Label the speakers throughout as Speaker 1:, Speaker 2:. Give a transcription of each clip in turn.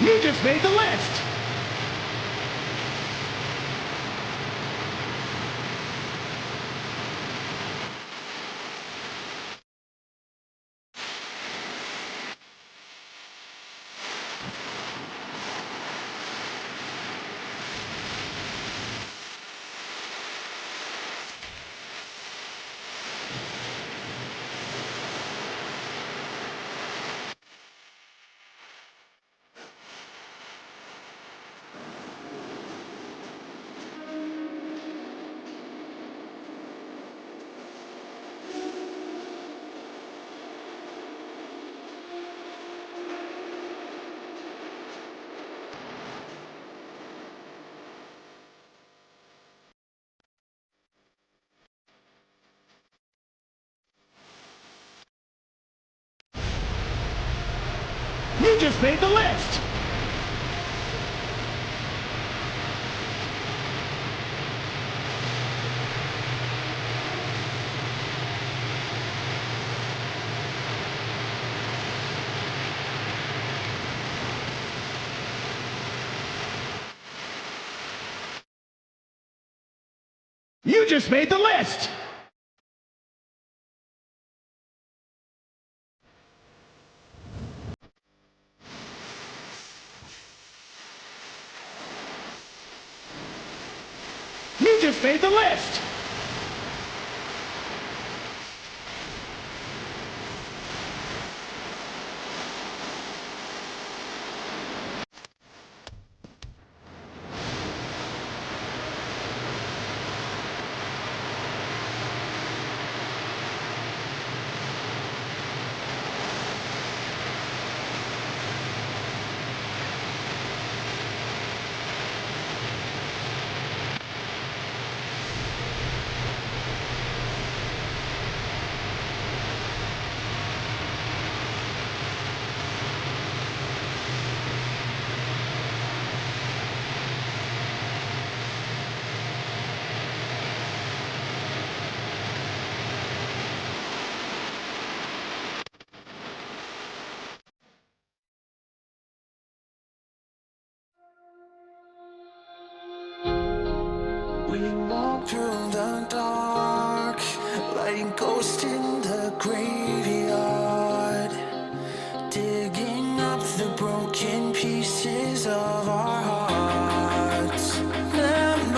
Speaker 1: You just made the list! You just made the list! You just made the list! You just made the list!
Speaker 2: We walk through the dark, like ghosts in the graveyard, digging up the broken pieces of our hearts. Memories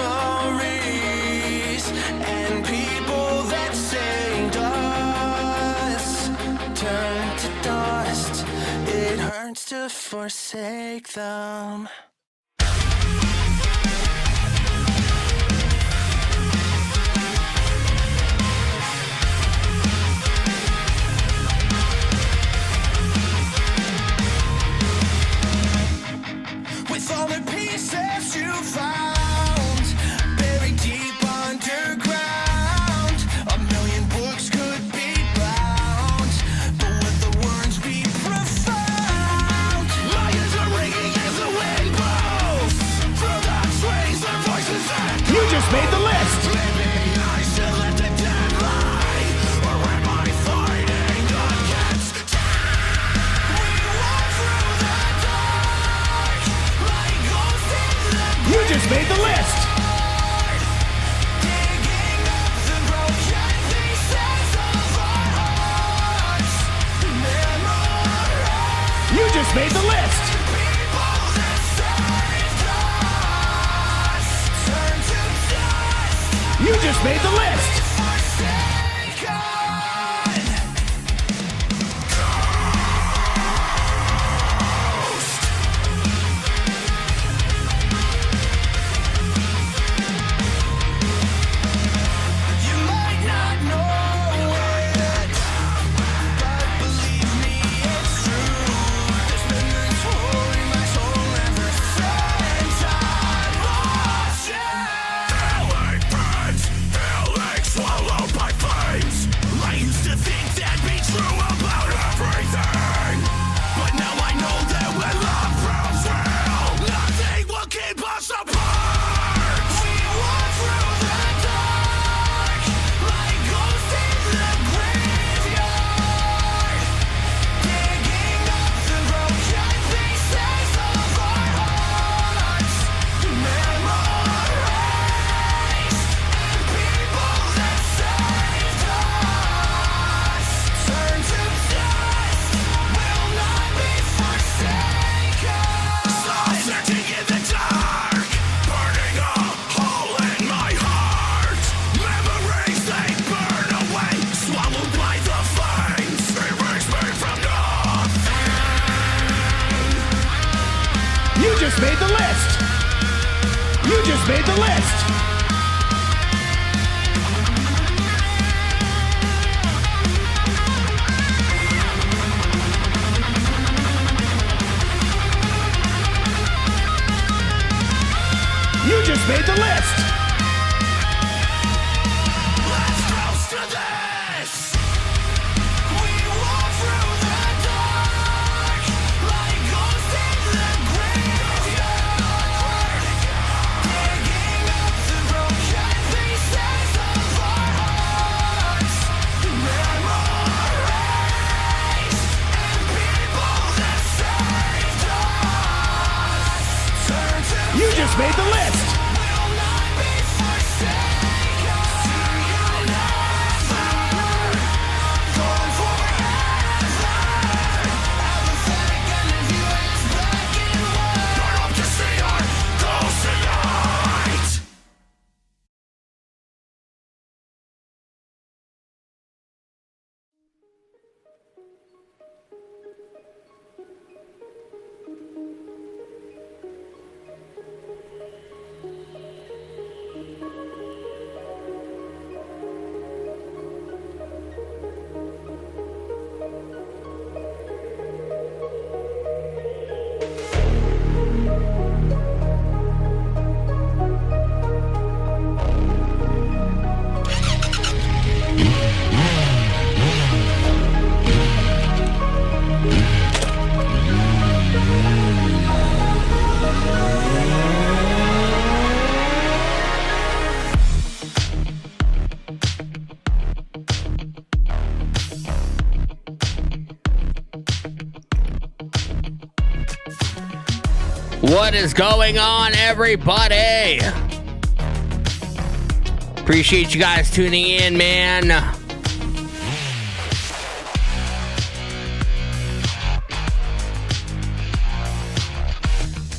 Speaker 2: and people that saved us turn to dust. It hurts to forsake them. With all the pieces you found, buried deep underground, a million books could be bound, but with the words be profound. Lions are ringing as the wind blows through the trees, their voices echo.
Speaker 1: You just made the list!
Speaker 2: Living eyes to let the dead lie, or am I fighting against time? We walk through the dark, like ghosts in the
Speaker 1: You just made the list!
Speaker 2: digging up the broken pieces of our hearts. Memories,
Speaker 1: You just made the list!
Speaker 2: people that saved us turn to dust.
Speaker 1: You just made the list!
Speaker 2: Forsaken. You might not know it, but believe me, it's true. There's been this hole in my soul ever since I lost you. LA friends, LA
Speaker 1: just made the list. You just made the list.
Speaker 2: Let's toast to this. We walk through the dark like ghosts in the graveyard, digging up the broken pieces of our hearts. Memories and people that saved us. Turn to
Speaker 1: You just made the list.
Speaker 2: will not be forsaken. See you never. Gone forever. Apathetic and the view is black and white. Turn up to see our ghost tonight.
Speaker 3: What is going on, everybody? Appreciate you guys tuning in, man.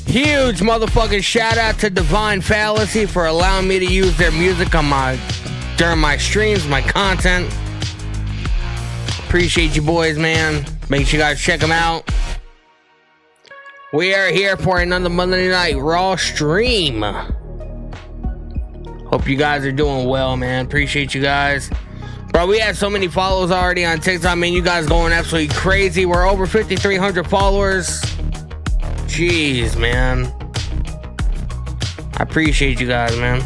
Speaker 3: Huge motherfucking shout out to Divine Fallacy for allowing me to use their music on during my streams, my content. Appreciate you boys, man. Make sure you guys check them out. We are here for another Monday Night Raw stream. Hope you guys are doing well, man. Appreciate you guys. Bro, we have so many follows already on TikTok, man. You guys going absolutely crazy. We're over 5,300 followers. Jeez, man. I appreciate you guys, man.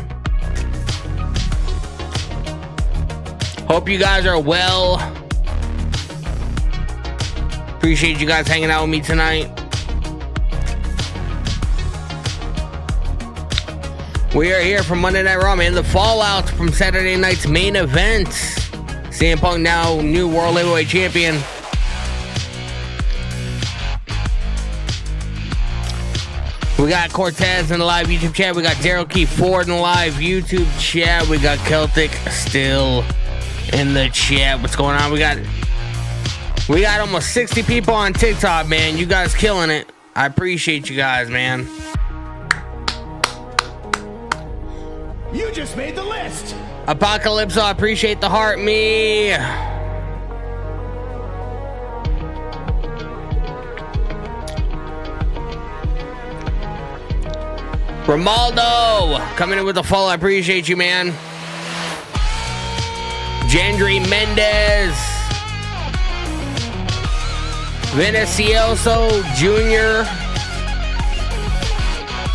Speaker 3: Hope you guys are well. Appreciate you guys hanging out with me tonight. We are here for Monday Night Raw, man. The fallout from Saturday night's main event. CM Punk now new World Heavyweight Champion. We got Cortez in the live YouTube chat. We got Daryl Keith Ford in the live YouTube chat. We got Celtic still in the chat. What's going on? We got almost 60 people on TikTok, man. You guys killing it. I appreciate you guys, man.
Speaker 1: You just made the list.
Speaker 3: Apocalypse, I appreciate the heart, me. Romaldo coming in with the follow. I appreciate you, man. Gendry Mendez. Viniciuso Jr.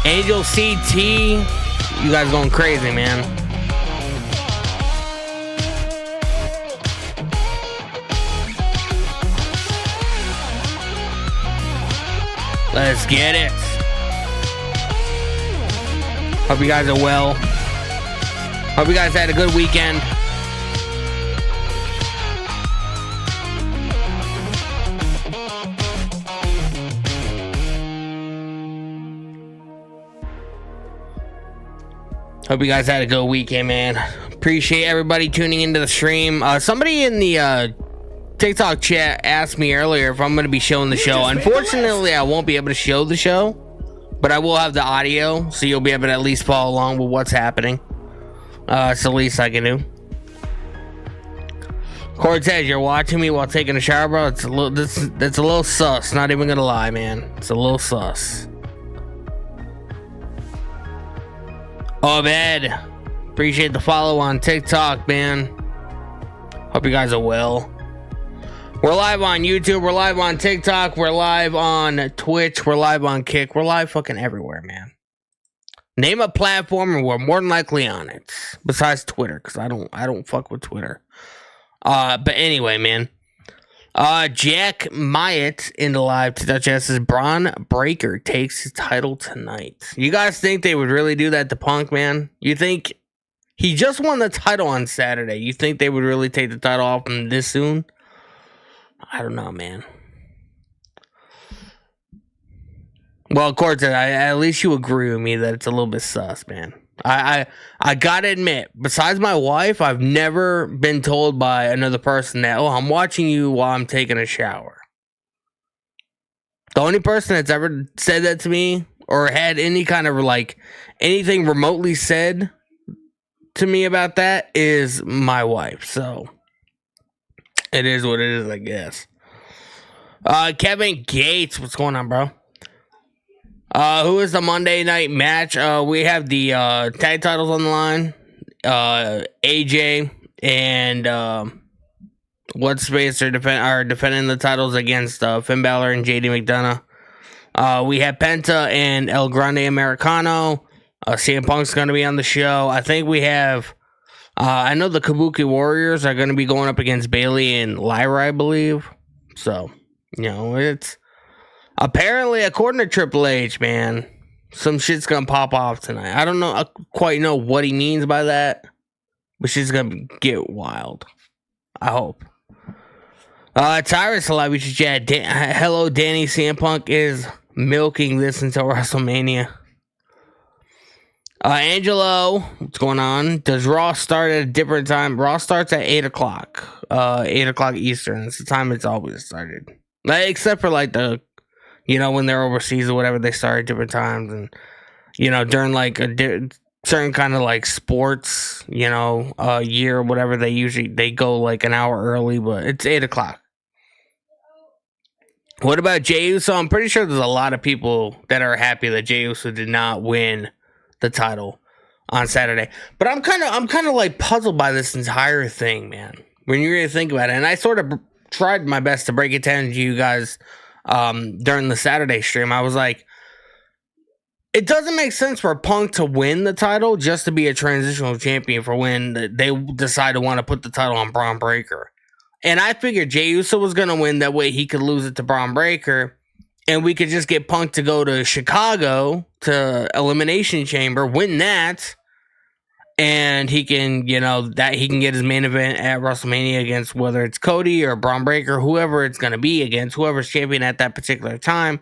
Speaker 3: Angel CT. You guys going crazy, man. Let's get it. Hope you guys are well. Hope you guys had a good weekend. Hope you guys had a good weekend, man. Appreciate everybody tuning into the stream. Somebody in the TikTok chat asked me earlier if I'm going to be showing the show. Unfortunately, I won't be able to show the show, but I will have the audio, so you'll be able to at least follow along with what's happening. It's the least I can do. Cortez, you're watching me while taking a shower, bro. It's a little sus. Not even gonna lie, man. It's a little sus. Oh, man. Appreciate the follow on TikTok, man. Hope you guys are well. We're live on YouTube. We're live on TikTok. We're live on Twitch. We're live on Kick. We're live fucking everywhere, man. Name a platform and we're more than likely on it. Besides Twitter, because I don't fuck with Twitter. But anyway, man. Jack Myatt in the live to Dutch says Braun Breaker takes his title tonight. You guys think they would really do that to Punk, man? You think he just won the title on Saturday? You think they would really take the title off him this soon? I don't know, man. Well, of course, at least you agree with me that it's a little bit sus, man. I gotta admit, besides my wife, I've never been told by another person that, oh, I'm watching you while I'm taking a shower. The only person that's ever said that to me or had any kind of like anything remotely said to me about that is my wife. So it is what it is, I guess. Kevin Gates, what's going on, bro? Who is the Monday night match? We have the tag titles on the line. AJ and What's Space are defending the titles against Finn Balor and JD McDonough. We have Penta and El Grande Americano. CM Punk's going to be on the show. I think we have. I know the Kabuki Warriors are going to be going up against Bailey and Lyra, I believe. So, you know, it's. Apparently, according to Triple H, man, some shit's gonna pop off tonight. I don't know, I quite know what he means by that, but shit's gonna get wild. I hope. Tyrus Alive, which is Chad. Hello, Danny. CM Punk is milking this until WrestleMania. Angelo, what's going on? Does Raw start at a different time? Raw starts at 8 o'clock. 8 o'clock Eastern. It's the time it's always started. Like, except for like the. You know, when they're overseas or whatever, they start at different times. And, you know, during like a certain kind of like sports, you know, year or whatever, they go like an hour early, but it's 8 o'clock. What about Jey Uso? I'm pretty sure there's a lot of people that are happy that Jey Uso did not win the title on Saturday. But I'm kind of like puzzled by this entire thing, man. When you really think about it. And I sort of tried my best to break it down to you guys during the Saturday stream. I was like, it doesn't make sense for Punk to win the title just to be a transitional champion for when they decide to want to put the title on Braun Breaker. And I figured Jey Uso was going to win, that way he could lose it to Braun Breaker, and we could just get Punk to go to Chicago to Elimination Chamber, win that, and he can, you know, that he can get his main event at WrestleMania against whether it's Cody or Braun Breaker, whoever it's going to be against, whoever's champion at that particular time.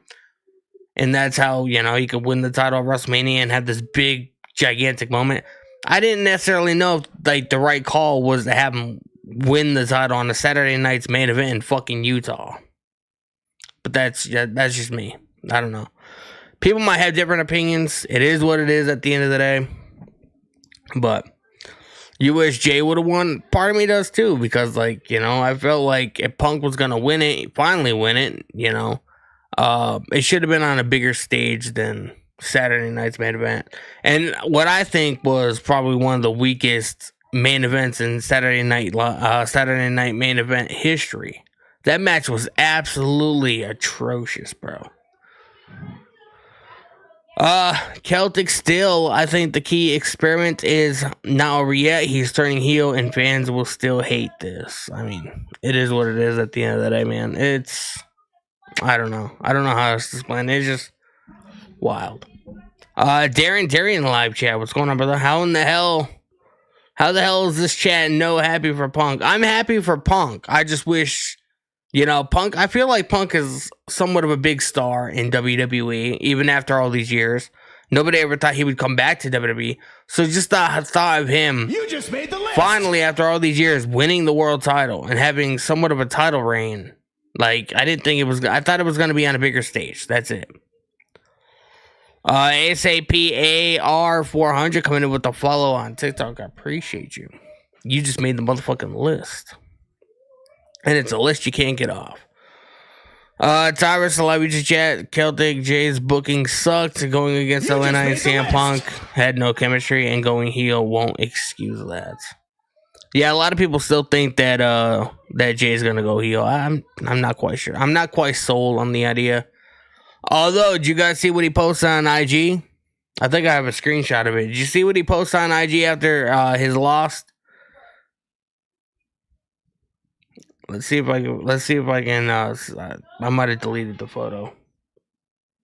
Speaker 3: And that's how, you know, he could win the title at WrestleMania and have this big, gigantic moment. I didn't necessarily know if, like, the right call was to have him win the title on a Saturday night's main event in fucking Utah. But that's just me. I don't know. People might have different opinions. It is what it is at the end of the day. But you wish Jay would have won. Part of me does too, because, like, you know, I felt like if Punk was gonna win it, finally win it, you know, it should have been on a bigger stage than Saturday night's main event. And what I think was probably one of the weakest main events in Saturday night main event history. That match was absolutely atrocious, bro. Celtic still, I think the key experiment is not over yet. He's turning heel and fans will still hate this. I mean, it is what it is at the end of the day, man. I don't know how else to explain it. It's just wild. Darren live chat. What's going on, brother? How the hell is this chat no happy for Punk? I'm happy for Punk. I just wish, you know, Punk, I feel like Punk is somewhat of a big star in WWE, even after all these years. Nobody ever thought he would come back to WWE. So just the thought of him,
Speaker 1: You just made the list.
Speaker 3: finally, after all these years, winning the world title and having somewhat of a title reign. Like, I thought it was going to be on a bigger stage. That's it. ASAP AR400 coming in with the follow on TikTok. I appreciate you. You just made the motherfucking list. And it's a list you can't get off. Tyrus Celebrity Chat, Celtic Jay's booking sucked. Going against
Speaker 1: You just
Speaker 3: Atlanta and
Speaker 1: made the
Speaker 3: CM
Speaker 1: list.
Speaker 3: Punk had no chemistry, and going heel won't excuse that. Yeah, a lot of people still think that that Jay's gonna go heel. I'm not quite sure. I'm not quite sold on the idea. Although, did you guys see what he posted on IG? I think I have a screenshot of it. Did you see what he posted on IG after his loss? Let's see if I can. I might have deleted the photo.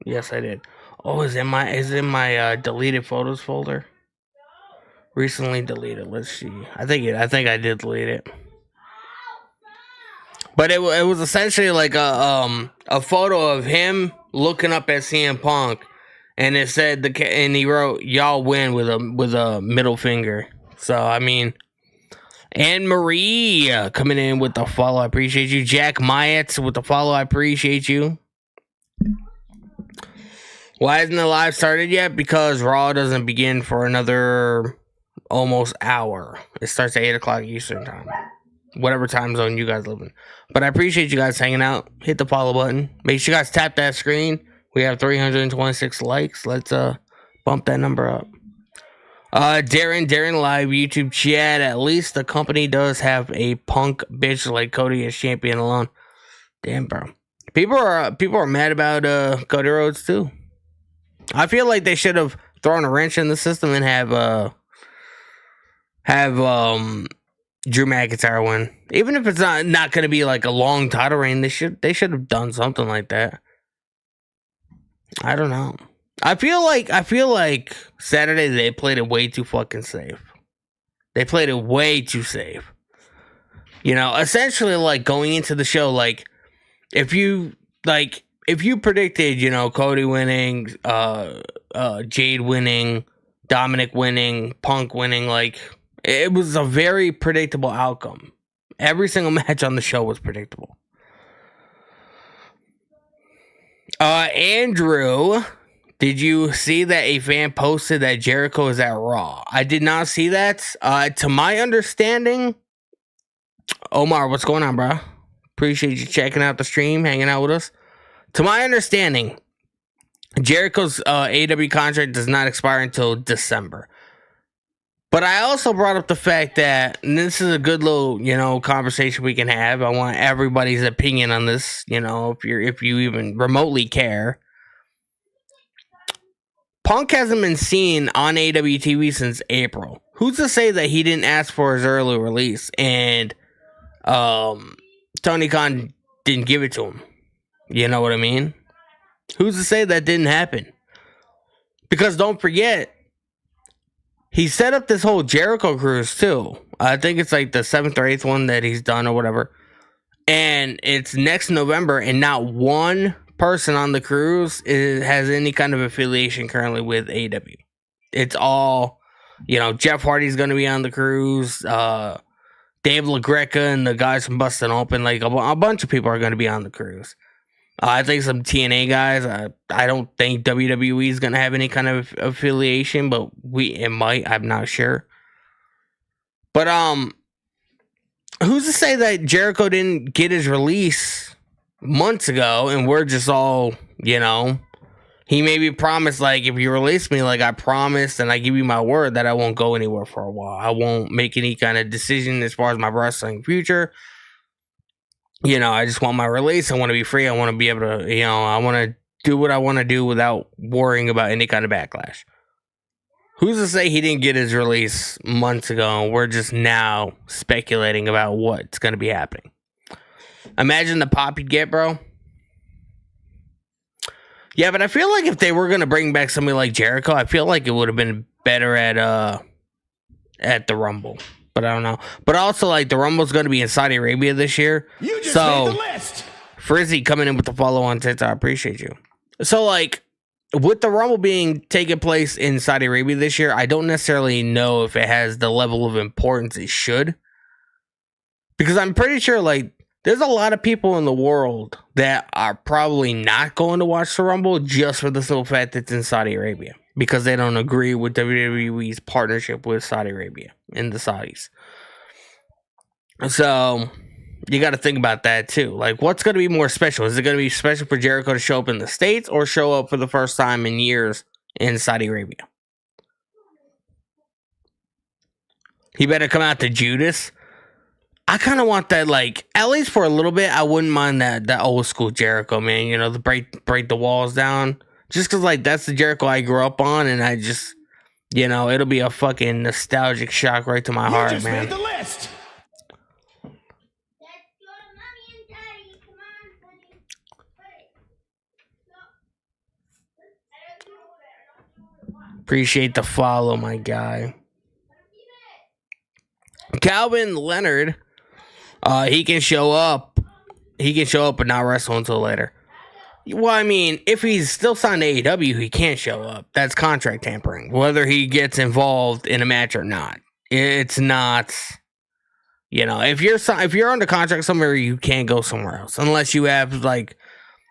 Speaker 3: Yes, I did. Oh, is it in my deleted photos folder? Recently deleted. Let's see. I think I did delete it. But it was essentially like a photo of him looking up at CM Punk, and it said and he wrote "Y'all win" with a middle finger. So I mean, Anne Marie coming in with the follow, I appreciate you. Jack Myatt with the follow, I appreciate you. Why isn't the live started yet? Because Raw doesn't begin for another almost hour. It starts at 8 o'clock Eastern time, whatever time zone you guys live in. But I appreciate you guys hanging out. Hit the follow button. Make sure you guys tap that screen. We have 326 likes. Let's bump that number up. Darren live YouTube chat. At least the company does have a punk bitch like Cody as champion alone. Damn, bro. People are mad about Cody Rhodes too. I feel like they should have thrown a wrench in the system and have Drew McIntyre win. Even if it's not going to be like a long title reign, they should have done something like that. I don't know. I feel like Saturday they played it way too fucking safe. They played it way too safe. You know, essentially like going into the show, like if you predicted, you know, Cody winning, Jade winning, Dominic winning, Punk winning, like it was a very predictable outcome. Every single match on the show was predictable. Andrew, did you see that a fan posted that Jericho is at Raw? I did not see that. To my understanding, Omar, what's going on, bro? Appreciate you checking out the stream, hanging out with us. To my understanding, Jericho's AW contract does not expire until December. But I also brought up the fact that, and this is a good little, you know, conversation we can have. I want everybody's opinion on this, you know, if you even remotely care. Punk hasn't been seen on AWTV since April. Who's to say that he didn't ask for his early release and Tony Khan didn't give it to him? You know what I mean? Who's to say that didn't happen? Because don't forget, he set up this whole Jericho cruise too. I think it's like the 7th or 8th one that he's done or whatever. And it's next November, and not one person on the cruise has any kind of affiliation currently with AW. It's all, you know, Jeff Hardy's going to be on the cruise. Dave LaGreca and the guys from Bustin' Open, like a bunch of people are going to be on the cruise. I think some TNA guys. I don't think WWE is going to have any kind of affiliation, but it might. I'm not sure. But who's to say that Jericho didn't get his release months ago, and we're just all, you know, he maybe promised, like, if you release me, like I promised, and I give you my word that I won't go anywhere for a while. I won't make any kind of decision as far as my wrestling future. You know, I just want my release. I want to be free. I want to be able to, you know, I want to do what I want to do without worrying about any kind of backlash. Who's to say he didn't get his release months ago and we're just now speculating about what's going to be happening? Imagine the pop you'd get, bro. Yeah, but I feel like if they were going to bring back somebody like Jericho, I feel like it would have been better at the Rumble. But I don't know. But also, like, the Rumble's going to be in Saudi Arabia this year.
Speaker 1: You just made the list.
Speaker 3: Frizzy coming in with the follow on TikTok. I appreciate you. So, like, with the Rumble being taking place in Saudi Arabia this year, I don't necessarily know if it has the level of importance it should. Because I'm pretty sure, like, there's a lot of people in the world that are probably not going to watch the Rumble just for the simple fact that it's in Saudi Arabia. Because they don't agree with WWE's partnership with Saudi Arabia and the Saudis. So, you got to think about that too. Like, what's going to be more special? Is it going to be special for Jericho to show up in the States or show up for the first time in years in Saudi Arabia? He better come out to Judas. I kind of want that, like, at least for a little bit. I wouldn't mind that old school Jericho, man. You know, the break the walls down. Just because, like, that's the Jericho I grew up on, and I just, you know, it'll be a fucking nostalgic shock right to my heart,
Speaker 1: You just
Speaker 3: man.
Speaker 1: made the list.
Speaker 3: Appreciate the follow, my guy. Calvin Leonard, he can show up. He can show up but not wrestle until later. Well, I mean, if he's still signed to AEW, he can't show up. That's contract tampering. Whether he gets involved in a match or not, it's not. You know, if you're under contract somewhere, you can't go somewhere else unless you have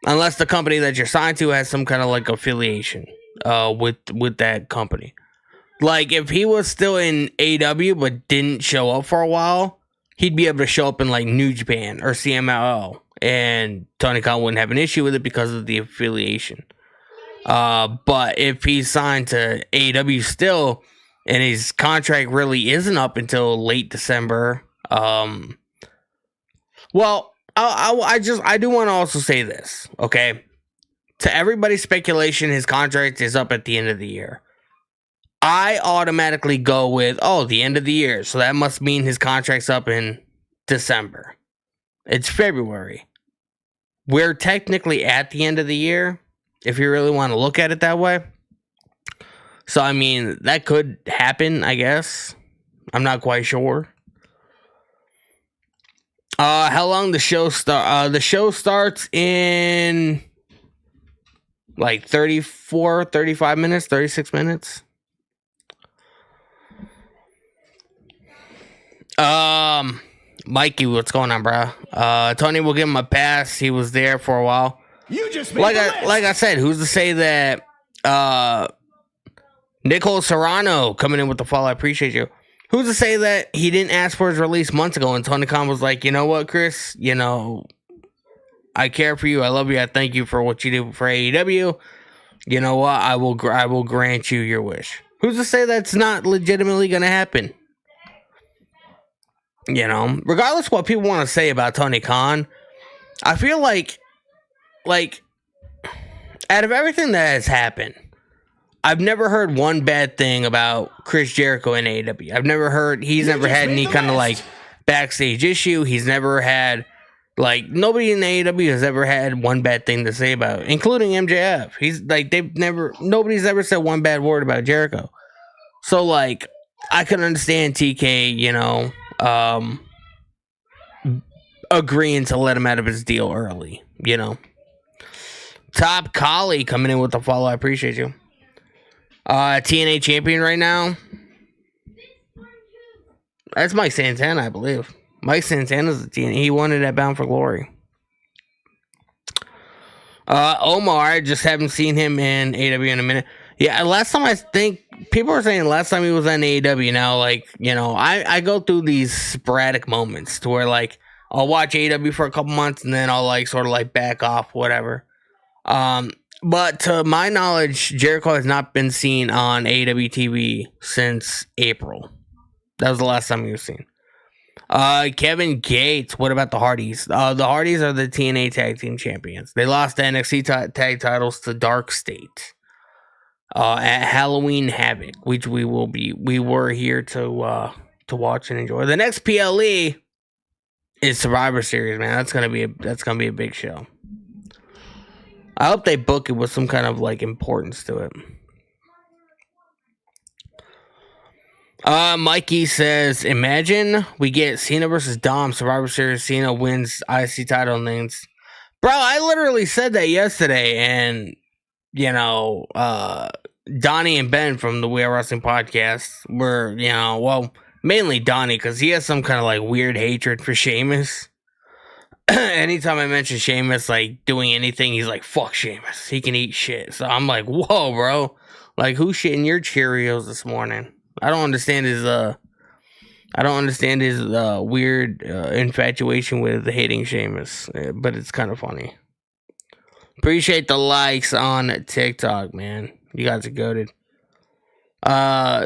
Speaker 3: unless the company that you're signed to has some kind of like affiliation with that company. Like, if he was still in AEW but didn't show up for a while, he'd be able to show up in like New Japan or CMLL, and Tony Khan wouldn't have an issue with it because of the affiliation. But if he's signed to AEW still, and his contract really isn't up until late December, well, I do want to also say this, okay? To everybody's speculation, his contract is up at the end of the year. I automatically go with, the end of the year. So that must mean his contract's up in December. It's February. We're technically at the end of the year, if you really want to look at it that way. So, I mean, that could happen, I guess. I'm not quite sure. How long the show start? The show starts in like 34, 35 minutes, 36 minutes. Mikey, what's going on, bro? Tony will give him a pass. He was there for a while.
Speaker 1: You just made the list.
Speaker 3: Like I said, who's to say that Nicole Serrano coming in with the fall? I appreciate you. Who's to say that he didn't ask for his release months ago and Tony Khan was like, you know what, Chris? You know, I care for you. I love you. I thank you for what you do for AEW. You know what? I will grant you your wish. Who's to say that's not legitimately going to happen? You know, regardless of what people want to say about Tony Khan, I feel like out of everything that has happened, I've never heard one bad thing about Chris Jericho in AEW. I've never heard he's never had any kind of like backstage issue. He's never had nobody in AEW has ever had one bad thing to say about it, including MJF. He's like nobody's ever said one bad word about Jericho. So like I can understand TK, you know, agreeing to let him out of his deal early, you know. Top Collie coming in with the follow. I appreciate you. TNA champion right now. That's Mike Santana, I believe. Mike Santana's the TNA. He won it at Bound for Glory. Omar, I just haven't seen him in AEW in a minute. Yeah, last time I think people were saying last time he was on AEW. Now, like, you know, I go through these sporadic moments to where like I'll watch AEW for a couple months and then I'll like sort of like back off, whatever. But to my knowledge, Jericho has not been seen on AEW TV since April. That was the last time he was seen. Kevin Gates, what about the Hardys? The Hardys are the TNA Tag Team Champions. They lost the NXT tag titles to Dark State at Halloween Havoc, which we were here to watch and enjoy. The next PLE is Survivor Series, man. That's gonna be a big show. I hope they book it with some kind of like importance to it. Mikey says, imagine we get Cena versus Dom, Survivor Series, Cena wins IC title and things. Bro, I literally said that yesterday, and you know, Donnie and Ben from the We Are Wrestling podcast were, you know, well, mainly Donnie, because he has some kind of like weird hatred for Sheamus. Anytime I mention Sheamus, like, doing anything, he's like, fuck Sheamus. He can eat shit. So I'm like, whoa, bro. Like, who's shitting your Cheerios this morning? I don't understand I don't understand his weird infatuation with hating Sheamus, but it's kind of funny. Appreciate the likes on TikTok, man. You guys are goated.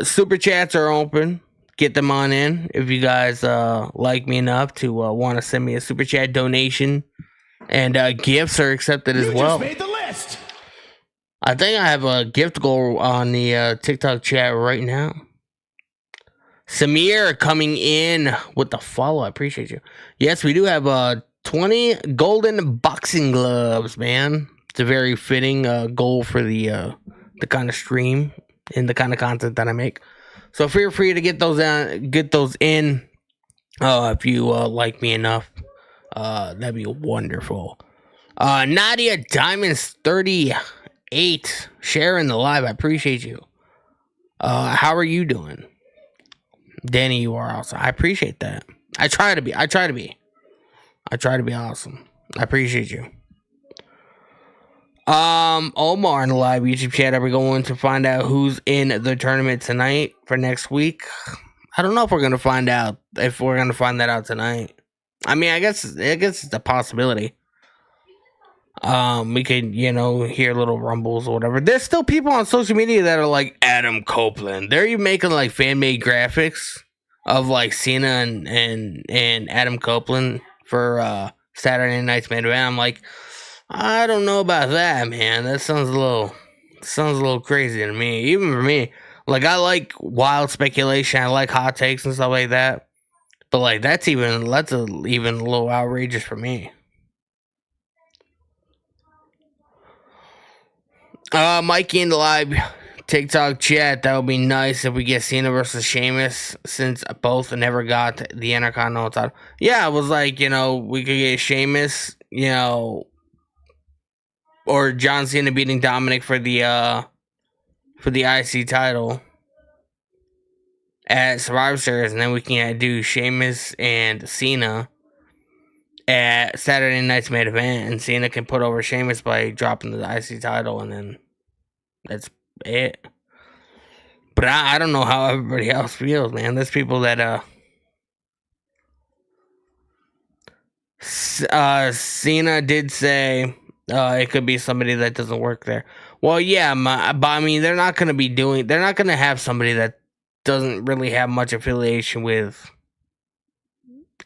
Speaker 3: Super chats are open. Get them on in if you guys like me enough to want to send me a super chat donation. And gifts are accepted as well.
Speaker 1: You just made the list.
Speaker 3: I think I have a gift goal on the TikTok chat right now. Samir coming in with the follow. I appreciate you. Yes, we do have 20 golden boxing gloves, man. It's a very fitting goal for the kind of stream and the kind of content that I make. So feel free to get those in if you like me enough. That'd be wonderful. Nadia Diamonds 38 sharing the live. I appreciate you. How are you doing? Danny, you are awesome. I appreciate that. I try to be awesome. I appreciate you. Omar in the live YouTube chat, are we going to find out who's in the tournament tonight for next week? I don't know if we're gonna find out that out tonight. I mean, I guess it's a possibility. We could, hear little rumbles or whatever. There's still people on social media that are like Adam Copeland. They're even making like fan-made graphics of like Cena and Adam Copeland for Saturday Night's Main Event. I'm like, I don't know about that, man. That sounds a little crazy to me. Even for me, like I like wild speculation. I like hot takes and stuff like that. But like that's even a little outrageous for me. Mikey in the live TikTok chat, that would be nice if we get Cena versus Sheamus, since both never got the Intercontinental title. Yeah, it was like, we could get Sheamus, or John Cena beating Dominic for the IC title at Survivor Series, and then we can do Sheamus and Cena at Saturday Night's Main Event, and Cena can put over Sheamus by dropping the IC title, and then that's it. But I don't know how everybody else feels, man. There's people that Cena did say it could be somebody that doesn't work there. Well, yeah, but I mean, they're not going to have somebody that doesn't really have much affiliation with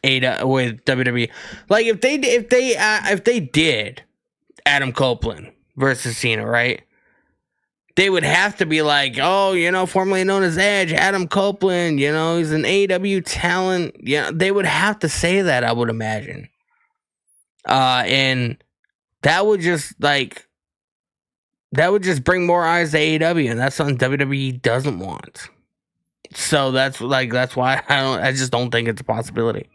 Speaker 3: WWE. Like if they did Adam Copeland versus Cena, right? They would have to be like, formerly known as Edge, Adam Copeland, he's an AEW talent. They would have to say that, I would imagine. And that would just bring more eyes to AEW, and that's something WWE doesn't want. So that's why I just don't think it's a possibility.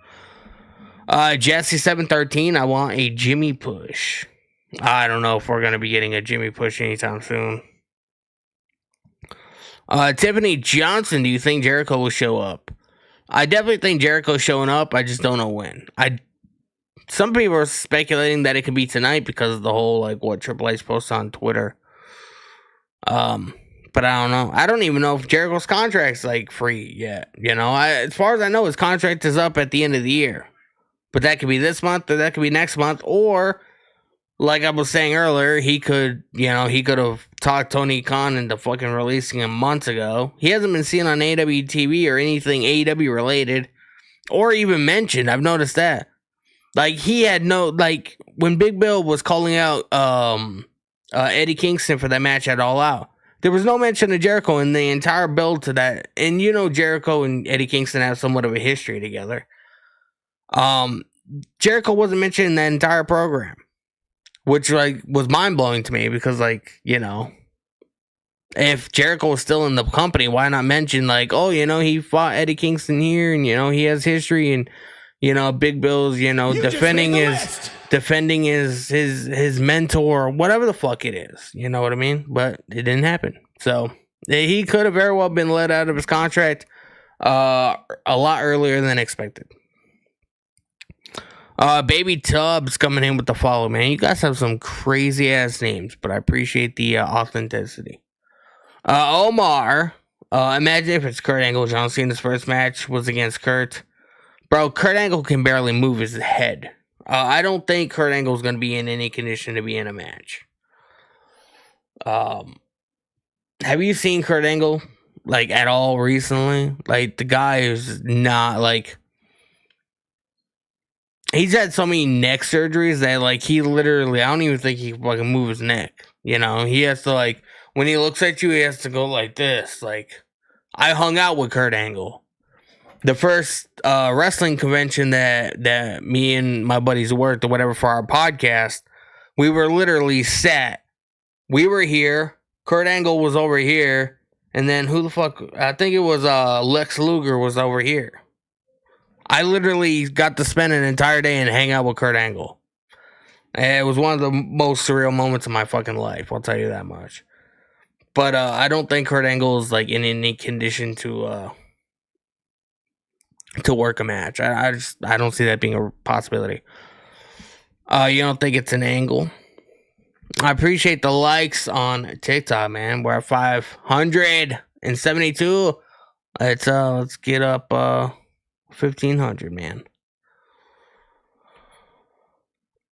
Speaker 3: Jesse 713, I want a Jimmy push. I don't know if we're gonna be getting a Jimmy push anytime soon. Tiffany Johnson, do you think Jericho will show up? I definitely think Jericho's showing up. I just don't know when. Some people are speculating that it could be tonight because of the whole what Triple H posted on Twitter. But I don't know. I don't even know if Jericho's contract's free yet. As far as I know, his contract is up at the end of the year. But that could be this month, or that could be next month, or like I was saying earlier, he could have talked Tony Khan into fucking releasing him months ago. He hasn't been seen on AEW TV or anything AEW related, or even mentioned. I've noticed that. He had when Big Bill was calling out Eddie Kingston for that match at All Out, there was no mention of Jericho in the entire build to that. And Jericho and Eddie Kingston have somewhat of a history together. Jericho wasn't mentioned in that entire program, which was mind blowing to me because if Jericho was still in the company, why not mention he fought Eddie Kingston here, and he has history, and Big Bill's defending his mentor, whatever the fuck it is, you know what I mean? But it didn't happen. So he could have very well been let out of his contract a lot earlier than expected. Baby Tubbs coming in with the follow, man. You guys have some crazy ass names, but I appreciate the authenticity. Omar Imagine if it's Kurt Angle. John Cena's first match was against Kurt. Bro, Kurt Angle can barely move his head. I don't think Kurt Angle is going to be in any condition to be in a match. Have you seen Kurt Angle like at all recently? Like the guy is not like. He's had so many neck surgeries that like he literally, I don't even think he can fucking move his neck. You know, he has to like when he looks at you, he has to go like this. Like I hung out with Kurt Angle. The first wrestling convention that me and my buddies worked or whatever for our podcast, we were literally sat. We were here. Kurt Angle was over here. And then who the fuck? I think it was Lex Luger was over here. I literally got to spend an entire day and hang out with Kurt Angle. It was one of the most surreal moments of my fucking life. I'll tell you that much. But I don't think Kurt Angle is like in any condition to work a match. I don't see that being a possibility. You don't think it's an angle? I appreciate the likes on TikTok, man. We're at 572. Let's get up 1,500, man.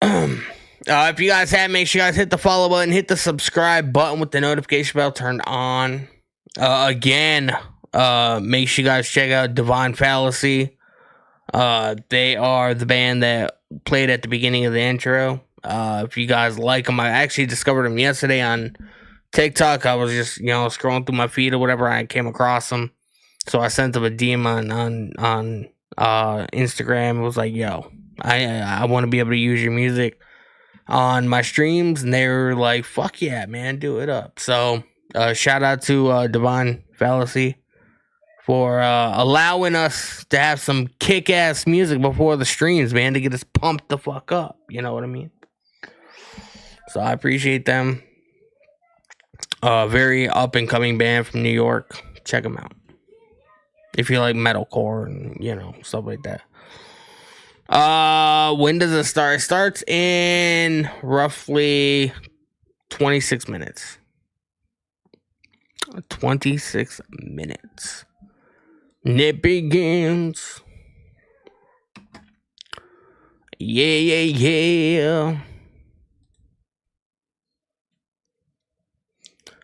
Speaker 3: If you guys have, make sure you guys hit the follow button, hit the subscribe button with the notification bell turned on. Again, make sure you guys check out Divine Fallacy. They are the band that played at the beginning of the intro. If you guys like them, I actually discovered them yesterday on TikTok. I was just, scrolling through my feed or whatever. I came across them. So I sent them a DM on Instagram. It was like, yo, I want to be able to use your music on my streams. And they were like, fuck yeah, man, do it up. So shout out to Divine Fallacy for allowing us to have some kick-ass music before the streams, man, to get us pumped the fuck up. You know what I mean? So I appreciate them. Very up-and-coming band from New York. Check them out. If you like metalcore and, stuff like that. When does it start? It starts in roughly 26 minutes. 26 minutes. And it begins. Yeah.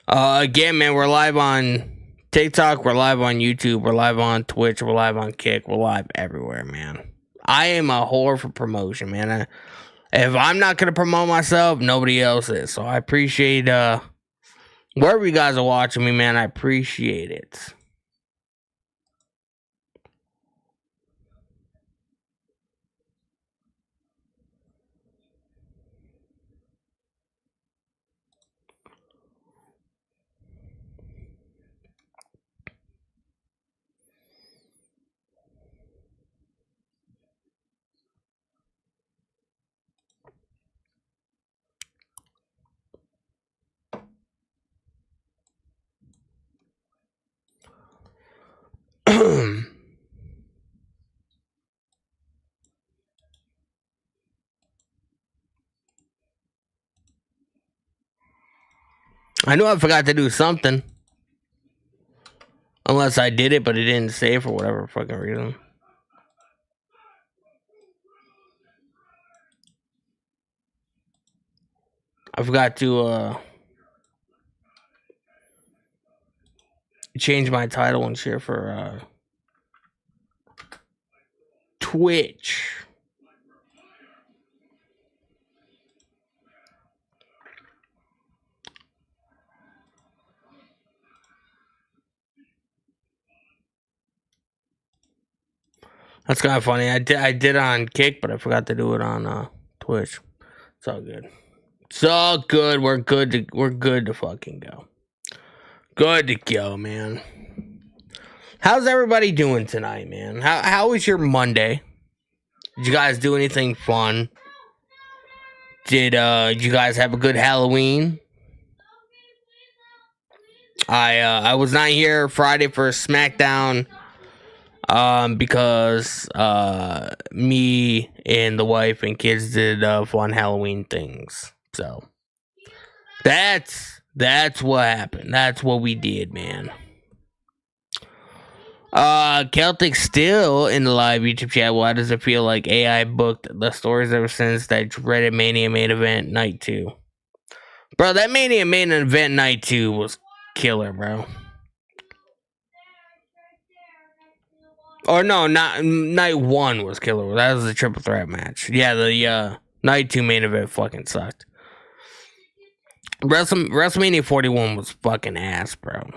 Speaker 3: Again, man, we're live on TikTok, we're live on YouTube, we're live on Twitch, we're live on Kick, we're live everywhere, man. I am a whore for promotion, man. If I'm not going to promote myself, nobody else is. So I appreciate, wherever you guys are watching me, man, I appreciate it. I know I forgot to do something. Unless I did it, but it didn't save for whatever fucking reason. I forgot to change my title and share for Twitch. That's kind of funny. I did it on Kick, but I forgot to do it on Twitch. It's all good. It's all good. We're good to fucking go. Good to go, man. How's everybody doing tonight, man? How was your Monday? Did you guys do anything fun? Did you guys have a good Halloween? I was not here Friday for SmackDown. Because me and the wife and kids did fun Halloween things. So that's what happened. That's what we did, man. Celtic still in the live YouTube chat. Why does it feel like AI booked the stories ever since that dreaded Mania main event night 2? Bro, that Mania main event night 2 was killer, bro. Or no, not night 1 was killer. That was the triple threat match. Yeah, the night 2 main event fucking sucked. WrestleMania 41 was fucking ass, bro.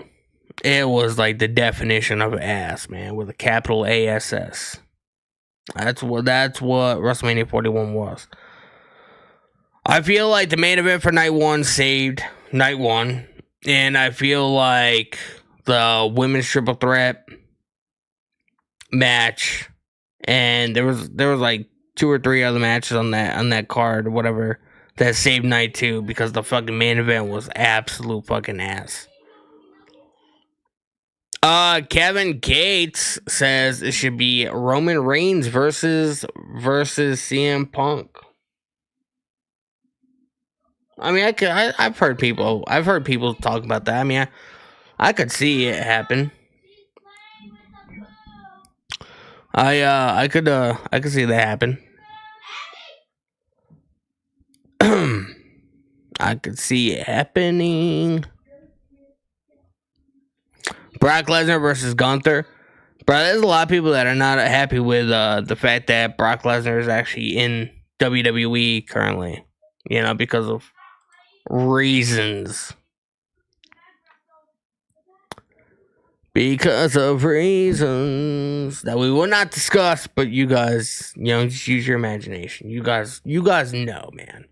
Speaker 3: It was like the definition of ass, man, with a capital ASS. That's what WrestleMania 41 was. I feel like the main event for night 1 saved night 1, and I feel like the women's triple threat match, and there was like 2 or 3 other matches on that card or whatever that saved night 2 because the fucking main event was absolute fucking ass. Kevin Gates says it should be Roman Reigns versus CM Punk. I mean, I've heard people talk about that. I mean, I could see it happen. I could see that happen. I could see it happening. Brock Lesnar versus Gunther. Bro, there's a lot of people that are not happy with the fact that Brock Lesnar is actually in WWE currently. You know, because of reasons. Because of reasons that we will not discuss, but you guys, you know, just use your imagination. You guys know, man.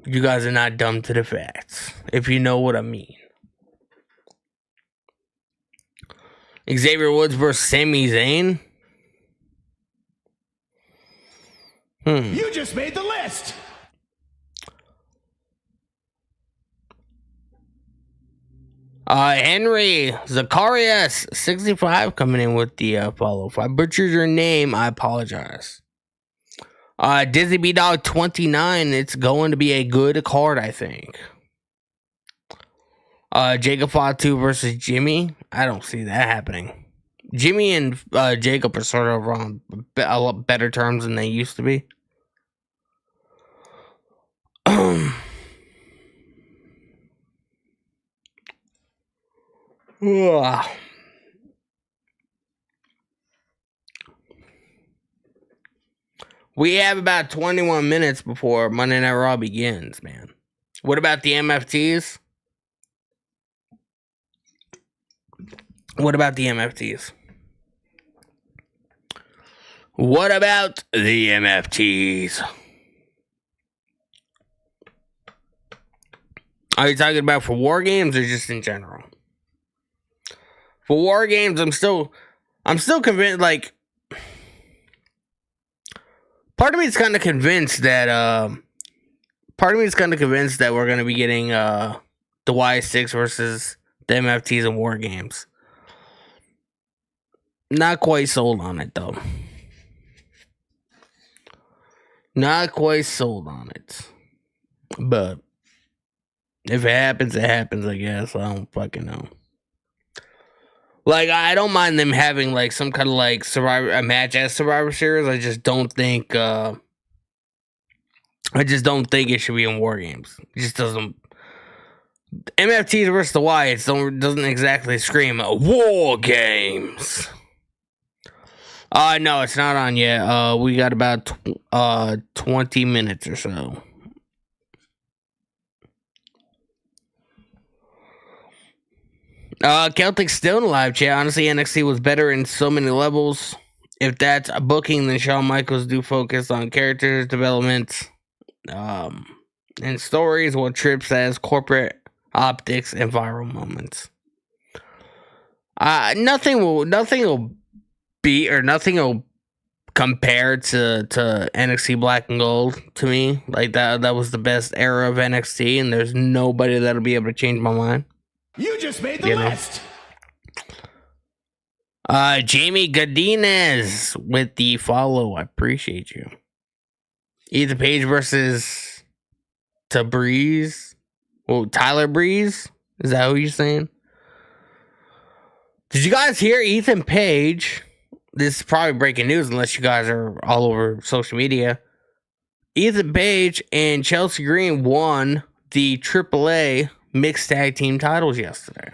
Speaker 3: You guys are not dumb to the facts, if you know what I mean. Xavier Woods versus Sami Zayn.
Speaker 1: You just made the list.
Speaker 3: Henry Zacharias 65 coming in with the follow. If I butchered your name, I apologize. Dizzy B Dog 29. It's going to be a good card, I think. Jacob Fatu versus Jimmy. I don't see that happening. Jimmy and Jacob are sort of on a lot better terms than they used to be. We have about 21 minutes before Monday Night Raw begins, man. What about the MFTs? What about the MFTs? What about the MFTs? Are you talking about for War Games or just in general? For War Games, I'm still convinced, like, part of me is kind of convinced that we're going to be getting the Y6 versus the MFTs in War Games. Not quite sold on it, though. Not quite sold on it. But if it happens, it happens, I guess. I don't fucking know. Like, I don't mind them having, like, some kind of, like, a match as Survivor Series. I just don't think it should be in War Games. It just doesn't. MFTs versus the Wyatts doesn't exactly scream War Games. No, it's not on yet. We got about 20 minutes or so. Celtic's still in the live chat. Honestly, NXT was better in so many levels. If that's a booking, then Shawn Michaels do focus on character development and stories, while Trips has corporate optics and viral moments. Nothing will beat or nothing will compare to NXT Black and Gold to me. Like that was the best era of NXT, and there's nobody that'll be able to change my mind.
Speaker 1: You just made the list.
Speaker 3: Jamie Godinez with the follow. I appreciate you. Ethan Page versus Breeze. Well, Tyler Breeze. Is that who you're saying? Did you guys hear Ethan Page? This is probably breaking news unless you guys are all over social media. Ethan Page and Chelsea Green won the AAA mixed tag team titles yesterday.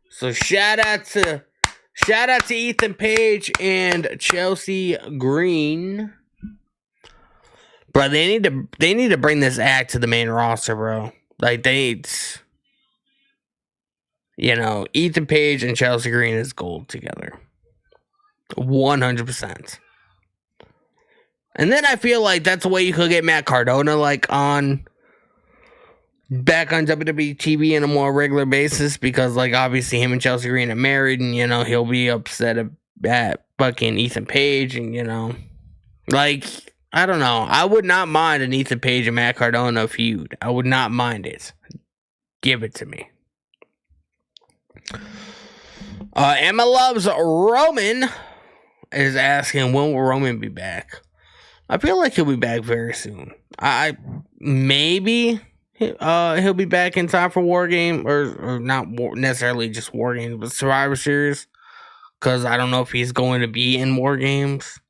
Speaker 3: So shout out to Ethan Page and Chelsea Green. Bro, they need to bring this act to the main roster, bro. Like Ethan Page and Chelsea Green is gold together. 100%. And then I feel like that's the way you could get Matt Cardona back on WWE TV on a more regular basis, because obviously him and Chelsea Green are married, and he'll be upset at fucking Ethan Page, and I don't know. I would not mind an Ethan Page and Matt Cardona feud. I would not mind it. Give it to me. Emma Loves Roman is asking, when will Roman be back? I feel like he'll be back very soon. Maybe he'll be back in time for War Game, or not necessarily just War Games, but Survivor Series, because I don't know if he's going to be in War Games.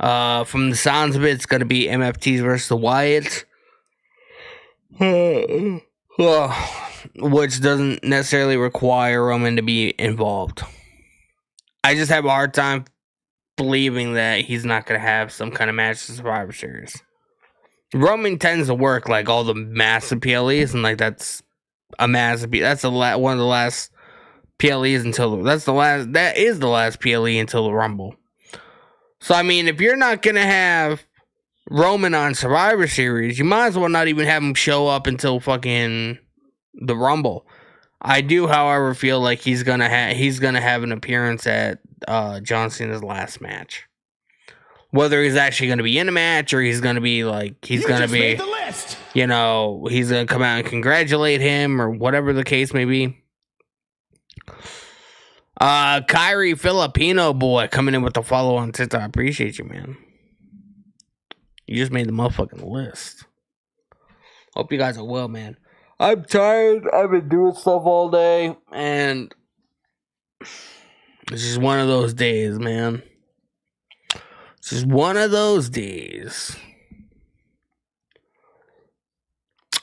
Speaker 3: From the sounds of it, it's going to be MFTs versus the Wyatts, which doesn't necessarily require Roman to be involved. I just have a hard time believing that he's not going to have some kind of match in Survivor Series. Roman tends to work all the massive PLEs, and that's a massive. That's one of the last PLEs that is the last PLE until the Rumble. So I mean, if you're not gonna have Roman on Survivor Series, you might as well not even have him show up until fucking the Rumble. I do, however, feel like he's gonna have an appearance at John Cena's last match. Whether he's actually going to be in a match, or he's going to be he's going to be, he's going to come out and congratulate him, or whatever the case may be. Kyrie Filipino boy coming in with the follow on TikTok. I appreciate you, man. You just made the motherfucking list. Hope you guys are well, man. I'm tired. I've been doing stuff all day, and it's just one of those days, man. It's just one of those days.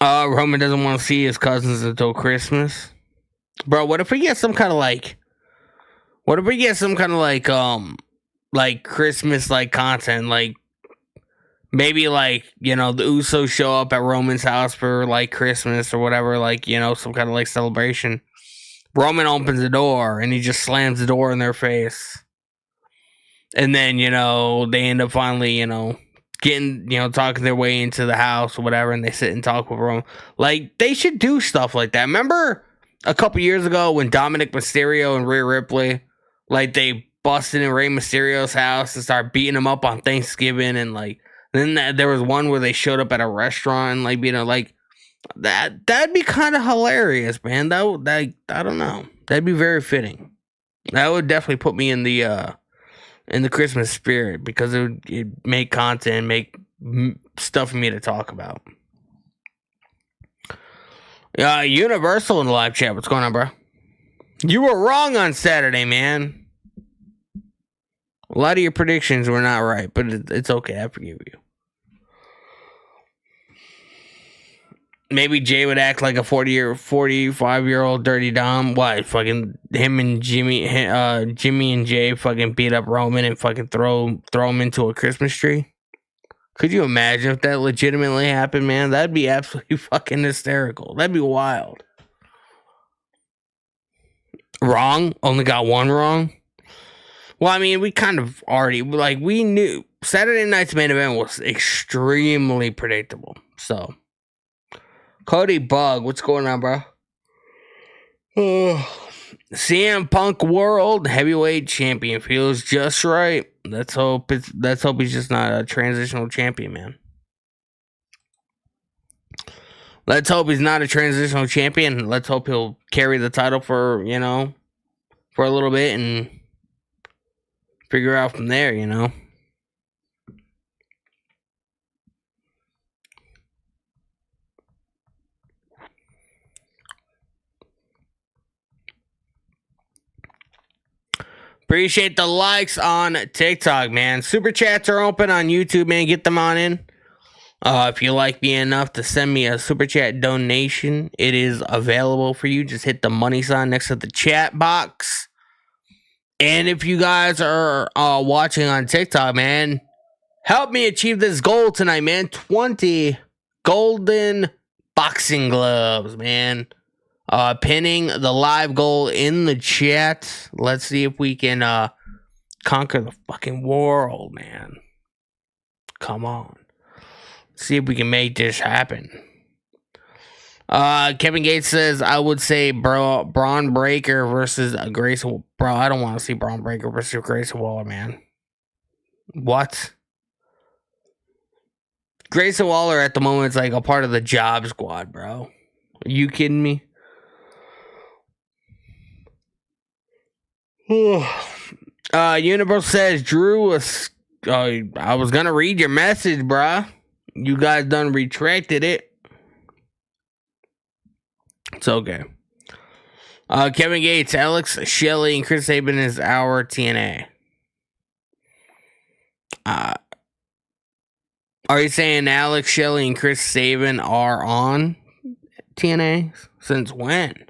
Speaker 3: Roman doesn't want to see his cousins until Christmas. Bro, what if we get some kind of Christmas content, maybe the Usos show up at Roman's house for Christmas or whatever, some kind of celebration. Roman opens the door and he just slams the door in their face. And then, they end up finally, getting, talking their way into the house or whatever, and they sit and talk with Roman. They should do stuff like that. Remember a couple years ago when Dominic Mysterio and Rhea Ripley, they busted in Rey Mysterio's house and started beating him up on Thanksgiving, and then there was one where they showed up at a restaurant, that'd be kind of hilarious, man. I don't know. That'd be very fitting. That would definitely put me in the Christmas spirit, because it'd make content, make stuff for me to talk about. Universal in the live chat. What's going on, bro? You were wrong on Saturday, man. A lot of your predictions were not right, but it's okay. I forgive you. Maybe Jay would act like a 45-year-old dirty Dom. Why? Fucking him and Jimmy and Jay fucking beat up Roman and fucking throw him into a Christmas tree. Could you imagine if that legitimately happened, man? That'd be absolutely fucking hysterical. That'd be wild. Wrong? Only got one wrong? Well, I mean, we kind of already, we knew Saturday night's main event was extremely predictable. So, Cody Bug, what's going on, bro? CM Punk World Heavyweight Champion feels just right. Let's hope he's just not a transitional champion, man. Let's hope he's not a transitional champion. Let's hope he'll carry the title for a little bit and figure out from there, Appreciate the likes on TikTok, man. Super chats are open on YouTube, man. Get them on in. If you like me enough to send me a super chat donation, it is available for you. Just hit the money sign next to the chat box. And if you guys are watching on TikTok, man, help me achieve this goal tonight, man. 20 golden boxing gloves, man. Pinning the live goal in the chat. Let's see if we can conquer the fucking world, man. Come on. See if we can make this happen. Kevin Gates says, I would say Braun Breaker versus Grayson. Bro, I don't want to see Braun Breaker versus Grayson Waller, man. What? Grayson Waller at the moment is like a part of the job squad, bro. Are you kidding me? Universal says, Drew was... I was going to read your message, bruh. You guys done retracted it. It's okay. Kevin Gates, Alex Shelley, and Chris Sabin is our TNA. Are you saying Alex Shelley and Chris Sabin are on TNA? Since when?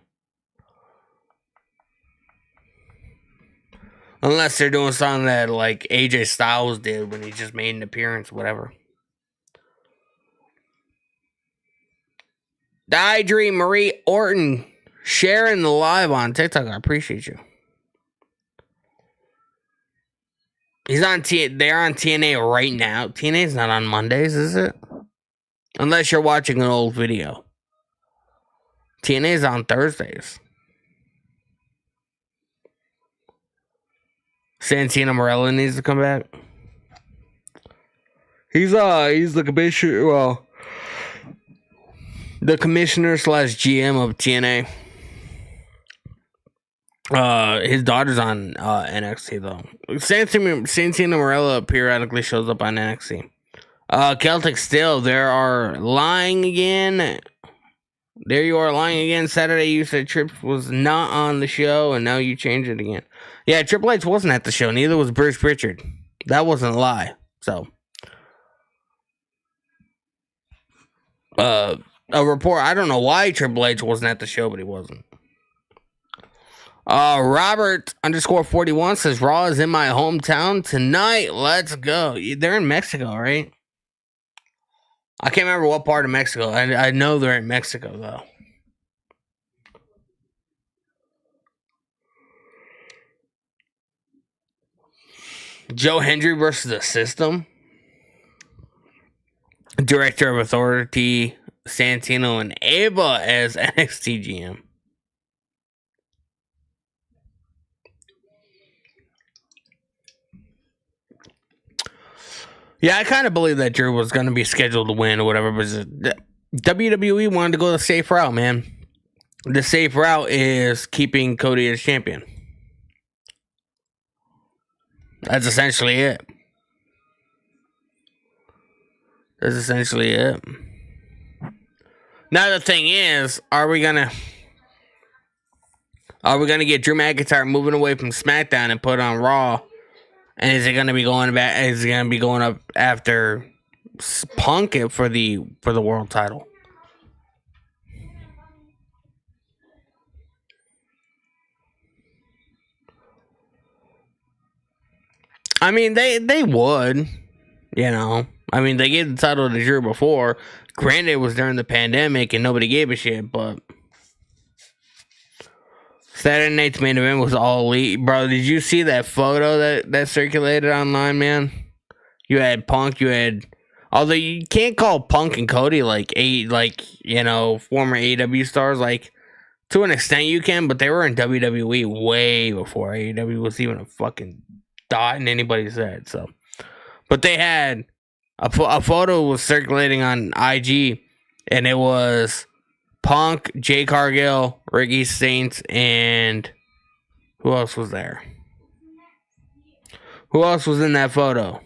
Speaker 3: Unless they're doing something that like AJ Styles did when he just made an appearance, whatever. Dream Marie Orton sharing the live on TikTok. I appreciate you. They're on TNA right now. TNA's not on Mondays, is it? Unless you're watching an old video. TNA's on Thursdays. Santino Marella needs to come back. He's the commissioner. Well, the commissioner / GM of TNA. His daughter's on NXT though. Santino Marella periodically shows up on NXT. Celtic Still, there are lying again. There you are lying again. Saturday you said Trips was not on the show, and now you changed it again. Yeah, Triple H wasn't at the show. Neither was Bruce Pritchard. That wasn't a lie. So, a report. I don't know why Triple H wasn't at the show, but he wasn't. Robert _41 says Raw is in my hometown tonight. Let's go. They're in Mexico, right? I can't remember what part of Mexico. I know they're in Mexico though. Joe Hendry versus the System. Director of Authority, Santino and Ava as NXT GM. Yeah, I kind of believe that Drew was going to be scheduled to win or whatever, but WWE wanted to go the safe route, man. The safe route is keeping Cody as champion. That's essentially it. That's essentially it. Now the thing is, are we gonna get Drew McIntyre moving away from SmackDown and put on Raw? And is it gonna be going back? Is it gonna be going up after Punk for the world title? I mean, they would, you know. I mean, they gave the title to Drew before. Granted, it was during the pandemic and nobody gave a shit, but Saturday night's main event was all elite. Bro, did you see that photo that circulated online, man? You had Punk, although you can't call Punk and Cody former AEW stars. Like, to an extent you can, but they were in WWE way before AEW was even a fucking dot in anybody's head. So, but they had a photo was circulating on IG, and it was Punk, Jay Cargill, Ricky Saints, and who else was there? Who else was in that photo?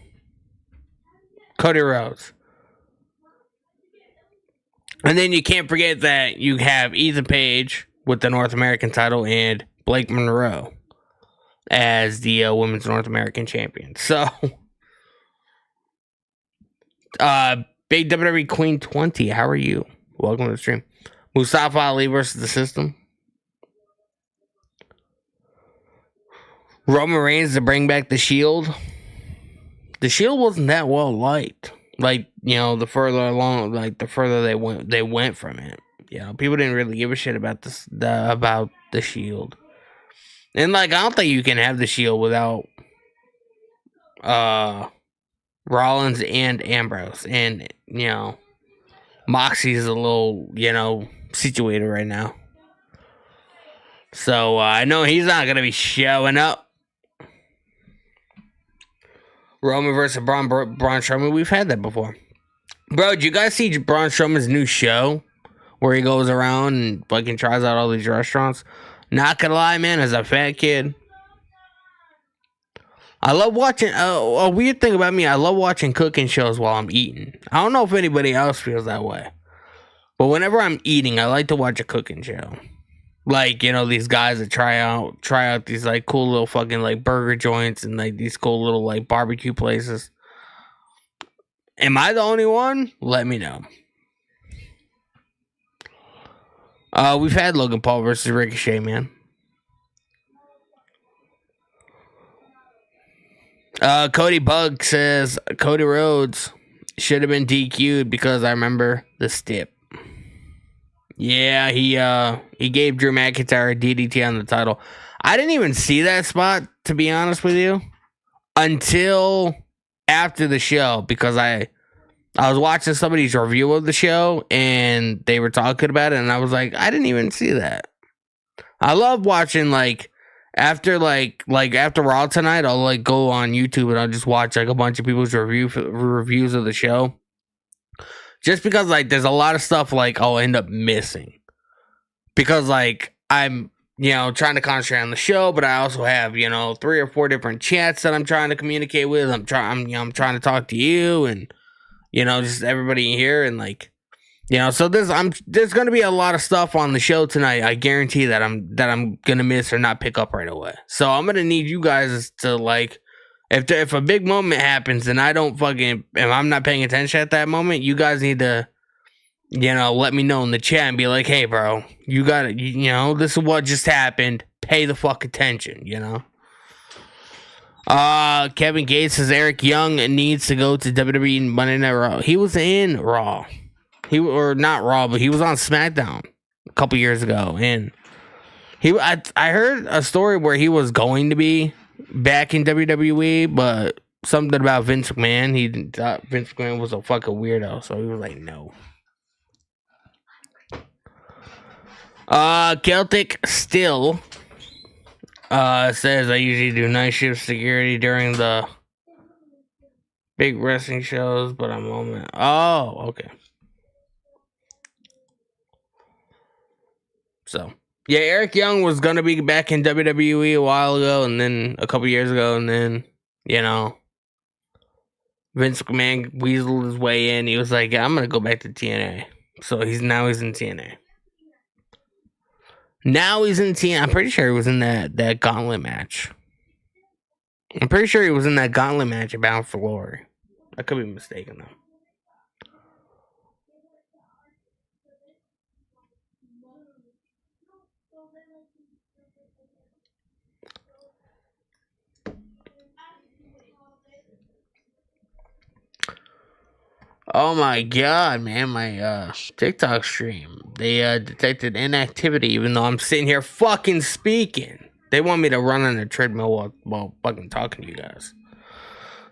Speaker 3: Cody Rhodes. And then you can't forget that you have Ethan Page with the North American title and Blake Monroe. as the Women's North American Champion. So, Big WWE Queen 20, how are you? Welcome to the stream. Mustafa Ali versus the System. Roman Reigns to bring back the Shield. The Shield wasn't that well liked. Like, you know, the further along, like the further they went from it. You know, people didn't really give a shit about about the Shield. And like, I don't think you can have the Shield without Rollins and Ambrose. And, you know, Moxie's a little, you know, situated right now. So I know he's not gonna be showing up. Roman versus Braun Strowman. We've had that before. Bro, did you guys see Braun Strowman's new show? Where he goes around and fucking tries out all these restaurants? Not gonna lie, man, as a fat kid, I love watching, a weird thing about me, I love watching cooking shows while I'm eating. I don't know if anybody else feels that way. But whenever I'm eating, I like to watch a cooking show. Like, you know, these guys that try out these, like, cool little fucking, like, burger joints and, like, these cool little, like, barbecue places. Am I the only one? Let me know. We've had Logan Paul versus Ricochet, man. Cody Bug says Cody Rhodes should have been DQ'd because I remember the stip. Yeah, he gave Drew McIntyre a DDT on the title. I didn't even see that spot, to be honest with you, until after the show, because I was watching somebody's review of the show and they were talking about it, and I was like, I didn't even see that. I love watching, like, after Raw tonight, I'll like go on YouTube and I'll just watch like a bunch of people's reviews of the show. Just because, like, there's a lot of stuff, like, I'll end up missing. Because, like, I'm, you know, trying to concentrate on the show, but I also have, you know, 3 or 4 different chats that I'm trying to communicate with. I'm trying to talk to you and, you know, just everybody here. And, like, you know, so there's going to be a lot of stuff on the show tonight. I guarantee that I'm going to miss or not pick up right away. So I'm going to need you guys to, like, if a big moment happens and if I'm not paying attention at that moment, you guys need to, you know, let me know in the chat and be like, hey, bro, you got to, you know, this is what just happened. Pay the fuck attention, you know? Kevin Gates says Eric Young needs to go to WWE Monday Night Raw. He was in Raw. Or not Raw, but he was on SmackDown a couple years ago. And I heard a story where he was going to be back in WWE, but something about Vince McMahon, he thought Vince McMahon was a fucking weirdo, so he was like, no. Celtic Still says I usually do night shift security during the big wrestling shows, but I'm on. Oh, okay. So, yeah, Eric Young was going to be back in WWE a while ago, and then a couple years ago, and then, you know, Vince McMahon weaseled his way in. He was like, yeah, I'm going to go back to TNA. So he's in TNA. Now he's in TNA. I'm pretty sure he was in that gauntlet match. I'm pretty sure he was in that gauntlet match at Bound for Glory. I could be mistaken, though. Oh my god, man, my TikTok stream. They detected inactivity even though I'm sitting here fucking speaking. They want me to run on a treadmill while fucking talking to you guys.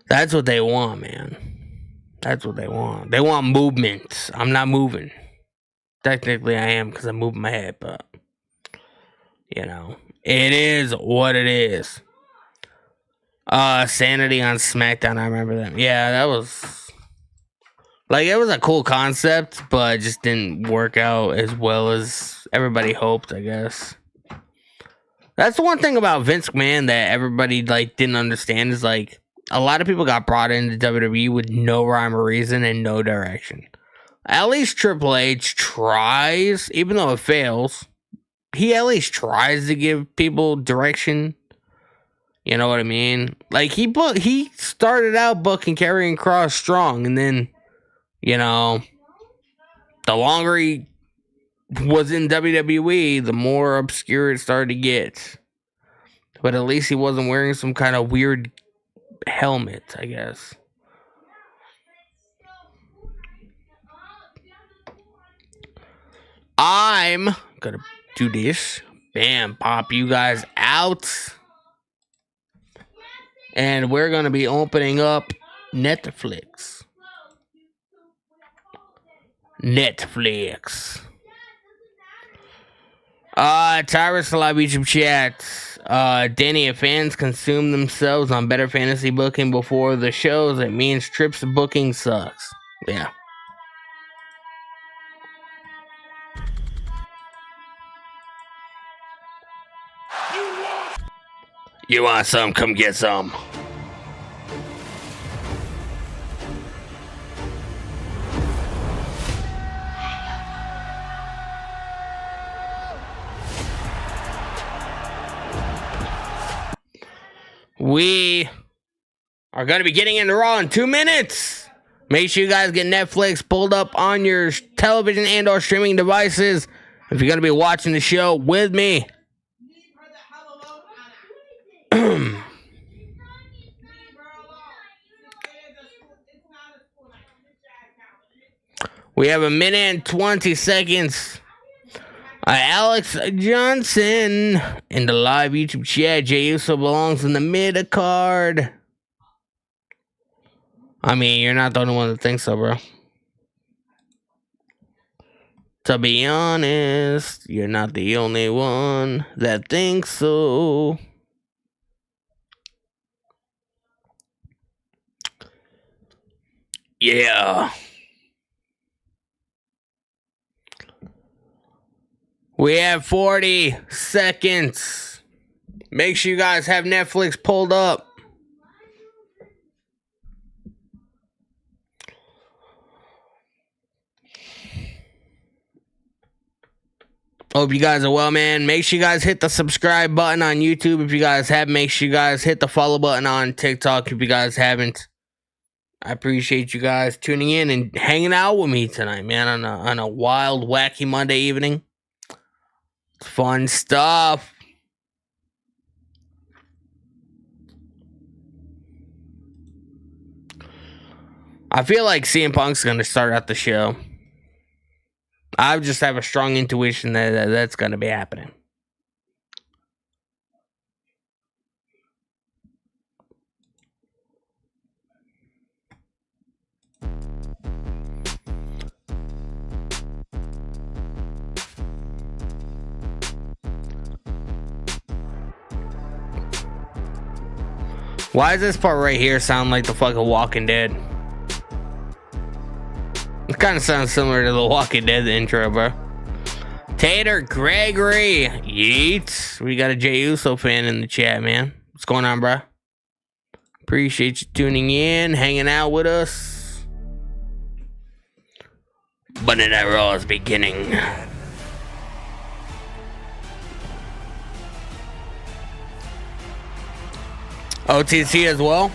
Speaker 3: That's what they want, man. That's what they want. They want movement. I'm not moving. Technically I am because I'm moving my head, but you know, it is what it is. Sanity on SmackDown, I remember that. Yeah, that was... like, it was a cool concept, but it just didn't work out as well as everybody hoped, I guess. That's the one thing about Vince McMahon that everybody, like, didn't understand is, like, a lot of people got brought into WWE with no rhyme or reason and no direction. At least Triple H tries, even though it fails, he at least tries to give people direction. You know what I mean? Like, he started out booking Karrion Kross strong, and then, you know, the longer he was in WWE, the more obscure it started to get. But at least he wasn't wearing some kind of weird helmet, I guess. I'm gonna do this. Bam, pop you guys out. And we're gonna be opening up Netflix. Tyrus Live YouTube chat. Danny, if fans consume themselves on better fantasy booking before the shows, it means trips booking sucks. Yeah. You want some? Come get some. We are going to be getting into Raw in 2 minutes. Make sure you guys get Netflix pulled up on your television and or streaming devices if you're going to be watching the show with me. We have 1 minute and 20 seconds. Alex Johnson in the live YouTube chat. Jey Uso belongs in the mid card. I mean, you're not the only one that thinks so, bro. To be honest, you're not the only one that thinks so. Yeah. We have 40 seconds. Make sure you guys have Netflix pulled up. Hope you guys are well, man. Make sure you guys hit the subscribe button on YouTube if you guys have. Make sure you guys hit the follow button on TikTok if you guys haven't. I appreciate you guys tuning in and hanging out with me tonight, man, on a wild, wacky Monday evening. Fun stuff. I feel like CM Punk's going to start out the show. I just have a strong intuition that that's going to be happening. Why does this part right here sound like the fucking Walking Dead? It kind of sounds similar to the Walking Dead intro, bro. Tater Gregory. Yeets. We got a Jey Uso fan in the chat, man. What's going on, bro? Appreciate you tuning in, hanging out with us. Monday Night Raw is beginning. OTC as well.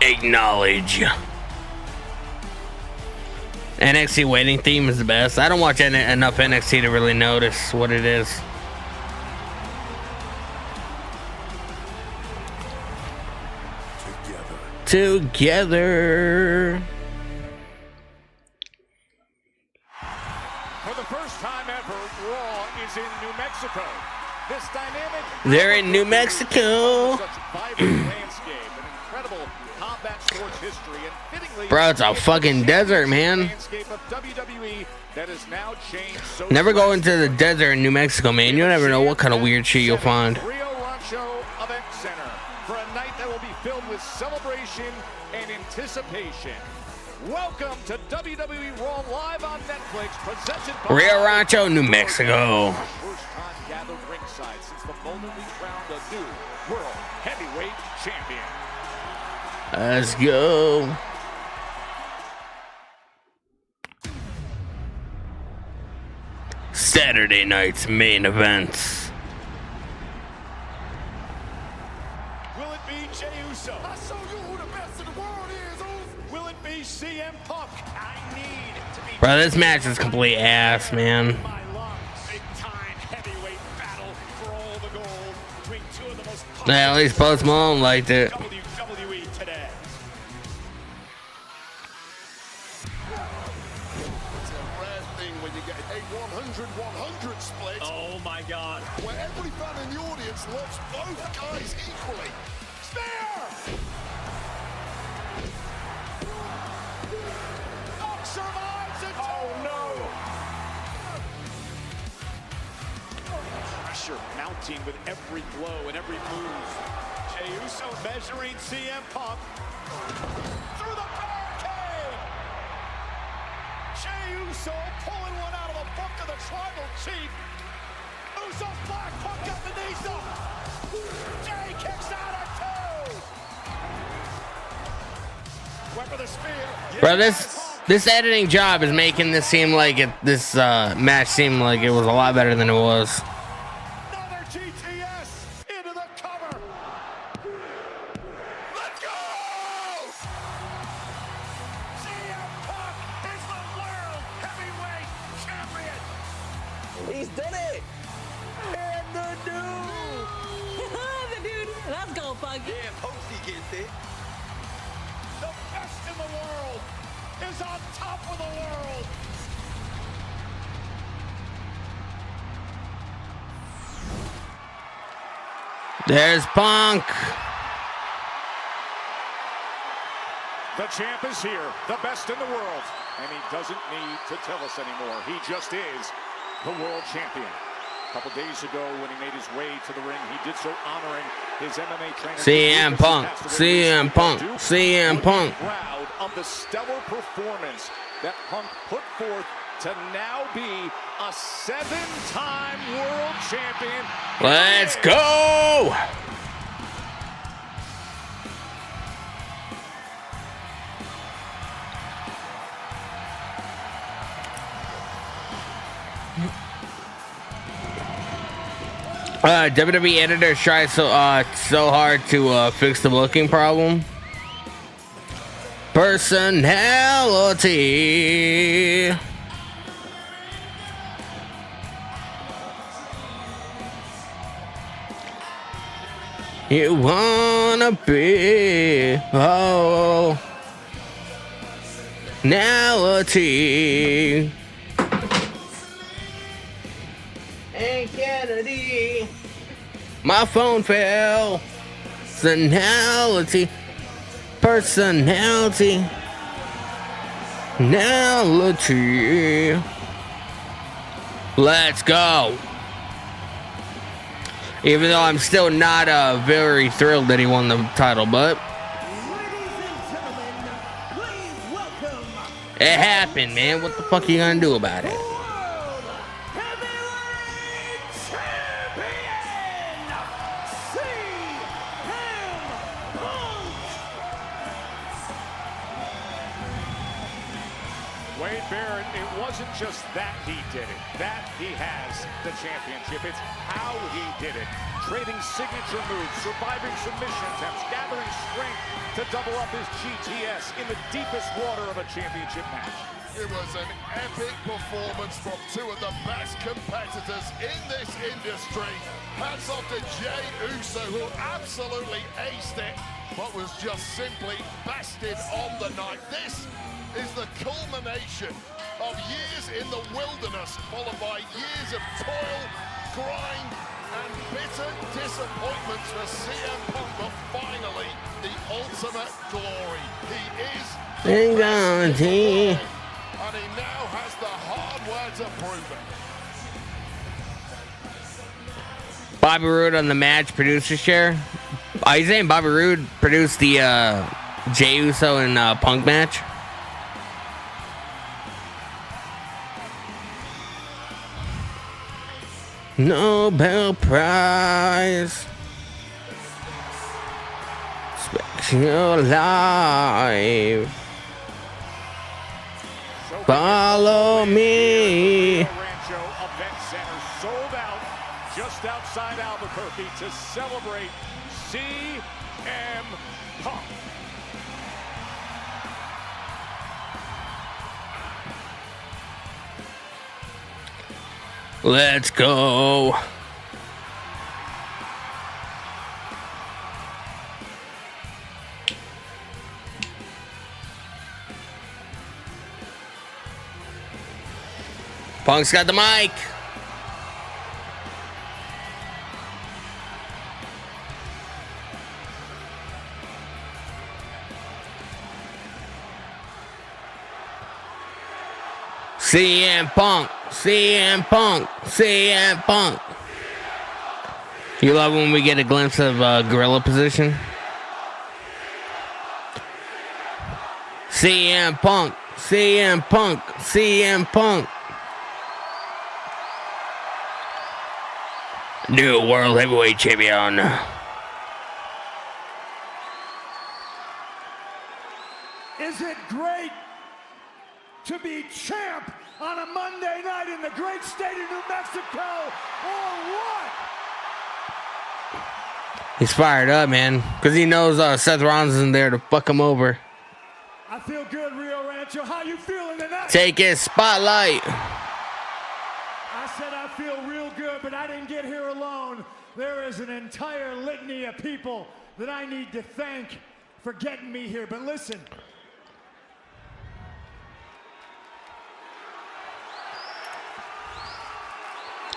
Speaker 3: Acknowledge. NXT waiting theme is the best. I don't watch enough NXT to really notice what it is. Together.
Speaker 4: For the first time ever, Raw is in New Mexico. This dynamic.
Speaker 3: They're in New Mexico.
Speaker 4: Such vibrant landscape and incredible combat sports history, and fittingly,
Speaker 3: Bro, it's a fucking desert, man.
Speaker 4: Landscape of WWE that has now changed so
Speaker 3: Never go into the desert in New Mexico, man. You never know what kind of weird shit you'll find.
Speaker 4: Rio Rancho Event Center for a night that will be filled with celebration and anticipation. Welcome to WWE Raw live on Netflix, presented by
Speaker 3: Rio Rancho, New Mexico.
Speaker 4: First time gathered ringside since the moment we crowned a new World Heavyweight Champion.
Speaker 3: Let's go. Saturday night's main events.
Speaker 4: Uso.
Speaker 5: I show you who the best in the world is, Uso.
Speaker 4: Will it be CM Punk? I need to be.
Speaker 3: Bro, this match is complete ass, man.
Speaker 4: My lungs. Big time heavyweight battle for all the gold between two of the most
Speaker 3: Yeah, at least Post Malone liked it.
Speaker 4: WWE today.
Speaker 5: It's a rare thing when you get a 100-100 split.
Speaker 4: Oh my God.
Speaker 5: Where every fan in the audience loves both guys equally.
Speaker 4: Spear! Punk survives it. Oh no! Pressure mounting with every blow and every move. Jey Uso measuring CM Punk through the barricade. Jey Uso pulling one out of the book of the tribal chief. Uso's black, Punk got the knees up. Jey kicks out at two. Went for the spear.
Speaker 3: Bro, this editing job is making this seem like this match seem like it was a lot better than it was.
Speaker 4: Another GTS into the cover. Let's go! CM Punk is the world heavyweight champion.
Speaker 6: He's done it! And the dude!
Speaker 7: The dude. Let's go, Pug.
Speaker 6: Yeah, Posty gets it.
Speaker 4: The best in the world is on top of the world.
Speaker 3: There's Punk.
Speaker 4: The champ is here, the best in the world, and he doesn't need to tell us anymore. He just is the world champion. A couple days ago, when he made his way to the ring, he did so honoring his MMA trainer.
Speaker 3: CM Punk, CM Punk, CM Punk.
Speaker 4: Proud of the stellar performance that Punk put forth to now be a 7-time world champion.
Speaker 3: Let's go. WWE editors try so hard to fix the booking problem. Personality. You wanna be personality. And Kennedy. My phone fell. Personality. Personality. Personality. Let's go. Even though I'm still not very thrilled that he won the title, but it happened, man. What the fuck are you gonna do about it?
Speaker 4: Wade Barrett, it wasn't just that he did it, that he has the championship. It's how he did it. Trading signature moves, surviving submission attempts, gathering strength to double up his GTS in the deepest water of a championship match.
Speaker 5: It was an epic performance from two of the best competitors in this industry. Hats off to Jey Uso, who absolutely aced it, but was just simply bested on the night. This is the culmination of years in the wilderness, followed by years of toil, grind, and bitter disappointments for CM Punk, but finally, the ultimate glory. He is the best in the world, and he now has the hardware to prove it.
Speaker 3: Bobby Roode on the match producer chair. Are you saying Bobby Roode produced the Jey Uso and Punk match? Nobel Prize. Spectacular life. Follow me.
Speaker 4: Rancho Event Center sold out just outside Albuquerque to celebrate CM Punk.
Speaker 3: Let's go. Punk's got the mic. CM Punk, CM Punk, CM Punk. You love when we get a glimpse of gorilla position? CM Punk, CM Punk, CM Punk. New World Heavyweight Champion.
Speaker 1: Is it great to be champ on a Monday night in the great state of New Mexico, or what?
Speaker 3: He's fired up, man, because he knows Seth Rollins isn't there to fuck him over.
Speaker 1: I feel good, Rio Rancho. How you feeling tonight?
Speaker 3: Take his spotlight.
Speaker 1: I said I feel real good, but I didn't get here alone. There is an entire litany of people that I need to thank for getting me here. But listen.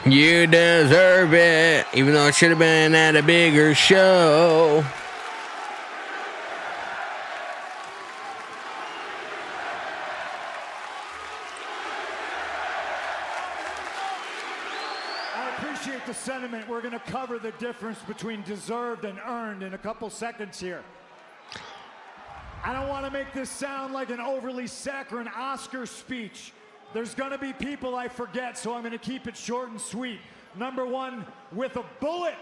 Speaker 3: You deserve it, even though it should have been at a bigger show.
Speaker 1: I appreciate the sentiment. We're going to cover the difference between deserved and earned in a couple seconds here. I don't want to make this sound like an overly saccharine Oscar speech. There's going to be people I forget, so I'm going to keep it short and sweet. Number one, with a bullet.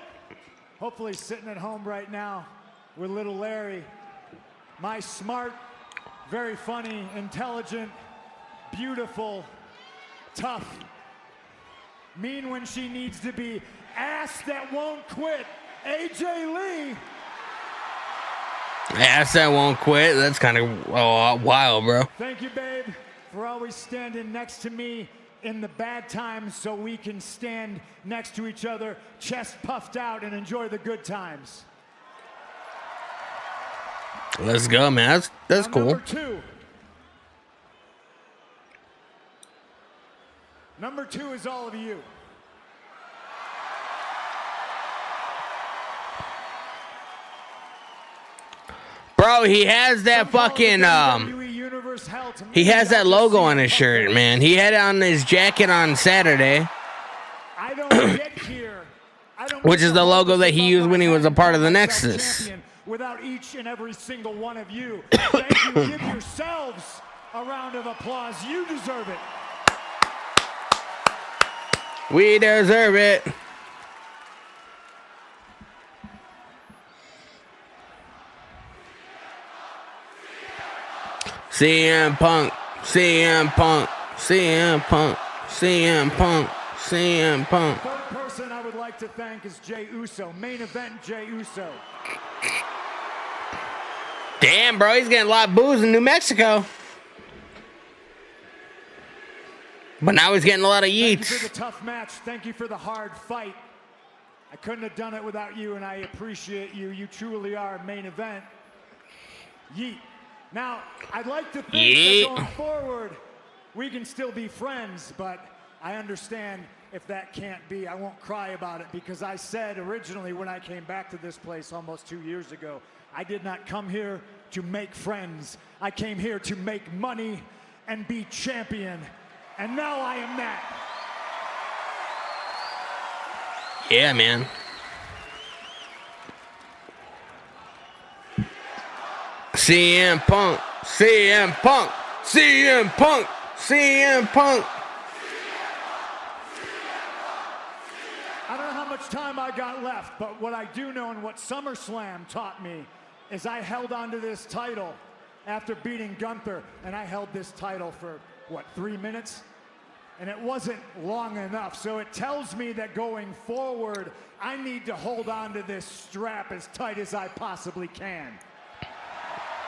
Speaker 1: Hopefully sitting at home right now with little Larry. My smart, very funny, intelligent, beautiful, tough, mean when she needs to be, ass that won't quit, AJ Lee.
Speaker 3: Ass that won't quit. That's kind of wild, bro.
Speaker 1: Thank you, babe, for always standing next to me in the bad times so we can stand next to each other, chest puffed out, and enjoy the good times.
Speaker 3: Let's go, man. That's cool.
Speaker 1: Number two. Number two is all of you.
Speaker 3: Bro, he has that fucking he has that logo on his shirt, man. He had it on his jacket on Saturday,
Speaker 1: I don't get here.
Speaker 3: which is the logo that he used when he was a part of the Nexus.
Speaker 1: Without each and every single one of you. Thank you. Give yourselves a round of applause. You deserve it.
Speaker 3: We deserve it. CM Punk, CM Punk, CM Punk, CM Punk, CM Punk.
Speaker 1: Third person I would like to thank is Jey Uso. Main event, Jey Uso.
Speaker 3: Damn, bro, he's getting a lot of boos in New Mexico. But now he's getting a lot of
Speaker 1: Thank you
Speaker 3: yeets.
Speaker 1: for the tough match. Thank you for the hard fight. I couldn't have done it without you, and I appreciate you. You truly are main event. Yeet. Now, I'd like to think that going forward, we can still be friends, but I understand if that can't be. I won't cry about it because I said originally when I came back to this place almost 2 years ago, I did not come here to make friends. I came here to make money and be champion. And now I am that.
Speaker 3: Yeah, man. CM Punk, CM Punk, CM Punk, CM Punk.
Speaker 1: I don't know how much time I got left, but what I do know and what SummerSlam taught me is I held onto this title after beating Gunther, and I held this title for, what, 3 minutes? And it wasn't long enough, so it tells me that going forward, I need to hold on to this strap as tight as I possibly can.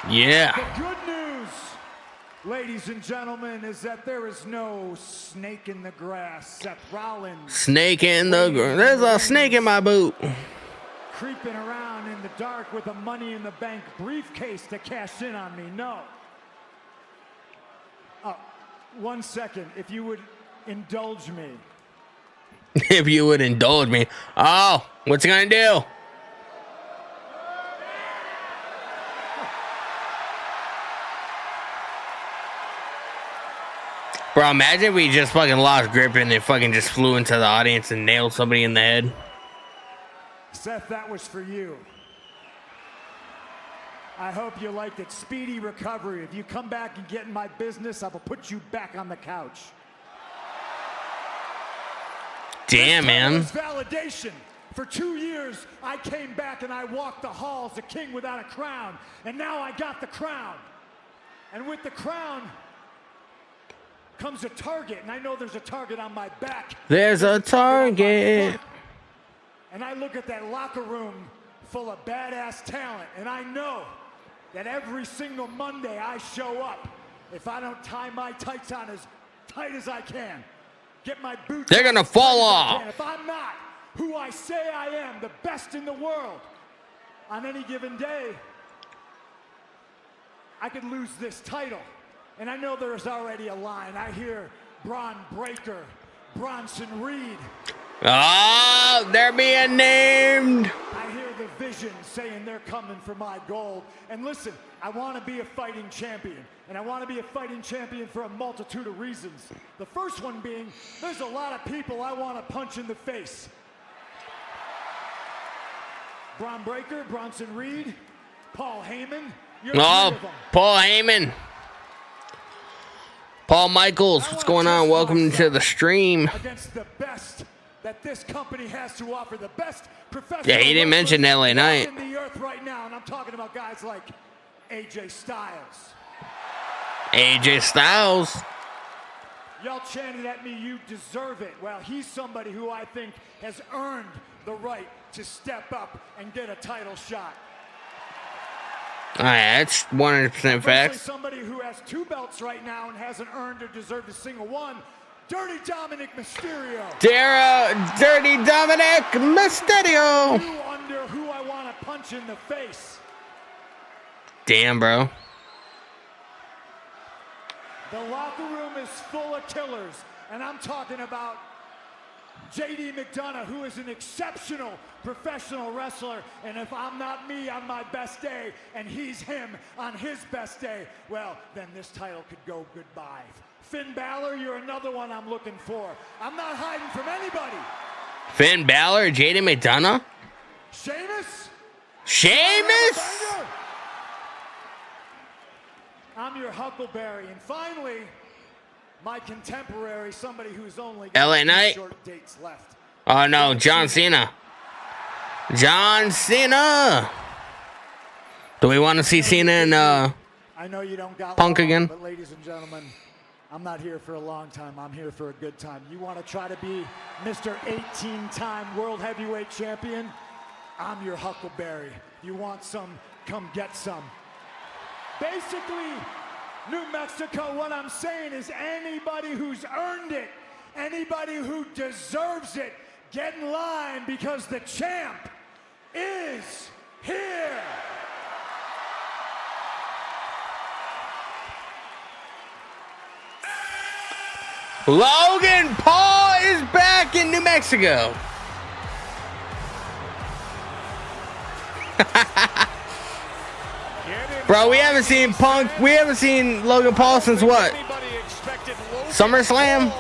Speaker 3: Yeah.
Speaker 1: The good news, ladies and gentlemen, is that there is no snake in the grass. Seth Rollins
Speaker 3: Snake in the There's a snake in my boot.
Speaker 1: creeping around in the dark with a Money in the Bank briefcase to cash in on me. No. 1 second, if you would indulge me.
Speaker 3: If you would indulge me. Oh, what's it gonna do? Bro, imagine if we just fucking lost grip and it fucking just flew into the audience and nailed somebody in the head.
Speaker 1: Seth, that was for you. I hope you liked it. Speedy recovery. If you come back and get in my business, I will put you back on the couch.
Speaker 3: Damn, man.
Speaker 1: This validation. For 2 years, I came back and I walked the halls, a king without a crown. And now I got the crown. And with the crown comes a target. And I know there's a target on my back.
Speaker 3: There's a target.
Speaker 1: And I look at that locker room full of badass talent. And I know that every single Monday I show up, if I don't tie my tights on as tight as I can, get my boots
Speaker 3: They're gonna
Speaker 1: on as
Speaker 3: fall
Speaker 1: tight as I
Speaker 3: off.
Speaker 1: can, if I'm not who I say I am, the best in the world, on any given day, I could lose this title. And I know there's already a line. I hear Braun Breaker, Bronson Reed.
Speaker 3: Oh, they're being named.
Speaker 1: I hear the vision saying they're coming for my gold. And listen, I want to be a fighting champion. And I want to be a fighting champion for a multitude of reasons. The first one being, there's a lot of people I want to punch in the face. Braun Breaker, Bronson Reed, Paul Heyman. You're three
Speaker 3: Oh,
Speaker 1: of them.
Speaker 3: Paul Heyman. Paul Michaels, what's going on? Welcome to the stream.
Speaker 1: Against the best that this company has to offer, the best professional.
Speaker 3: Yeah, he didn't mention LA Knight.
Speaker 1: In the earth right now, and I'm talking about guys like AJ Styles.
Speaker 3: AJ Styles.
Speaker 1: Y'all chanted at me, you deserve it. Well, he's somebody who I think has earned the right to step up and get a title shot.
Speaker 3: All right, that's 100%
Speaker 1: Especially
Speaker 3: facts.
Speaker 1: somebody who has 2 belts right now and hasn't earned or deserved a single one. Dirty Dominic Mysterio.
Speaker 3: Dirty Dominic Mysterio.
Speaker 1: You under who I want to punch in the face.
Speaker 3: Damn, bro.
Speaker 1: The locker room is full of killers, and I'm talking about JD McDonough, who is an exceptional professional wrestler, and if I'm not me on my best day, and he's him on his best day, well, then this title could go goodbye. Finn Balor, you're another one I'm looking for. I'm not hiding from anybody.
Speaker 3: Finn Balor, JD McDonough.
Speaker 1: Sheamus?
Speaker 3: Sheamus.
Speaker 1: I'm your Huckleberry. And finally, my contemporary, somebody who's only
Speaker 3: LA
Speaker 1: got 2
Speaker 3: Knight.
Speaker 1: short dates left.
Speaker 3: Oh no, John Cena. John Cena. Do we want to see Cena and
Speaker 1: I know you don't got
Speaker 3: Punk
Speaker 1: long,
Speaker 3: again?
Speaker 1: but ladies and gentlemen, I'm not here for a long time. I'm here for a good time. You want to try to be Mr. 18-time World Heavyweight Champion? I'm your Huckleberry. You want some? Come get some. Basically, New Mexico, what I'm saying is anybody who's earned it, anybody who deserves it, get in line because the champ is here.
Speaker 3: Logan Paul is back in New Mexico. Bro, we haven't seen Punk. We haven't seen Logan Paul since what? SummerSlam?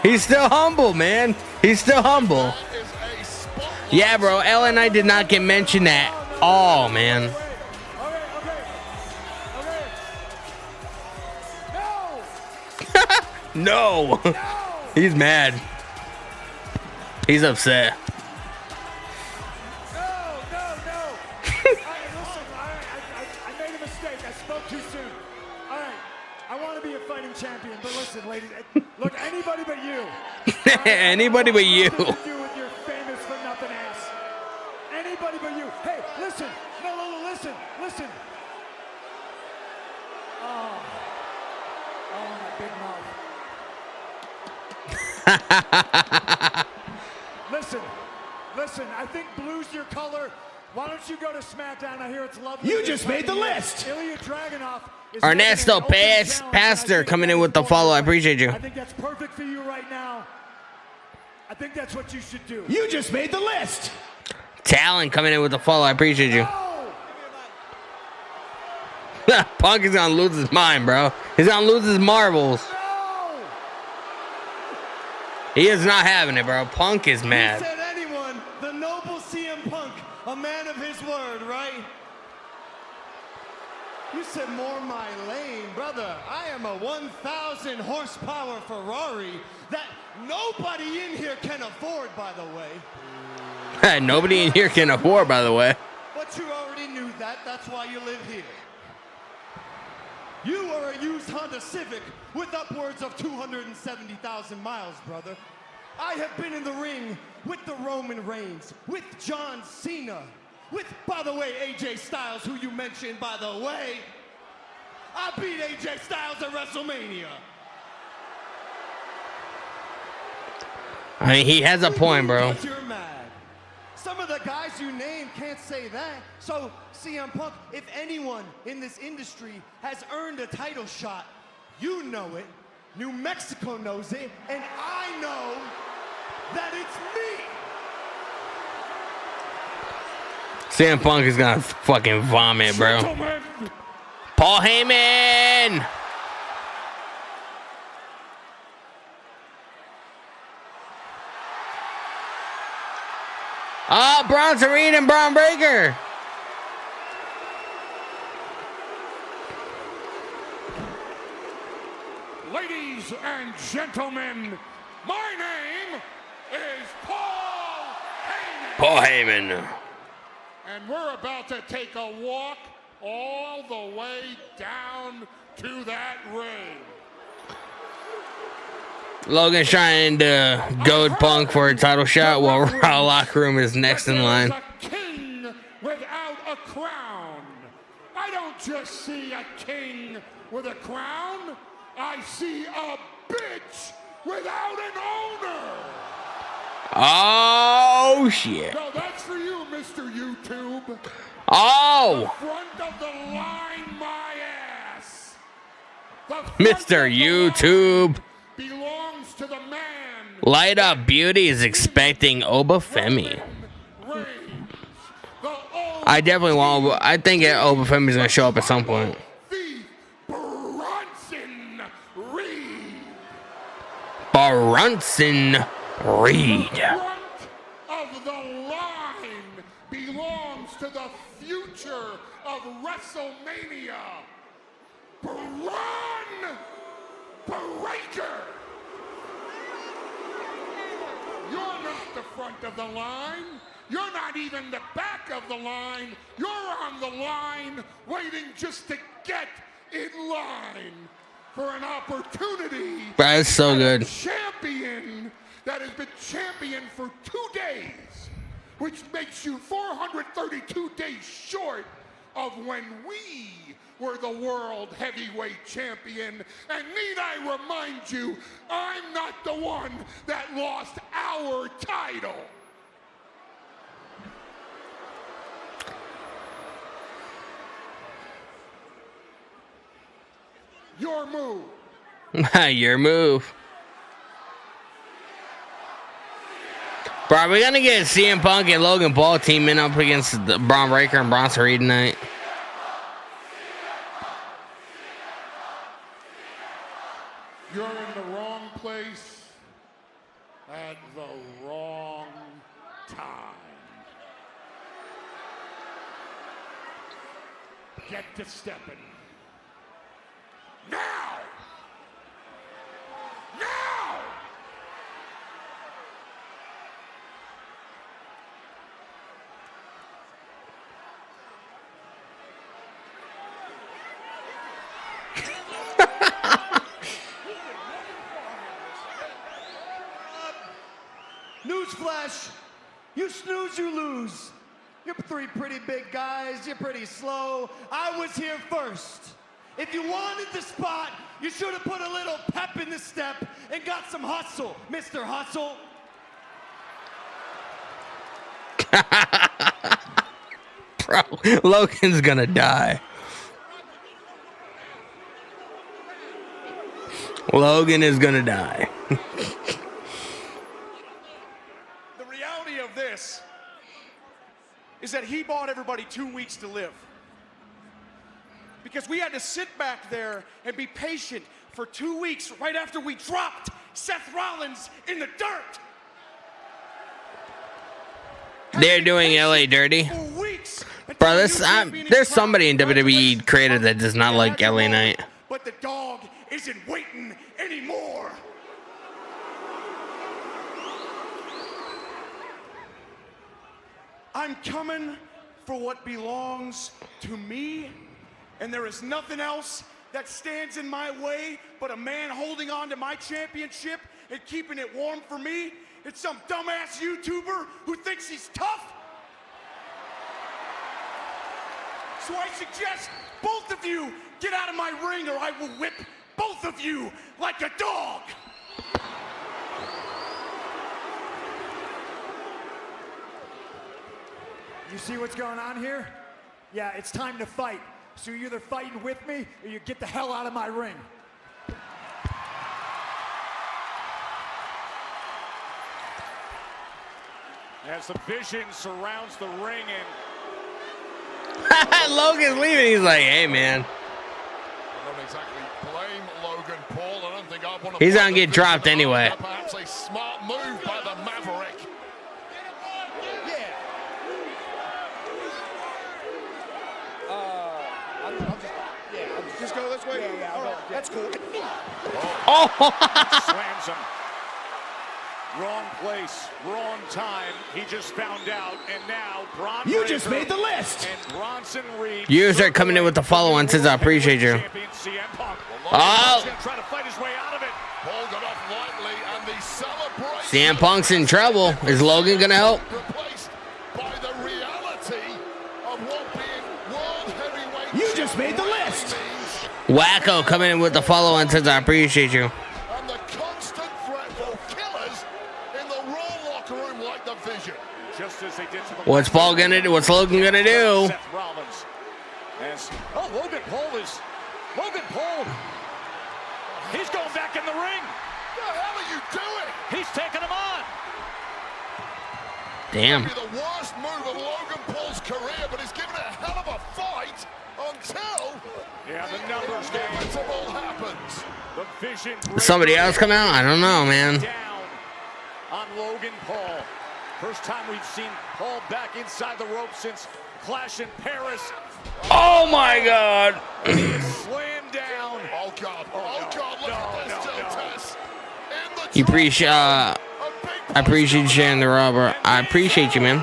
Speaker 3: He's still humble, man. He's still humble. Yeah, bro. LA Knight did not get mentioned at all, man. No. He's mad. He's upset.
Speaker 1: I made a mistake. I spoke too soon. All right. I want to be a fighting champion, but listen, ladies. Look, anybody but you.
Speaker 3: Anybody but you.
Speaker 1: Nothing to do with your famous for nothing ass. Anybody but you. Hey, listen. No, listen. Oh, my big mouth. Listen, I think blue's your color. Why don't you go to SmackDown? I hear it's lovely.
Speaker 2: You just made the list.
Speaker 1: Ilya Dragunov is
Speaker 3: Ernesto
Speaker 1: having an open challenge,
Speaker 3: Pastor
Speaker 1: and I
Speaker 3: coming
Speaker 1: think
Speaker 3: in with the
Speaker 1: that is
Speaker 3: follow. I
Speaker 1: wonderful.
Speaker 3: appreciate you.
Speaker 1: I think that's perfect for you right now. I think that's what you should do.
Speaker 2: You just made the list.
Speaker 3: Talon coming in with the follow. I appreciate you.
Speaker 1: Oh!
Speaker 3: Punk is gonna lose his mind, bro. He's gonna lose his marbles.
Speaker 1: No!
Speaker 3: He is not having it, bro. Punk is mad.
Speaker 6: Said anyone, the noble CM Punk, a man of his word, right? You said more my lane, brother. I am a 1,000 horsepower Ferrari that nobody in here can afford, by the way.
Speaker 3: Nobody in here can afford, by the way.
Speaker 6: But you already knew that. That's why you live here. You are a used Honda Civic with upwards of 270,000 miles, brother. I have been in the ring with the Roman Reigns, with John Cena, with, by the way, AJ Styles, who you mentioned, by the way. I beat AJ Styles at WrestleMania.
Speaker 3: I mean, he has a point, bro.
Speaker 6: Because you're mad. Some of the guys you named can't say that. So, CM Punk, if anyone in this industry has earned a title shot, you know it, New Mexico knows it, and I know that it's me.
Speaker 3: CM Punk is gonna fucking vomit, bro. Paul Heyman! Oh, Bronson Reed and Braun Breaker.
Speaker 4: Ladies and gentlemen, my name is Paul Heyman.
Speaker 3: Paul Heyman.
Speaker 4: And we're about to take a walk all the way down to that ring.
Speaker 3: Logan's trying to goad Punk for a title shot while Raw Locker Room is next in line.
Speaker 4: There's a king without a crown. I don't just see a king with a crown. I see a bitch without an owner.
Speaker 3: Oh, shit.
Speaker 4: No, that's for you, Mr. YouTube.
Speaker 3: Oh,
Speaker 4: Front of the line, my ass. The front
Speaker 3: Mr.
Speaker 4: of the
Speaker 3: YouTube.
Speaker 4: line belongs to the man.
Speaker 3: Light Up Beauty is expecting Obafemi.
Speaker 4: Reigns, the
Speaker 3: I definitely want. I think Obafemi's gonna show up at some point.
Speaker 4: the Bronson Reed.
Speaker 3: Bronson Reed.
Speaker 4: Front of the line belongs to the future of WrestleMania. Braun Breaker. You're not the front of the line. You're not even the back of the line. You're on the line waiting just to get in line for an opportunity.
Speaker 3: That's so good.
Speaker 4: Champion that has been champion for 2 days, which makes you 432 days short of when we were the world heavyweight champion. And need I remind you, I'm not the one that lost our title. Your move.
Speaker 3: Your move. Bro, are we gonna get CM Punk and Logan Paul teaming up against the Braun Breaker and Bronson Reed tonight?
Speaker 4: You're in the wrong place at the wrong time. Get to stepping. Now! Now!
Speaker 6: Newsflash, you snooze, you lose. You're three pretty big guys. You're pretty slow. I was here first. If you wanted the spot, you should have put a little pep in the step and got some hustle, Mr. Hustle.
Speaker 3: Bro, Logan's gonna die. Logan is gonna die.
Speaker 8: The reality of this is that he bought everybody 2 weeks to live. Because we had to sit back there and be patient for 2 weeks right after we dropped Seth Rollins in the dirt.
Speaker 3: They're doing LA dirty. Bro, there's somebody in WWE created that does not like LA Knight.
Speaker 8: But the dog isn't waiting anymore. I'm coming for what belongs to me, and there is nothing else that stands in my way but a man holding on to my championship and keeping it warm for me. It's some dumbass YouTuber who thinks he's tough. So I suggest both of you get out of my ring or I will whip both of you like a dog.
Speaker 1: You see what's going on here? Yeah, it's time to fight. So you're either fighting with me or you get the hell out of my ring.
Speaker 4: As the vision surrounds the ring and
Speaker 3: Logan's leaving. He's like, hey, man.
Speaker 5: I don't exactly blame Logan Paul. I don't think I want to.
Speaker 3: He's gonna get dropped anyway.
Speaker 5: Perhaps a smart move by the Maverick.
Speaker 8: Just go this way? Yeah, all right, that's cool.
Speaker 3: Oh,
Speaker 4: slams him. Wrong place, wrong time. He just found out, and now Bron
Speaker 6: You just made the list.
Speaker 4: And Bronson Reed.
Speaker 3: you start coming in with the follow-on since I appreciate you. Oh,
Speaker 4: Gonna try to fight his way out of it.
Speaker 5: Paul got off lightly, and the celebration.
Speaker 3: CM Punk's in trouble. Is Logan gonna help?
Speaker 5: Replaced by the reality of what being world heavyweight.
Speaker 6: You just made the list.
Speaker 3: Wacko coming in with the follow-on since I appreciate you.
Speaker 5: And the constant threat for killers in the Raw locker room like the Vision.
Speaker 4: Just as they did to the
Speaker 3: What's Paul gonna do? What's Logan gonna do?
Speaker 4: Seth Rollins. Logan Paul. He's going back in the ring.
Speaker 5: What the hell are you doing?
Speaker 4: He's taking him on.
Speaker 3: Damn.
Speaker 5: Maybe the worst move of Logan Paul's career, but he's given it a hell of a fight until
Speaker 4: The numbers game.
Speaker 5: inevitable happens.
Speaker 4: The Vision.
Speaker 3: Somebody else come out? I don't know, man.
Speaker 4: Down on Logan Paul. First time we've seen Paul back inside the rope since Clash in Paris.
Speaker 3: Oh my God.
Speaker 4: Slammed down.
Speaker 5: Oh God! Look at this, Joe Tess. In the
Speaker 3: You appreciate, I appreciate you sharing the rubber. I appreciate you, man.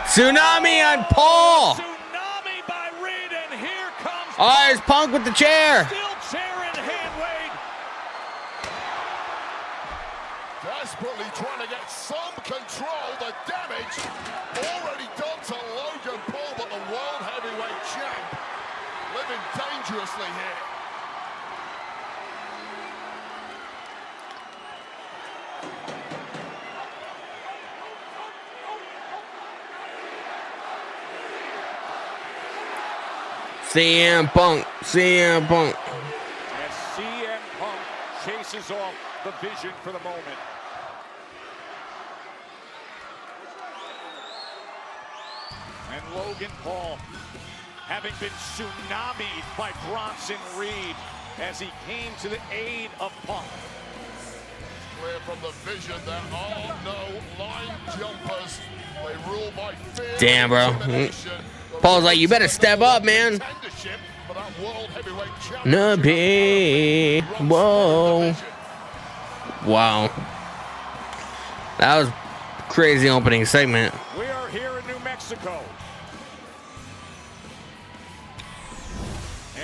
Speaker 3: Tsunami on Paul.
Speaker 4: Tsunami by Reed, and here comes
Speaker 3: Oh, there's Punk with the chair.
Speaker 4: Steel chair in hand, Wade.
Speaker 5: desperately trying to get some control. The damage already done to Logan Paul, but the world heavyweight champ living dangerously here.
Speaker 3: CM Punk.
Speaker 4: As CM Punk chases off the Vision for the moment. And Logan Paul, having been tsunamied by Bronson Reed as he came to the aid of Punk.
Speaker 5: Clear from the Vision, there are no line jumpers. They rule by fear.
Speaker 3: Damn, bro. Paul's like, you better step up, man. Nabi. Whoa. Wow. That was crazy opening segment.
Speaker 4: We are here in New Mexico.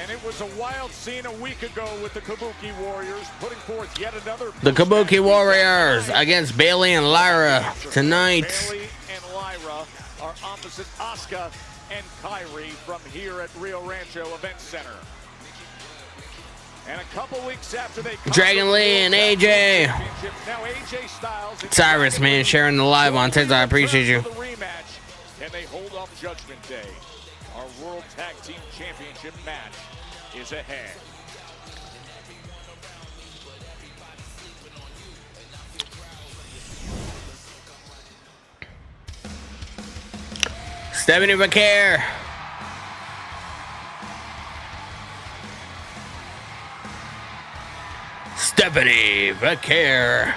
Speaker 4: And it was a wild scene a week ago with the Kabuki Warriors putting forth yet another.
Speaker 3: The Kabuki Warriors against Bailey and Lyra tonight.
Speaker 4: Bailey and Lyra are opposite Asuka and Kyrie from here at Rio Rancho Event Center. And a couple weeks after they
Speaker 3: Dragon Lee and AJ.
Speaker 4: now AJ Styles
Speaker 3: Cyrus, man, sharing the live on TikTok. I appreciate you.
Speaker 4: the rematch, and they hold off Judgment Day. Our World Tag Team Championship match is ahead.
Speaker 3: Stephanie McCare. Stephanie McCare.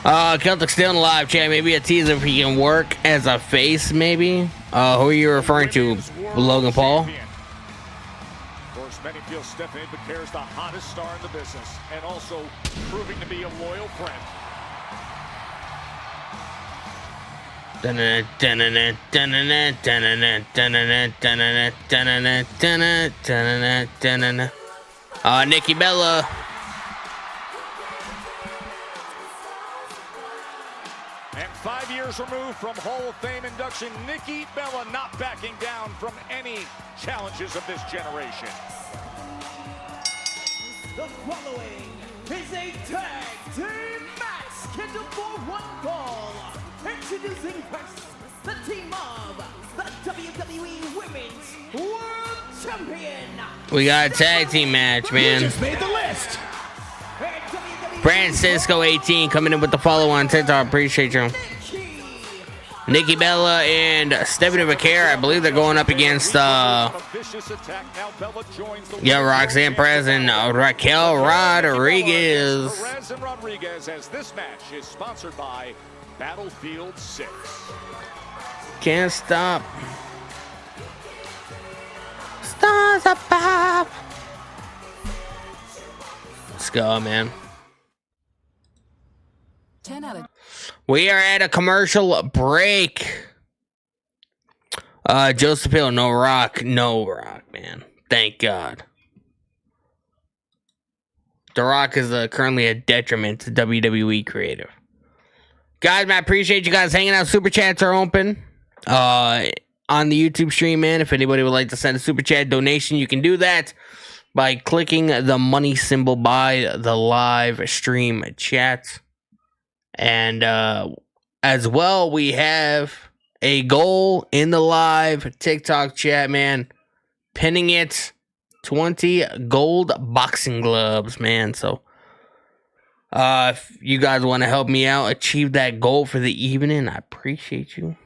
Speaker 3: Celtic still in the live chat. Maybe a teaser if he can work as a face, maybe. Who are you referring to? Logan Paul?
Speaker 4: Champion. Of course, many feel Stephanie McCare is the hottest star in the business and also proving to be a loyal friend.
Speaker 3: Nikki Bella.
Speaker 4: And 5 years removed from Hall of Fame induction, Nikki Bella not backing down from any challenges of this generation.
Speaker 6: The following is a tag team match scheduled for one fall. Introducing first, the team of the WWE Women's World Champion.
Speaker 3: We got a tag team match, man.
Speaker 6: Just made the list.
Speaker 3: Francisco 18 coming in with the follow on TikTok. Appreciate you. Nikki Bella and Stephanie McCare. I believe they're going up against Roxanne Perez and Raquel Rodriguez.
Speaker 4: Perez and Rodriguez, as this match is sponsored by Battlefield 6.
Speaker 3: Can't stop. Stars above. Let's go, man.
Speaker 7: 10 out of
Speaker 3: We are at a commercial break. Joseph Hill, no rock, man. Thank God. The Rock is currently a detriment to WWE creative. Guys, man, I appreciate you guys hanging out. Super chats are open on the YouTube stream, man. If anybody would like to send a super chat donation, you can do that by clicking the money symbol by the live stream chat. And as well, we have a goal in the live TikTok chat, man. Pinning it, 20 gold boxing gloves, man. So if you guys want to help me out, achieve that goal for the evening, I appreciate you.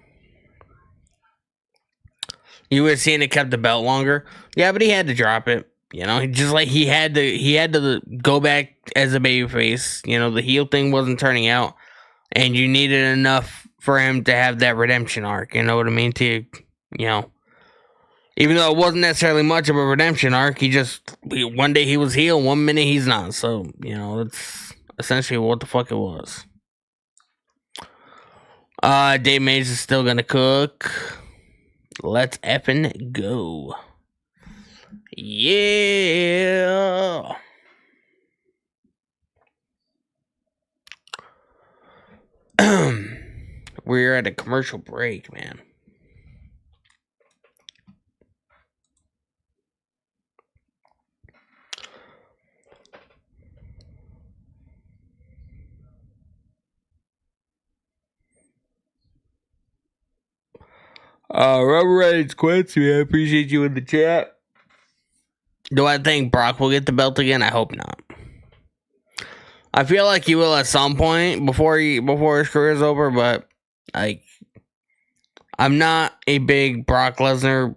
Speaker 3: You would have seen it kept the belt longer. Yeah, but he had to drop it. You know, just like he had to go back as a babyface. You know, the heel thing wasn't turning out, and you needed enough for him to have that redemption arc. You know what I mean? To, you know, even though it wasn't necessarily much of a redemption arc, one day he was heel, 1 minute he's not. So, you know, that's essentially what the fuck it was. Dave Mays is still gonna cook. Let's effing go. Yeah. We're at a commercial break, man. Rubber Rights Quincy, I appreciate you in the chat. Do I think Brock will get the belt again? I hope not. I feel like he will at some point before his career is over, but like, I'm not a big Brock Lesnar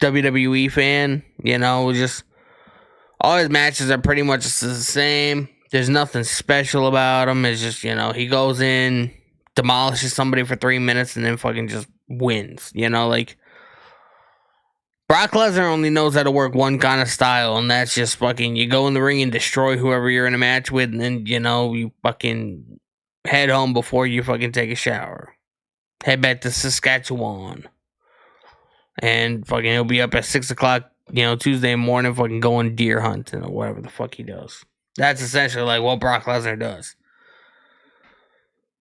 Speaker 3: WWE fan. You know, just all his matches are pretty much the same. There's nothing special about him. It's just, you know, he goes in, demolishes somebody for 3 minutes, and then fucking just wins. You know, like, Brock Lesnar only knows how to work one kind of style, and that's just fucking, you go in the ring and destroy whoever you're in a match with, and then, you know, you fucking head home before you fucking take a shower. Head back to Saskatchewan. And fucking he'll be up at 6 o'clock, you know, Tuesday morning, fucking going deer hunting or whatever the fuck he does. That's essentially like what Brock Lesnar does.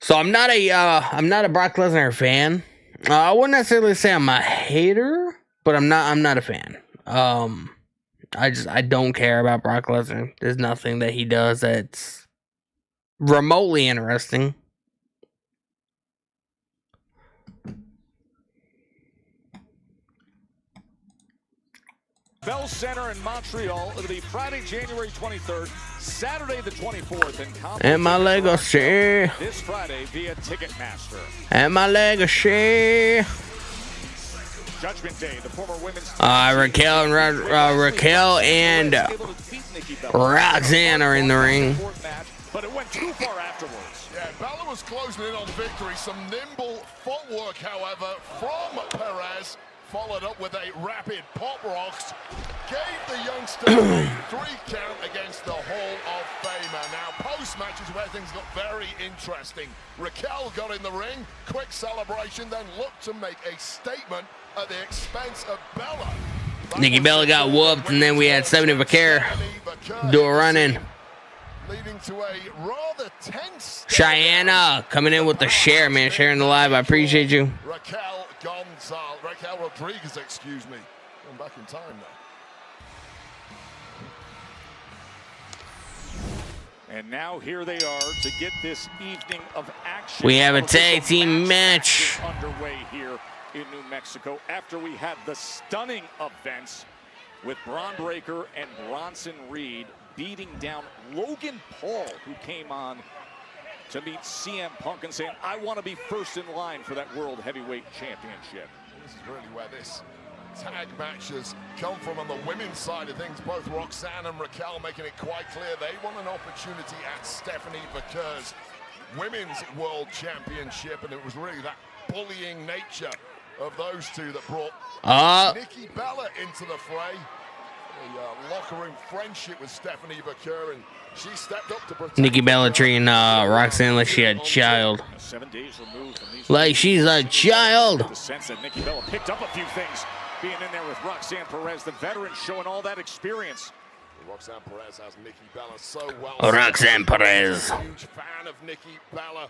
Speaker 3: So I'm not a Brock Lesnar fan. I wouldn't necessarily say I'm a hater, but I'm not a fan. I don't care about Brock Lesnar. There's nothing that he does that's remotely interesting.
Speaker 4: Bell Center in Montreal. It'll be Friday, January 23rd, Saturday the 24th,
Speaker 3: and my legacy.
Speaker 4: This Friday via Ticketmaster.
Speaker 3: And my legacy.
Speaker 4: Judgment Day, the former women's
Speaker 3: Raquel and Roxanne are in the ring.
Speaker 4: But it went too far afterwards.
Speaker 5: Yeah, Bella was closing in on victory. Some nimble footwork, however, from Perez, followed up with a rapid pop rocks. Gave the youngster a 3 count against the Hall of Famer. Now, post-match is where things got very interesting. Raquel got in the ring, quick celebration, then looked to make a statement at the expense of Bella.
Speaker 3: Nikki Bella got whooped, and then we had Stephanie Vaquer do a run-in.
Speaker 5: Leading to a rather tense
Speaker 3: Cheyenne coming in with the share, man. Sharing the live. I appreciate you.
Speaker 5: Raquel Rodriguez, excuse me. Going back in time now.
Speaker 4: And now here they are to get this evening of action.
Speaker 3: We have a tag team match
Speaker 4: underway here in New Mexico after we had the stunning events with Braun Breaker and Bronson Reed beating down Logan Paul, who came on to meet CM Punk and saying, I want to be first in line for that World Heavyweight Championship.
Speaker 5: This is really where this tag match has come from on the women's side of things. Both Roxanne and Raquel making it quite clear they want an opportunity at Stephanie Vaquer's Women's World Championship, and it was really that bullying nature of those two that brought Nikki Bella into the fray. A locker room friendship with Stephanie Vaquer, and she stepped up to protect
Speaker 3: Nikki Bella treating Roxanne like she a child.
Speaker 4: 7 days removed from these
Speaker 3: like she's a child.
Speaker 4: The sense that Nikki Bella picked up a few things being in there with Roxanne Perez, the veteran, showing all that experience.
Speaker 5: Roxanne Perez has Nikki Bella so well.
Speaker 3: Roxanne Perez.
Speaker 5: Huge fan of Nikki Bella.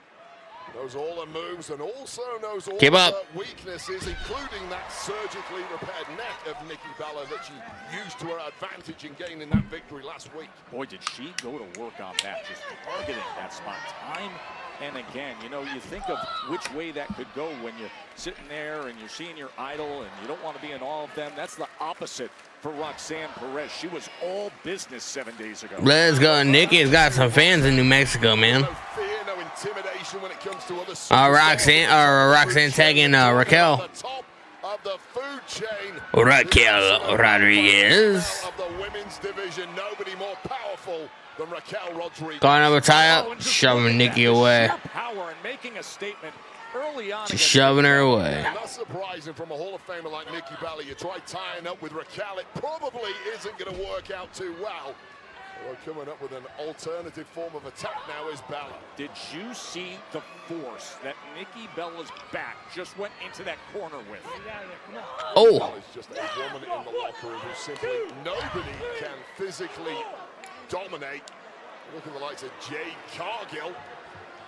Speaker 5: Knows all her moves and also knows all
Speaker 3: Keep up.
Speaker 5: her weaknesses, including that surgically repaired neck of Nikki Bella that she used to her advantage in gaining that victory last week.
Speaker 4: Boy, did she go to work on that, just targeting that spot time and again. You know, you think of which way that could go when you're sitting there and you're seeing your idol and you don't want to be in all of them. That's the opposite for Roxanne Perez. She was all business 7 days ago.
Speaker 3: Let's go. Nikki's got some fans in New Mexico, man.
Speaker 5: No fear, no intimidation when it comes to other
Speaker 3: Roxanne tagging Raquel.
Speaker 5: the top of the food chain.
Speaker 3: Raquel Rodriguez.
Speaker 5: Of the women's division, nobody more powerful than Raquel Rodriguez.
Speaker 3: Going up a tie up, shoving Nikki away.
Speaker 4: Power and making a statement early on.
Speaker 3: Just shoving her away.
Speaker 5: Not surprising from a Hall of Famer like Nikki Bella. You try tying up with Raquel, it probably isn't going to work out too well. Although coming up with an alternative form of attack now is Bella.
Speaker 4: Did you see the force that Nikki Bella's back just went into that corner with?
Speaker 3: Oh.
Speaker 5: Bella's just a woman in the locker room who simply nobody can physically dominate. Look at the likes of Jade Cargill,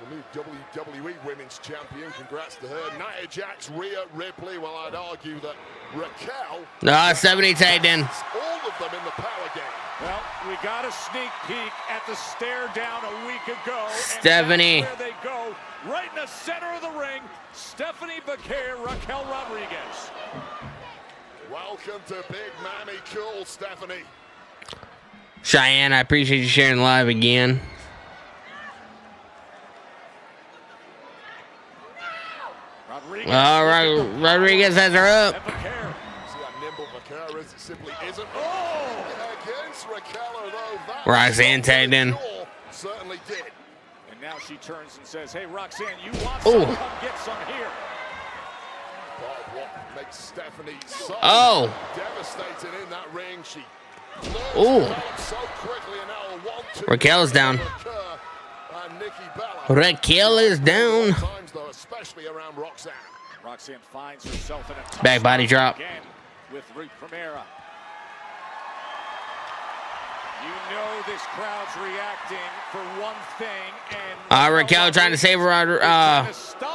Speaker 5: the new WWE Women's Champion. Congrats to her. Nia Jax, Rhea Ripley. Well, I'd argue that Raquel.
Speaker 3: 70 tagged in.
Speaker 5: All of them in the power game.
Speaker 4: Well, we got a sneak peek at the stare down a week ago.
Speaker 3: Stephanie.
Speaker 4: And that's where they go, right in the center of the ring. Stephanie Vaquer, Raquel Rodriguez.
Speaker 5: Welcome to Big Mammy Cool, Stephanie.
Speaker 3: Cheyenne, I appreciate you sharing live again. Rodriguez has her up.
Speaker 5: See how nimble Vaquer is? It simply isn't. Oh! Against Raquel, though, that
Speaker 3: Roxanne tagged in.
Speaker 5: Certainly did.
Speaker 4: And now she turns and says, hey, Roxanne, you want some? Come get some here.
Speaker 5: But what makes Stephanie so devastating in that ring? She so quickly and now
Speaker 3: Raquel's down. Raquel is down.
Speaker 5: Times, though, especially around Roxanne.
Speaker 4: Roxanne finds herself in a tough
Speaker 3: back body drop
Speaker 4: again with Rick Primera. You know this crowd's reacting for one thing, and
Speaker 3: Raquel trying to save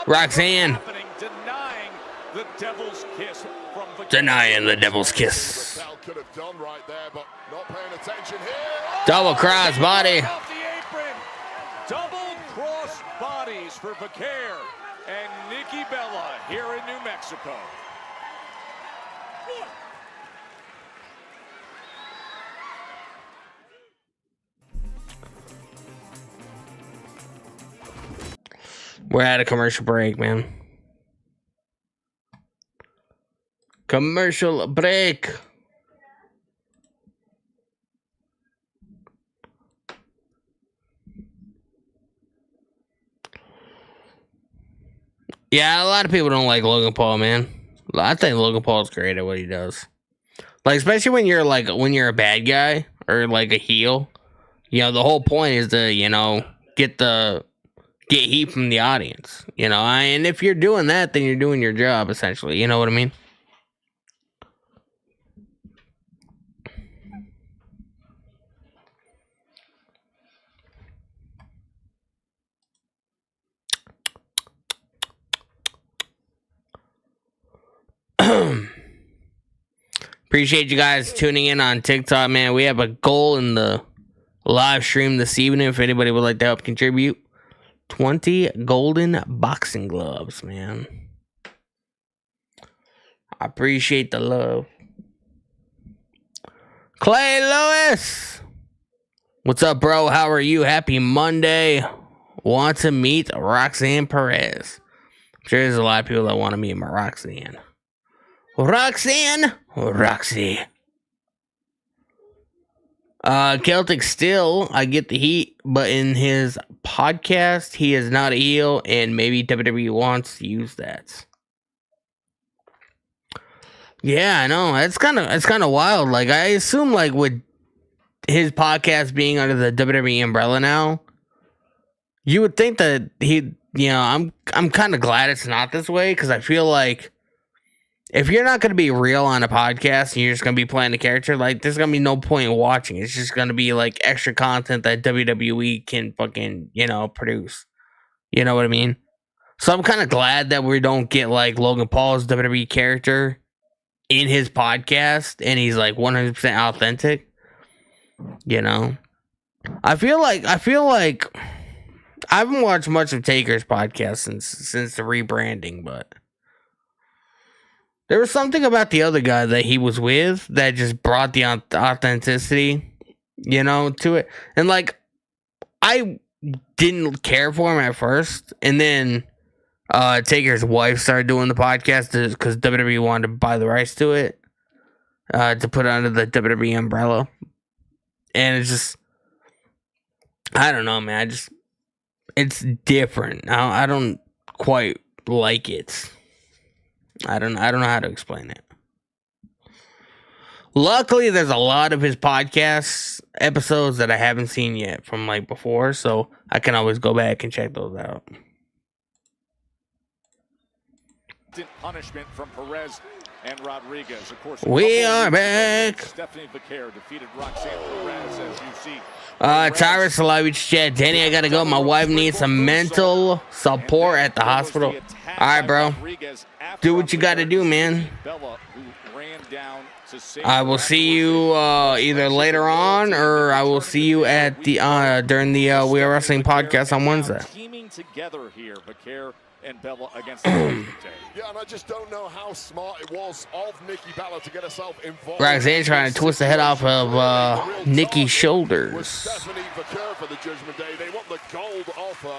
Speaker 3: Roxanne.
Speaker 4: denying the devil's kiss from the
Speaker 3: Denying the devil's kiss.
Speaker 5: Raquel could have done right there, but not paying attention here.
Speaker 3: Double cross body.
Speaker 4: Off the apron. Double cross bodies for Vaquer and Nikki Bella here in New Mexico.
Speaker 3: We're at a commercial break, man. Commercial break. Yeah, a lot of people don't like Logan Paul, man. I think Logan Paul's great at what he does. Like, especially when you're a bad guy or like a heel. You know, the whole point is to, you know, get heat from the audience. You know, and if you're doing that, then you're doing your job, essentially. You know what I mean? Appreciate you guys tuning in on TikTok, man. We have a goal in the live stream this evening. If anybody would like to help contribute, 20 golden boxing gloves, man. I appreciate the love. Clay Lewis, what's up, bro? How are you? Happy Monday. Want to meet Roxanne Perez? I'm sure there's a lot of people that want to meet Roxanne. Roxy. Celtic still, I get the heat, but in his podcast, he is not a heel, and maybe WWE wants to use that. Yeah, I know. It's kind of wild. Like, I assume, like, with his podcast being under the WWE umbrella now, you would think that he, you know, I'm kind of glad it's not this way, because I feel like if you're not going to be real on a podcast and you're just going to be playing the character, like, there's going to be no point in watching. It's just going to be, like, extra content that WWE can fucking, you know, produce. You know what I mean? So I'm kind of glad that we don't get, like, Logan Paul's WWE character in his podcast and he's, like, 100% authentic. You know? I feel like I haven't watched much of Taker's podcast since the rebranding, but there was something about the other guy that he was with that just brought the authenticity, you know, to it. And, like, I didn't care for him at first. And then Taker's wife started doing the podcast because WWE wanted to buy the rights to it, to put it under the WWE umbrella. And it's just, I don't know, man. It's different. I don't quite like it. I don't know how to explain it. Luckily, there's a lot of his podcast episodes that I haven't seen yet from, like, before, so I can always go back and check those out.
Speaker 4: Punishment from Perez and Rodriguez. Of course,
Speaker 3: we are back.
Speaker 4: Stephanie Vaquer defeated Roxanne Perez, as you see.
Speaker 3: Tyrus Salawich chat. Danny, I gotta go. My wife needs some mental support at the hospital. All right, bro. Do what you gotta do, man. I will see you either later on, or I will see you at the during the We Are Wrestling podcast on Wednesday.
Speaker 4: Teaming together here, Vaquer and Bella against the
Speaker 5: Yeah, and I just don't know how smart it was of Nikki Bella to get herself involved.
Speaker 3: Roxanne trying to twist the head off of Nikki's shoulders.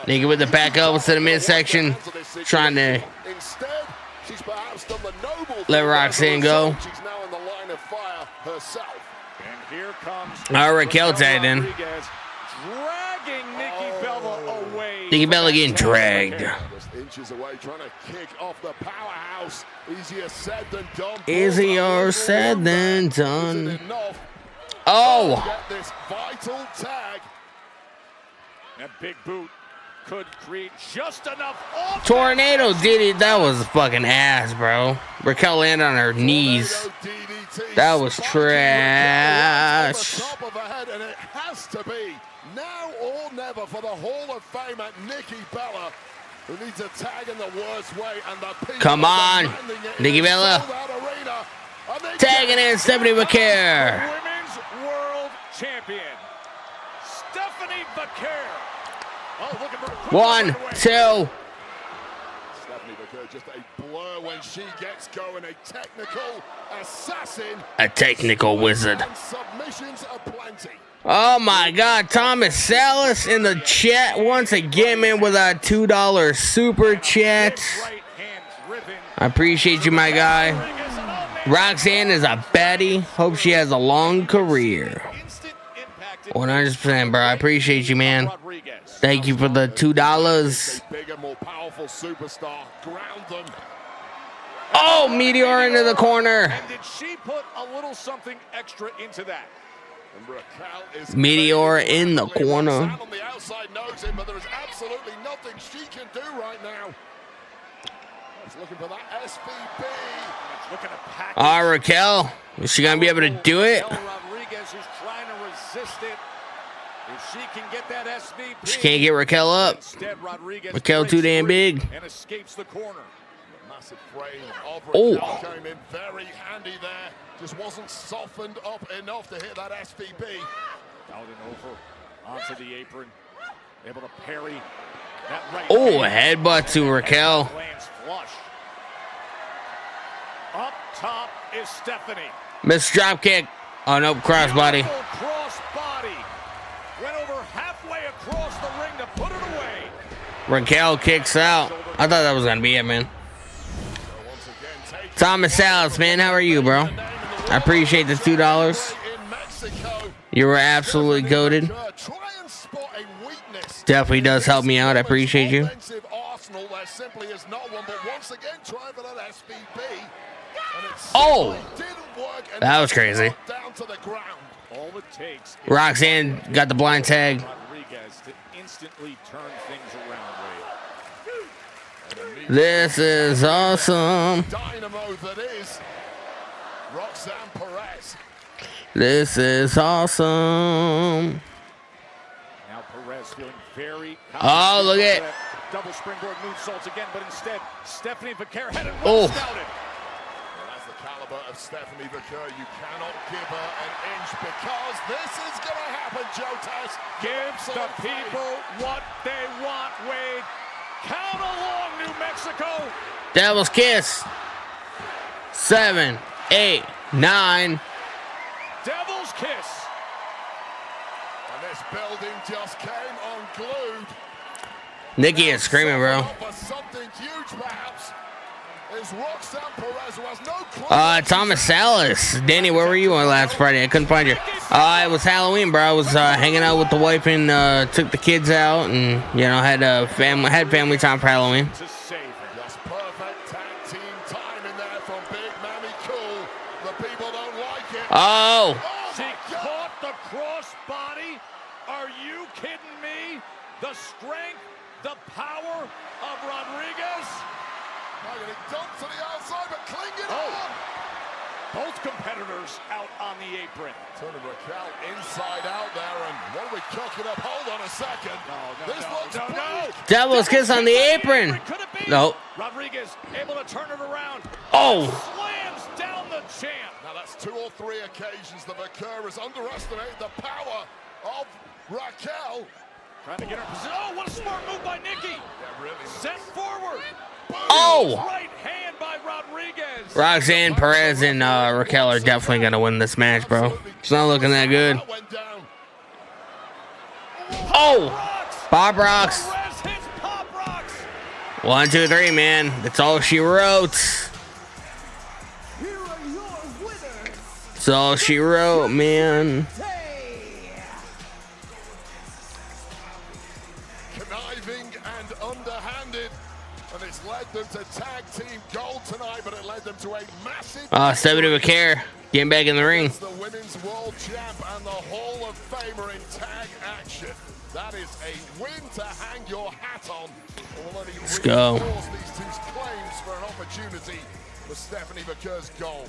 Speaker 3: Nikki with the back elbows to the midsection, trying to let Roxanne go.
Speaker 5: She's now in the line of fire herself.
Speaker 4: And here comes
Speaker 3: Raquel tagged in.
Speaker 4: Dragging Nikki Bella away.
Speaker 3: Nikki Bella getting dragged.
Speaker 5: Just inches away, trying to kick off the powerhouse. Easier said than done.
Speaker 3: Easier said than done.
Speaker 5: Is it enough?
Speaker 3: Oh!
Speaker 5: Get this vital tag.
Speaker 4: That big boot could create just enough offense.
Speaker 3: Tornado DDT. That was fucking ass, bro. Raquel landed on her knees. That was trash.
Speaker 5: Top of her head, and it has to be now or never for the Hall of Famer Nikki Bella. who needs a tag in the worst way, and the people
Speaker 3: Come on,
Speaker 5: demanding it
Speaker 3: Nikki
Speaker 5: in a
Speaker 3: Bella.
Speaker 5: sold-out arena. And they
Speaker 3: Tagging
Speaker 5: get
Speaker 3: in Stephanie
Speaker 4: The
Speaker 3: Vaquer.
Speaker 4: Women's World Champion, Stephanie Vaquer. Oh, looking for a quick
Speaker 3: 1,
Speaker 4: away.
Speaker 3: 2.
Speaker 5: Stephanie Vaquer just a blur when she gets going. A technical assassin.
Speaker 3: A technical wizard.
Speaker 5: And submissions aplenty.
Speaker 3: Oh my God, Thomas Salas in the chat once again, man, with a $2 super chat.
Speaker 4: Right hand driven.
Speaker 3: I appreciate you, my guy.
Speaker 4: Rodriguez, and oh, man.
Speaker 3: Roxanne is a baddie. Hope she has a long career.
Speaker 4: Instant impact.
Speaker 3: 100%, bro. I appreciate you, man.
Speaker 4: Rodriguez.
Speaker 3: Thank you for the $2.
Speaker 5: A bigger, more powerful superstar. Ground them.
Speaker 3: Oh, Meteor into the corner.
Speaker 4: And did she put a little something extra into that?
Speaker 5: And Raquel is
Speaker 3: Meteor in the corner.
Speaker 5: Roxanne on the outside knows it, but there is absolutely nothing she can do right now. She's looking for that SVP.
Speaker 4: Looking to pack
Speaker 3: Raquel. Is she going to be able to do it?
Speaker 4: Rodriguez who's trying to resist it. If she can get that SVP.
Speaker 3: She can't get Raquel up.
Speaker 4: Instead, Rodriguez
Speaker 3: Raquel too damn
Speaker 4: breaks
Speaker 3: big.
Speaker 4: free and escapes the corner.
Speaker 5: Massive frame of
Speaker 3: Oh.
Speaker 5: Raquel came in very handy there. Just wasn't softened up enough to hit that SVP.
Speaker 4: Out and over onto the apron. Able to parry that right
Speaker 3: Oh,
Speaker 4: hand.
Speaker 3: headbutt to Raquel.
Speaker 4: Lands flush. Up top is Stephanie.
Speaker 3: Miss dropkick. Oh, nope, crossbody.
Speaker 4: Beautiful crossbody. Went over halfway across the ring to put it away.
Speaker 3: Raquel kicks out. I thought that was going to be it, man.
Speaker 5: Once again, takes
Speaker 3: Thomas Salas, man, how are you, bro? I appreciate the $2.
Speaker 5: in Mexico.
Speaker 3: You were absolutely goated.
Speaker 5: Try and spot a weakness.
Speaker 3: Definitely does help me out. I appreciate you.
Speaker 5: Offensive arsenal, there simply is not one, but once again, trying for that SVP. And it
Speaker 3: Oh!
Speaker 5: simply didn't work, and
Speaker 3: That was
Speaker 5: it's
Speaker 3: crazy.
Speaker 5: knocked down to the ground.
Speaker 4: All it takes is
Speaker 3: Roxanne got the blind tag.
Speaker 4: Rodriguez to instantly turn things around, Wade.
Speaker 3: This is awesome.
Speaker 5: Dynamo that is Roxanne Perez.
Speaker 3: This is awesome.
Speaker 4: Now Perez feeling very
Speaker 3: Oh, look at
Speaker 4: confident. Double springboard moonsaults again, but instead Stephanie Vaquer had it
Speaker 3: Oh.
Speaker 4: well scouted.
Speaker 5: And that's the caliber of Stephanie Vaquer. You cannot give her an inch because this is going to happen, Joe Tess.
Speaker 4: Gives the people what they want, Wade. Count along, New Mexico.
Speaker 3: Devil's kiss. 7, 8, 9.
Speaker 4: Devil's kiss.
Speaker 5: And this building just came unglued.
Speaker 3: Nikki is screaming, bro.
Speaker 5: For something huge, perhaps, is Roxanne Perez, who has no
Speaker 3: Thomas Salas. Danny, where were you on last Friday? I couldn't find you. It was Halloween, bro. I was hanging out with the wife and took the kids out, and had family time for Halloween.
Speaker 4: To save her.
Speaker 5: Just perfect tag team time in there from Big Mammy Cool. The people don't like it.
Speaker 3: Oh,
Speaker 4: She caught the crossbody. Are you kidding me? The strength, the power of Rodriguez.
Speaker 5: Now getting dumped to the outside, but clinging on.
Speaker 4: Both competitors out on the apron.
Speaker 5: Turning Raquel inside out there, and what are we cooking up? Hold on a second. This looks bleak.
Speaker 3: Devil's kiss on the apron.
Speaker 4: Could it be?
Speaker 3: No.
Speaker 4: Rodriguez able to turn it around.
Speaker 3: Oh,
Speaker 4: Slams down the champ.
Speaker 5: Now that's 2 or 3 occasions that Vaquer has underestimated the power of Raquel.
Speaker 4: Trying to get her position. Oh, what a smart move by Nikki.
Speaker 5: Yeah, really.
Speaker 4: Set forward.
Speaker 3: Oh.
Speaker 4: Right hand by Rodriguez.
Speaker 3: Roxanne Perez and Raquel are definitely gonna win this match, bro. It's not looking that good.
Speaker 5: That went down.
Speaker 3: Oh,
Speaker 4: Rocks.
Speaker 3: Bob Rocks.
Speaker 4: Perez hits Pop Rocks.
Speaker 3: 1, 2, 3, man. That's all she wrote.
Speaker 6: Here are your winners.
Speaker 3: That's all she wrote, man.
Speaker 5: Conniving and underhanded. And it's led them to tag team gold tonight, but it led them to a massive...
Speaker 3: Stephanie Vaquer getting back in the ring.
Speaker 5: It's the women's world champ and the Hall of Famer in tag action. That is a win to hang your hat on.
Speaker 3: Let's go.
Speaker 5: These two claims for an opportunity for Stephanie Vaquer's goal.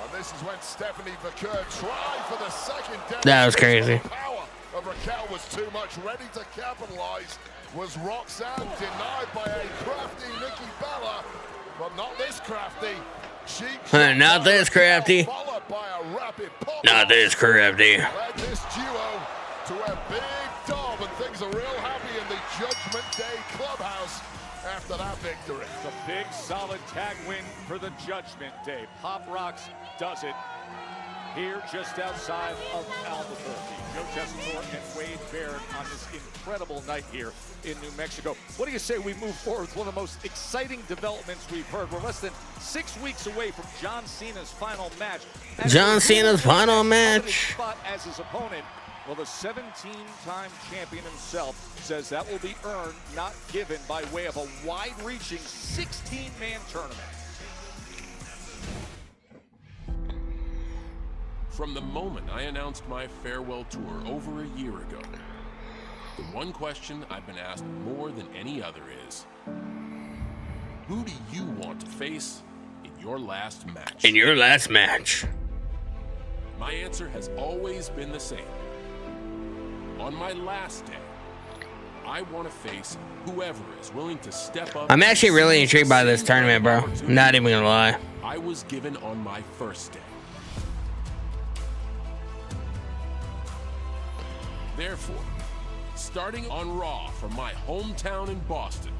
Speaker 5: And this is when Stephanie Vaquer tried for the second.
Speaker 3: That was crazy.
Speaker 5: The power of Raquel was too much, ready to capitalize. Was Roxanne denied by a crafty Nikki Bella, but not this crafty.
Speaker 3: Not this crafty.
Speaker 5: Followed by a rapid pop.
Speaker 3: Not this crafty.
Speaker 5: Led this duo to a big dub, and things are real happy in the Judgment Day clubhouse after that victory.
Speaker 4: It's a big, solid tag win for the Judgment Day. Pop Rocks does it here just outside of Albuquerque. Joe Tessitore and Wade Barrett on this incredible night here in New Mexico. What do you say we move forward with one of the most exciting developments we've heard? We're less than 6 weeks away from John Cena's final match.
Speaker 3: John Cena's final match.
Speaker 4: Spot as his opponent. Well, the 17-time champion himself says that will be earned, not given, by way of a wide-reaching 16-man tournament.
Speaker 9: From the moment I announced my farewell tour over a year ago, the one question I've been asked more than any other is, who do you want to face in your last match?
Speaker 3: In your last match.
Speaker 9: My answer has always been the same. On my last day, I want to face whoever is willing to step up.
Speaker 3: I'm actually really intrigued by this tournament, bro. I'm not even gonna lie.
Speaker 9: I was given on my first day. Therefore, starting on Raw from my hometown in Boston,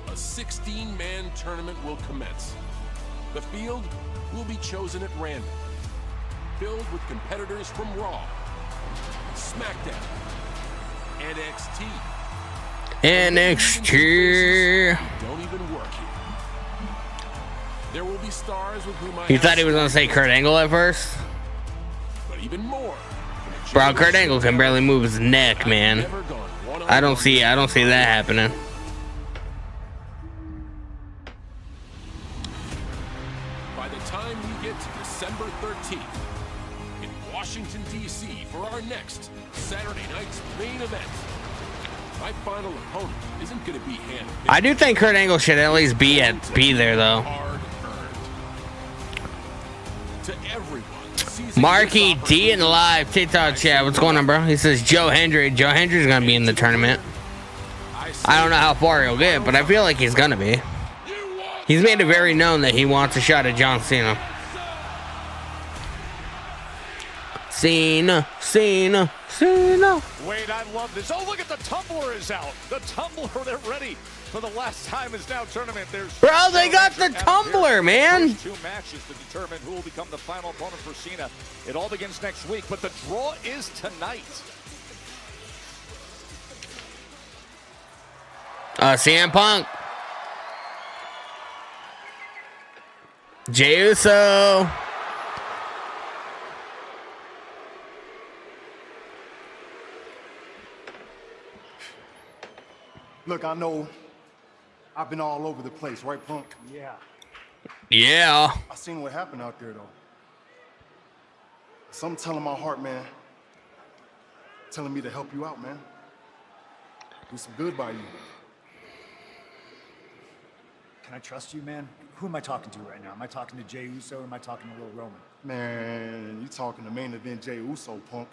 Speaker 9: a 16-man tournament will commence. The field will be chosen at random, filled with competitors from Raw, SmackDown, NXT.
Speaker 3: NXT.
Speaker 9: Don't even work here. There will be stars with whom I
Speaker 3: You thought he was gonna say Kurt Angle at first?
Speaker 9: but even more.
Speaker 3: Bro, Kurt Angle can barely move his neck, man. I don't see that happening.
Speaker 9: By the time we get to December 13th in Washington, D.C. for our next Saturday night's main event, my final opponent isn't going to be handed.
Speaker 3: I do think Kurt Angle should at least be there though.
Speaker 9: Hard earned. To everyone,
Speaker 3: Marky D in the live TikTok chat. What's going on, bro? He says Joe Hendry. Joe Hendry's gonna be in the tournament. I don't know how far he'll get, but I feel like he's gonna be. He's made it very known that he wants a shot at John Cena. Cena.
Speaker 4: Wade, I love this. Oh, look at the tumbler is out. The tumbler, they're ready for the last time is now tournament.
Speaker 3: Bro, they got the tumbler, man.
Speaker 4: First 2 matches to determine who will become the final opponent for Cena. It all begins next week, but the draw is tonight.
Speaker 3: CM Punk. Jey Uso.
Speaker 6: Look, I know I've been all over the place, right, Punk?
Speaker 3: Yeah.
Speaker 6: I seen what happened out there, though. Something telling my heart, man. Telling me to help you out, man. Do some good by you.
Speaker 10: Can I trust you, man? Who am I talking to right now? Am I talking to Jey Uso or am I talking to Lil Roman?
Speaker 6: Man, you talking to main event Jey Uso, Punk.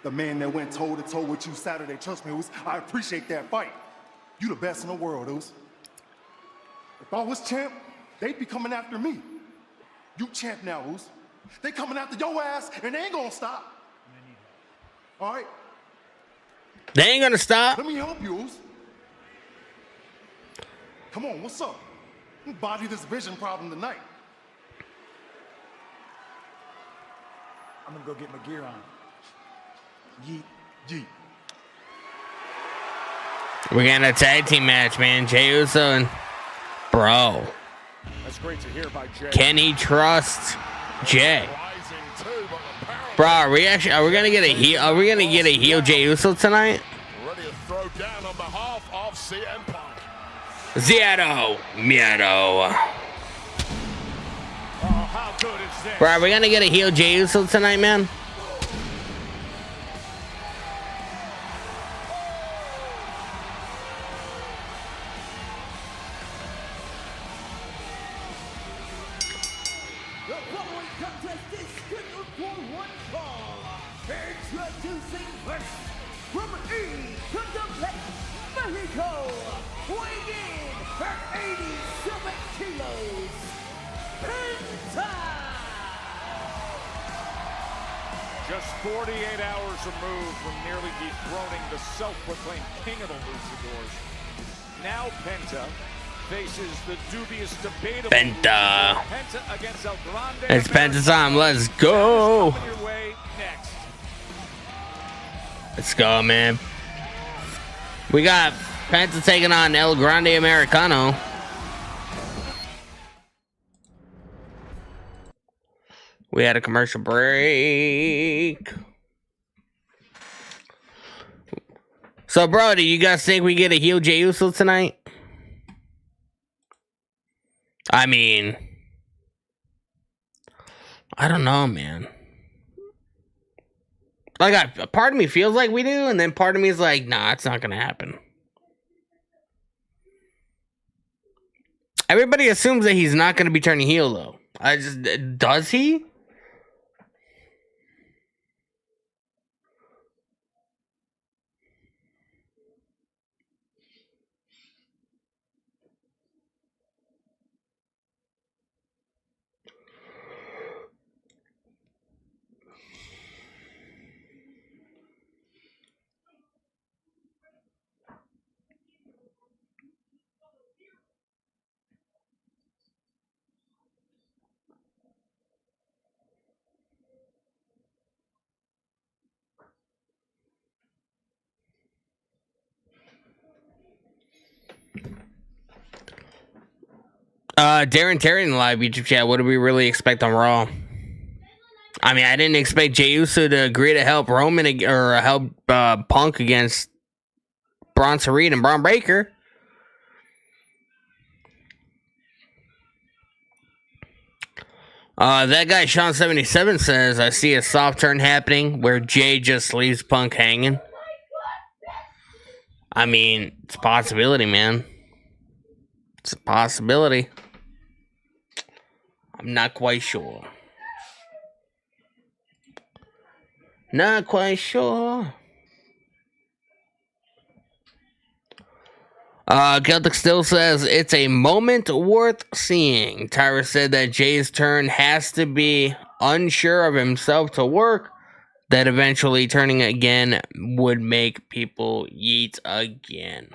Speaker 6: The man that went toe-to-toe with you Saturday. Trust me, Us. I appreciate that fight. You the best in the world, Us. If I was champ, they'd be coming after me. You champ now, Us. They coming after your ass, and they ain't gonna stop. All right?
Speaker 3: They ain't gonna stop.
Speaker 6: Let me help you, Us. Come on, what's up? Body this vision problem tonight.
Speaker 10: I'm gonna go get my gear on. Yeet.
Speaker 6: Yeet.
Speaker 3: We're getting a tag team match, man. Jey Uso and bro.
Speaker 4: That's great to hear by Jey.
Speaker 3: Can he trust Jey? Bro, are we gonna get a heel? Are we gonna get a heel Jey Uso tonight?
Speaker 5: Ready to throw down on behalf of CM Punk.
Speaker 3: Zero Miedo.
Speaker 4: Oh, how good is this?
Speaker 3: Bro, are we gonna get a heel Jey Uso tonight, man?
Speaker 2: The following contest is scheduled for one fall. Introducing first, from E to the left, Mexico, weighing in at 87 kilos, Penta!
Speaker 4: Just 48 hours removed from nearly dethroning the self-proclaimed king of the luchadors. Now Penta faces the dubious, debatable
Speaker 3: Penta.
Speaker 4: Penta against El Grande.
Speaker 3: It's Penta time. Let's go.
Speaker 4: Coming your way next.
Speaker 3: Let's go, man. We got Penta taking on El Grande Americano. We had a commercial break. So, bro, do you guys think we get a heel Jey Uso tonight? I mean, I don't know, man. Like, a part of me feels like we do, and then part of me is like, nah, it's not gonna happen. Everybody assumes that he's not gonna be turning heel, though. Does he? Darren Terry in the live YouTube chat. What do we really expect on Raw? I mean, I didn't expect Jey Uso to agree to help Roman or help Punk against Bronson Reed and Braun Breaker. That guy Sean77 says, I see a soft turn happening where Jay just leaves Punk hanging. I mean, it's a possibility, man. It's a possibility. I'm not quite sure. Not quite sure. Celtic still says it's a moment worth seeing. Tyra said that Jay's turn has to be unsure of himself to work, that eventually turning again would make people yeet again.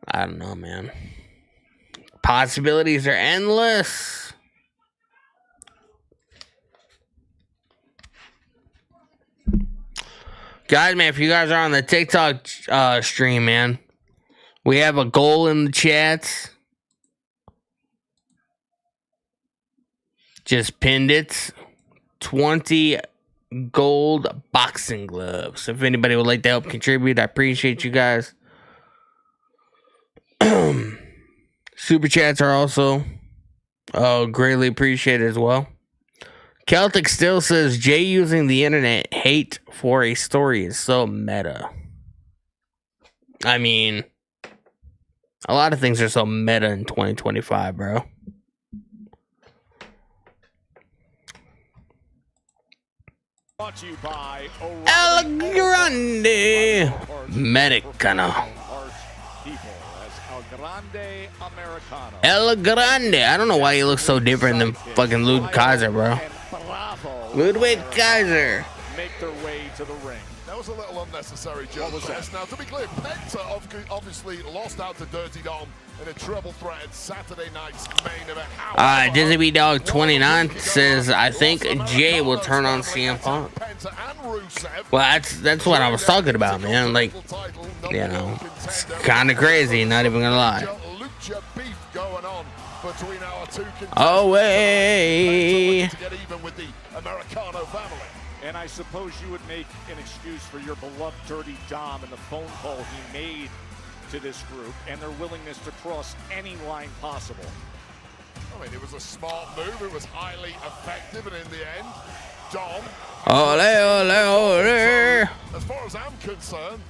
Speaker 3: I don't know, man. Possibilities are endless. Guys, man, if you guys are on the TikTok stream, man, we have a goal in the chats. Just pinned it. 20 gold boxing gloves. If anybody would like to help contribute, I appreciate you guys. Super chats are also greatly appreciated as well. Celtic still says Jay using the internet hate for a story is so meta. I mean, a lot of things are so meta in 2025, bro.
Speaker 4: Brought to you by
Speaker 3: El Grande Americano. El Grande. I don't know why he looks so different than fucking Ludwig Kaiser, bro. Ludwig Kaiser.
Speaker 4: Make their way to the ring.
Speaker 5: That was a little unnecessary, Joe. Now, to be clear, Penta obviously lost out to Dirty Dom in a triple threat at Saturday night's main event.
Speaker 3: Disney B Dog 29 says, I think Jay will turn on CM Punk. Well, that's what I was talking about, man. Like, you know, it's kind of crazy, not even gonna lie. Oh, way.
Speaker 4: And I suppose you would make an excuse for your beloved Dirty Dom and the phone call he made to this group and their willingness to cross any line possible.
Speaker 5: I mean, it was a smart move. It was highly effective, and in the end, Dom.
Speaker 3: Ole, ole, ole.
Speaker 5: As far as I'm concerned,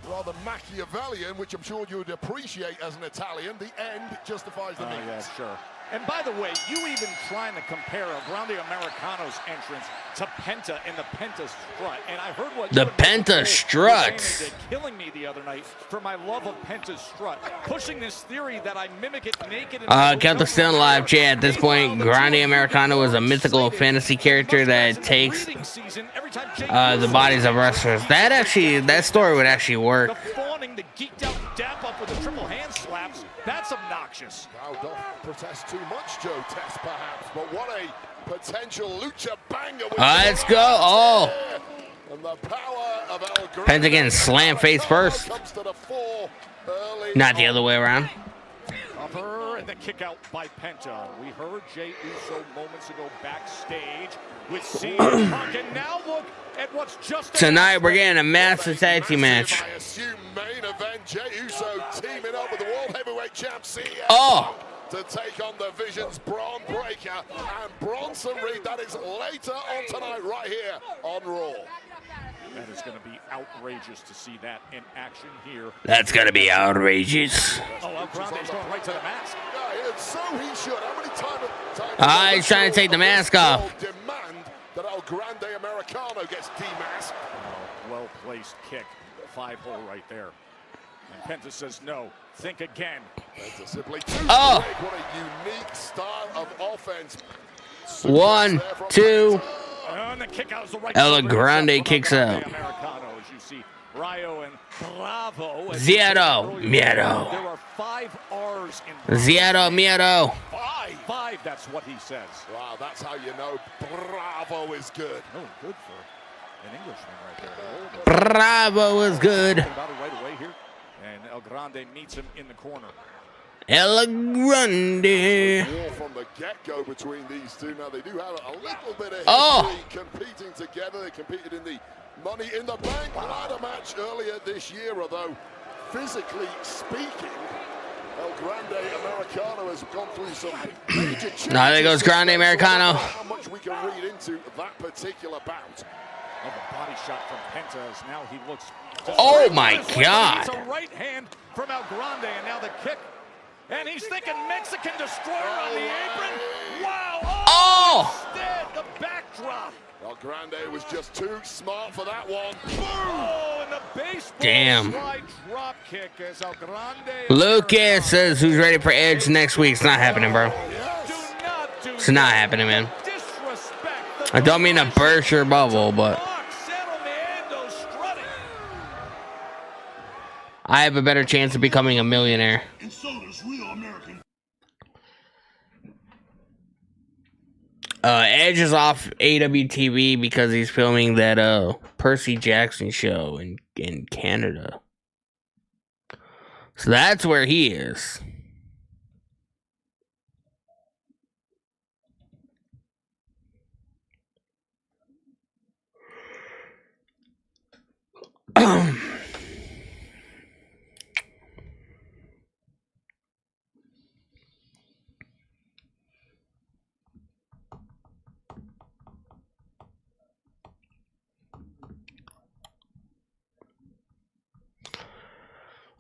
Speaker 5: rather Machiavellian, which I'm sure you would appreciate as an Italian. The end justifies the means.
Speaker 4: Yeah, sure. And by the way, you even trying to compare El Grande Americano's entrance to Penta and the Penta strut. And I heard what
Speaker 3: the Penta strut.
Speaker 4: Killing me the other night for my love of Penta's strut. Pushing this theory that I mimic it naked.
Speaker 3: Captain Still Live chat. At this point, Grande Americano is a mythical fantasy character that takes the bodies of wrestlers. That story would actually work.
Speaker 4: The fawning, the geeked out dap up with the triple hand slaps. That's obnoxious.
Speaker 5: Wow, don't protest too much, Joe Test, perhaps, but what a potential lucha banger.
Speaker 3: Let's go. Oh.
Speaker 5: And the power of El Grande
Speaker 3: Penta getting slam face first.
Speaker 5: comes to the fore early
Speaker 3: Not the other way around.
Speaker 4: Upper and the kick out by Penta. We heard Jey Uso moments ago backstage with CM Punk, and now look at what's just
Speaker 3: Tonight we're getting a massive tag team match.
Speaker 5: I assume main event. Jey Uso teaming up with the World Heavyweight Champ CM to take on the Vision's Braun Breaker and Bronson Reed. That is later on tonight, right here on Raw.
Speaker 4: That is going to be outrageous to see that in action here.
Speaker 3: That's gonna be outrageous.
Speaker 4: Oh, El Grande's going right to the mask.
Speaker 5: Yeah, so he should. How many times?
Speaker 3: He's trying to take the mask off.
Speaker 5: Demand that El Grande Americano gets demasked.
Speaker 4: Well-placed kick. 5-hole right there. And Penta says no. Think again.
Speaker 5: Penta simply too
Speaker 3: Oh.
Speaker 5: quick. What a unique style of offense.
Speaker 3: 1, 2.
Speaker 4: And the kick out is the right.
Speaker 3: El Grande kicks out.
Speaker 4: Americano, as you see, Rayo and Bravo.
Speaker 3: Zero, miedo.
Speaker 4: There are 5 R's in
Speaker 3: Zero, miedo.
Speaker 4: Five, that's what he says.
Speaker 5: Wow, that's how you know Bravo is good.
Speaker 4: Oh, good for an Englishman right there.
Speaker 3: Bravo is good.
Speaker 4: About it right away here. And El Grande meets him in the corner.
Speaker 3: El Grande.
Speaker 5: War from the get-go between these two. Now, they do have a little bit of history competing together. They competed in the Money in the Bank ladder match earlier this year, although physically speaking, El Grande Americano has gone through some major changes.
Speaker 3: Now there goes Grande Americano.
Speaker 5: How much we can read into that particular bout.
Speaker 4: Oh, the body shot from Penta as now he looks.
Speaker 3: Oh my God.
Speaker 4: It's a right hand from El Grande, and now the kick. And he's thinking Mexican Destroyer on the apron. Wow.
Speaker 3: Oh!
Speaker 4: Instead, the backdrop.
Speaker 5: El Grande was just too smart for that one. Boom!
Speaker 4: Oh, and the baseball slide drop kick as El Grande.
Speaker 3: Lucas says who's ready for Edge next week. It's not happening, bro. It's not happening, man. I don't mean to burst your bubble, but I have a better chance of becoming a millionaire.
Speaker 11: And so does real American.
Speaker 3: Edge is off AWTV because he's filming that Percy Jackson show in Canada. So that's where he is.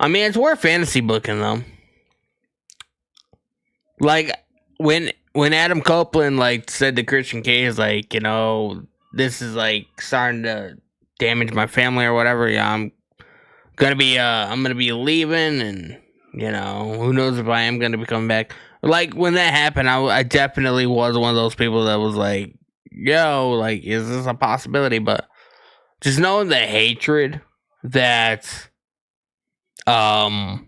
Speaker 3: I mean, it's worth fantasy booking, though. Like, when Adam Copeland, like, said to Christian Cage, like, you know, this is, like, starting to damage my family or whatever, yeah, I'm gonna be leaving, and, you know, who knows if I am gonna be coming back. Like, when that happened, I definitely was one of those people that was like, yo, like, is this a possibility? But just knowing the hatred that that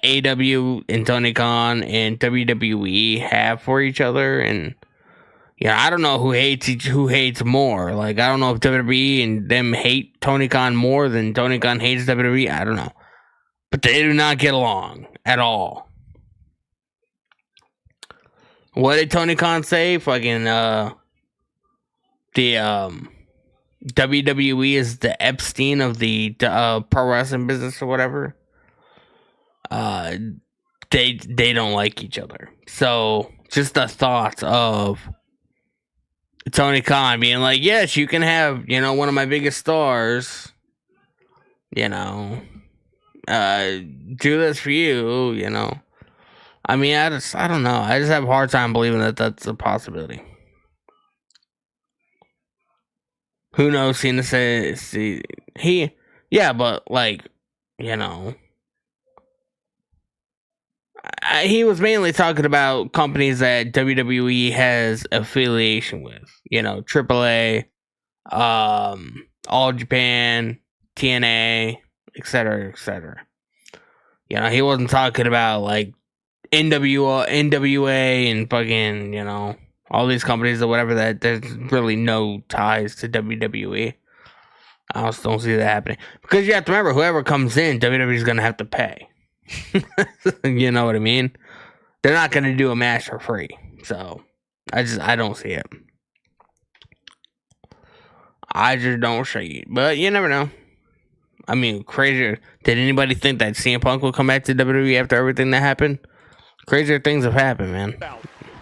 Speaker 3: AW and Tony Khan and WWE have for each other, and I don't know who hates more. Like, I don't know if WWE and them hate Tony Khan more than Tony Khan hates WWE. I don't know, but they do not get along at all. What did Tony Khan say? Fucking WWE is the Epstein of the pro wrestling business or whatever. They don't like each other. So just the thoughts of Tony Khan being like, yes, you can have, one of my biggest stars, do this for you, I mean, I don't know. I just have a hard time believing that that's a possibility. Who knows? Cena says yeah, but like, you know, he was mainly talking about companies that WWE has affiliation with. You know, AAA, All Japan, TNA, etc., etc. You know, he wasn't talking about like NWA and fucking, you know, all these companies or whatever that there's really no ties to WWE. I just don't see that happening. Because you have to remember, whoever comes in, WWE is going to have to pay. You know what I mean? They're not going to do a match for free. So, I don't see it. I just don't see it. But you never know. I mean, crazier. Did anybody think that CM Punk would come back to WWE after everything that happened? Crazier things have happened, man.
Speaker 4: In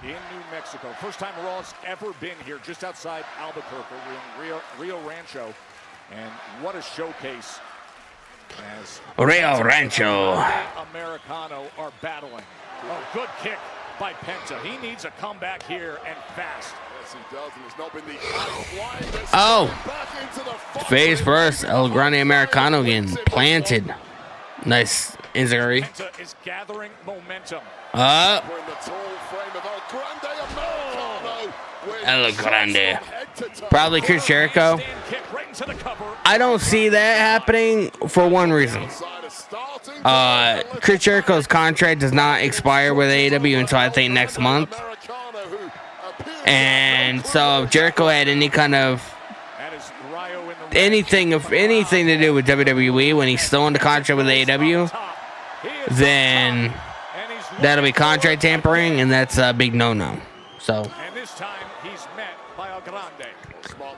Speaker 4: New Mexico. First time Raw's ever been here, just outside Albuquerque. We're in Rio Rancho. And what a showcase as
Speaker 3: Rio Rancho
Speaker 4: Americano are battling. Oh, good kick by Penta. He needs a comeback here and fast.
Speaker 5: Yes, he does, and it's not been the high flying.
Speaker 3: Oh, face first, El Grande Americano getting planted. Nice injury.
Speaker 4: Penta is gathering momentum.
Speaker 3: El Grande. Probably Chris Jericho. I don't see that happening for one reason. Chris Jericho's contract does not expire with AEW until I think next month. And so if Jericho had any kind of anything to do with WWE when he's still under contract with AEW, then that'll be contract tampering, and that's a big no-no. So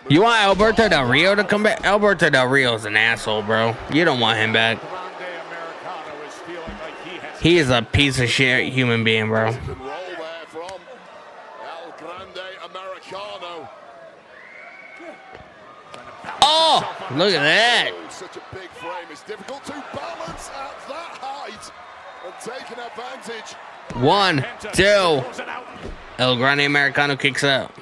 Speaker 3: you want Alberto Del Rio to come back? Alberto Del Rio's an asshole, bro. You don't want him back. He is a piece of shit human being, bro. Oh, look at that.
Speaker 5: Such a big frame. It's difficult to balance at that height and taking advantage.
Speaker 3: 1, 2. El Grande Americano kicks out.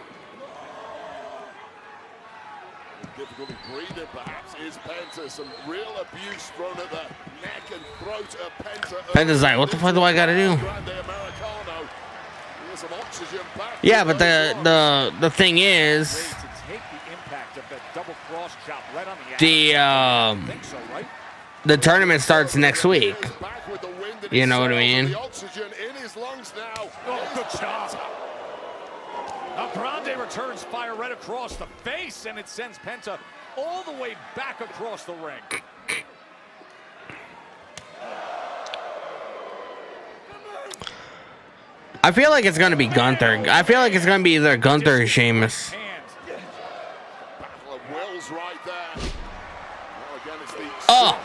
Speaker 5: Difficulty breathing, perhaps, is Penta. Some real abuse thrown at the neck and throat of Penta.
Speaker 3: Penta's like, what the fuck do I gotta do? Yeah, but the thing is, the tournament starts next week. You know what I mean?
Speaker 4: Oh, good job. El Grande returns fire right across the face, and it sends Penta all the way back across the ring.
Speaker 3: I feel like it's gonna be Gunther. I feel like it's gonna be either Gunther or Sheamus. Oh!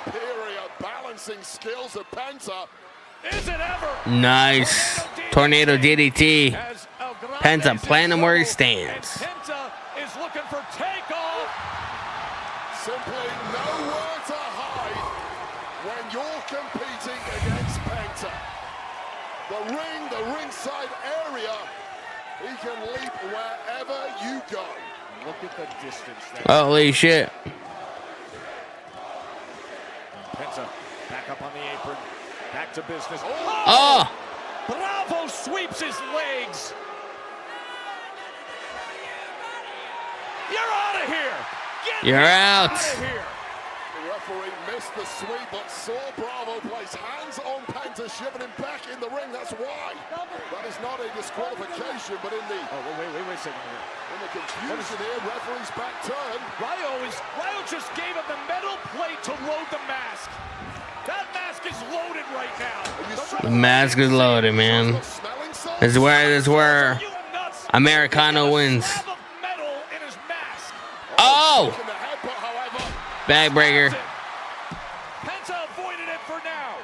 Speaker 5: Skills of Penta.
Speaker 4: Is it ever?
Speaker 3: Nice. Tornado DDT. Penta planting him where he stands.
Speaker 4: Penta is looking for takeoff.
Speaker 5: Simply nowhere to hide when you're competing against Penta. The ringside area, he can leap wherever you go.
Speaker 4: Look at the distance.
Speaker 3: Holy shit.
Speaker 4: Penta back up on the apron. Back to business.
Speaker 3: Oh!
Speaker 4: Bravo sweeps his legs. You're out of here.
Speaker 3: You're out.
Speaker 5: The referee missed the sweep, but saw Bravo place hands on Penta, shoving him back in the ring. That's why. That is not a disqualification, but in the...
Speaker 4: Oh, wait a second here.
Speaker 5: In the confusion here, referee's back turn.
Speaker 4: Ryo just gave him the metal plate to load the mask. That mask is loaded right now.
Speaker 3: The mask is loaded, man. This is where Americano wins. Oh! Backbreaker.
Speaker 4: Penta avoided it for now.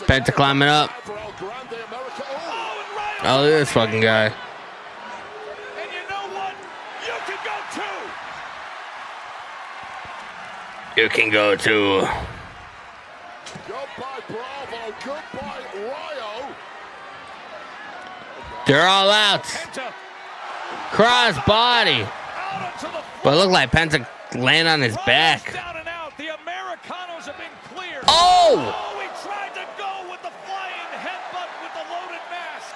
Speaker 3: Penta climbing up. Oh, look at this fucking guy.
Speaker 4: And you know what? You can go too.
Speaker 3: You can go too.
Speaker 5: Job by Bravo. goodbye, Ryo.
Speaker 3: They're all out. Cross body. But it looked like Penta land on his back.
Speaker 4: Down and out. The Americanos have been cleared.
Speaker 3: Oh!
Speaker 4: Oh, he tried to go with the flying headbutt with the loaded mask.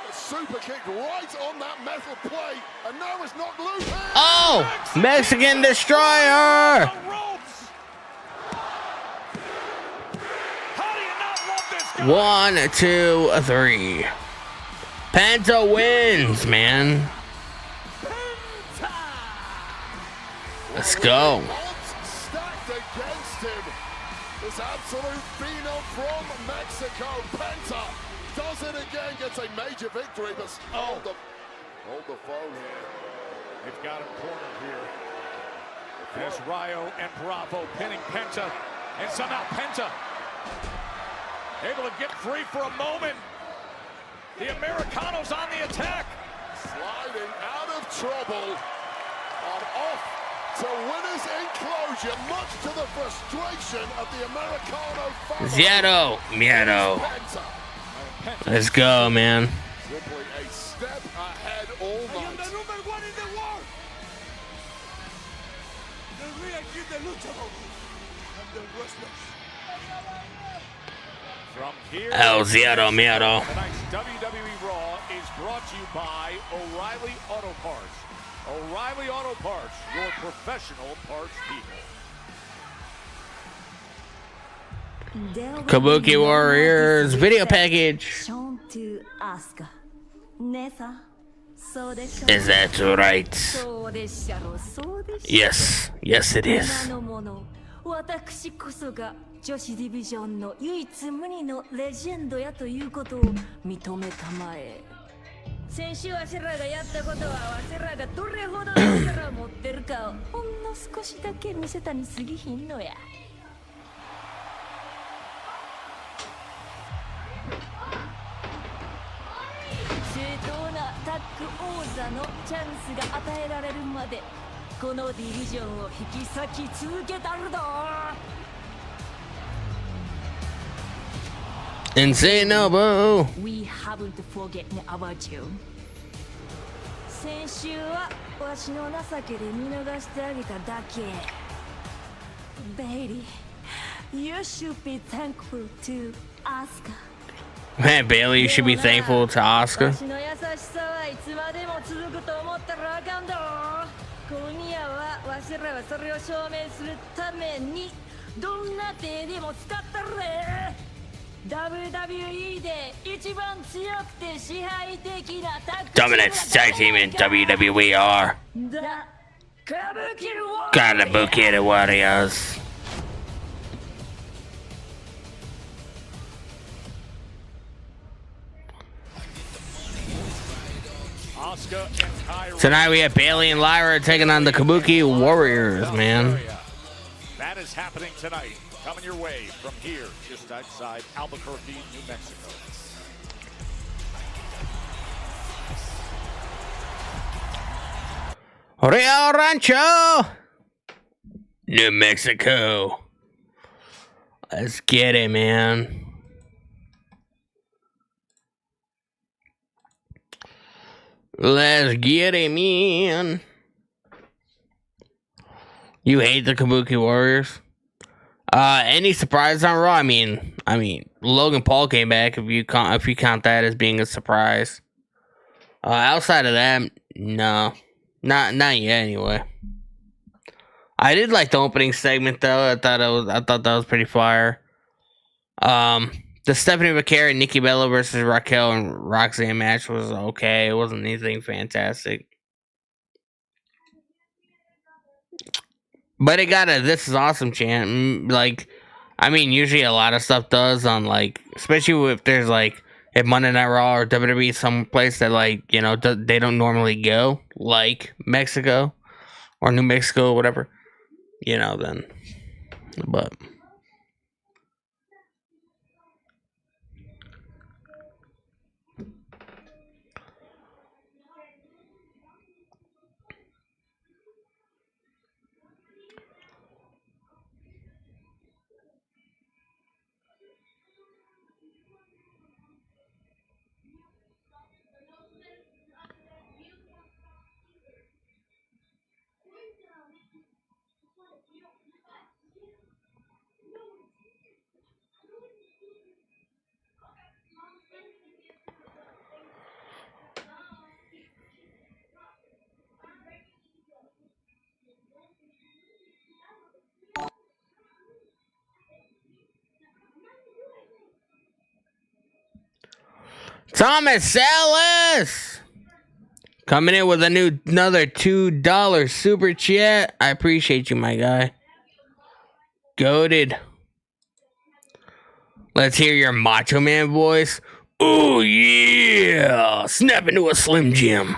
Speaker 5: A super kick right on that metal plate, and now it's not looping.
Speaker 3: Oh! Mexican Destroyer!
Speaker 4: The ropes. How do you not love this guy?
Speaker 3: 1, 2, 3. Penta wins, man. Let's go.
Speaker 5: Stacked against him. This absolute phenom from Mexico. Penta does it again, gets a major victory, but hold the phone here.
Speaker 4: They've got him cornered here. There's Ryo and Bravo pinning Penta, and somehow Penta able to get free for a moment. The Americanos on the attack.
Speaker 5: Sliding out of trouble and off to winner's enclosure, much to the frustration of the Americano family.
Speaker 3: Miedo. Let's go, man.
Speaker 5: Simply a step ahead all night.
Speaker 6: I am the number one in the world. The real kid, the luchador, and the wrestler.
Speaker 4: From here,
Speaker 3: El Zero Miedo.
Speaker 4: tonight's WWE Raw is brought to you by O'Reilly Auto Parts. O'Reilly Auto Parts, your professional parts people.
Speaker 3: Kabuki Warriors video package. Is that right? Yes. Yes, it is.
Speaker 7: 私こそが女子ディビジョンの唯一無二のレジェンドやということを認めたまえ。先週わしらがやったことはわしらがどれほどの力を持ってるかをほんの少しだけ見せたに過ぎひんのや。正当なタッグ王座のチャンスが与えられるまでこのディビジョンを引き裂き続けたるど。
Speaker 3: Insane elbow.
Speaker 7: We haven't forgotten about you. 先週はわしの情けで見逃してあげただけ。Bailey, you should be thankful to Asuka.
Speaker 3: Man, Bailey, you should be thankful to Asuka.
Speaker 7: わしの優しさはいつまでも続くと思ったらあかんど。今夜はわしらはそれを証明するためにどんな手でも使ったれ。WWE で一番強くて支配的なタッグ
Speaker 3: Dominant tag team in WWE are Kabuki Warriors. Tonight we have Bailey and Lyra taking on the Kabuki Warriors, man.
Speaker 4: That is happening tonight. Coming your way from here, just outside Albuquerque, New Mexico.
Speaker 3: Rio Rancho, New Mexico. Let's get it, man. Let's get it, man. You hate the Kabuki Warriors? Any surprise on Raw? I mean, Logan Paul came back. If you count that as being a surprise. Outside of that, no, not yet. Anyway, I did like the opening segment though. I thought that was pretty fire. The Stephanie McCarry, Nikki Bella versus Raquel and Roxanne match was okay. It wasn't anything fantastic. But it got a "This is awesome" chant. Like, I mean, usually a lot of stuff does on, like, especially if there's, like, if Monday Night Raw or WWE someplace that, like, you know, they don't normally go, like Mexico or New Mexico or whatever, you know, then, but. Thomas Ellis coming in with another $2 super chat. I appreciate you, my guy. Goated. Let's hear your Macho Man voice. Oh yeah! Snap into a Slim Jim.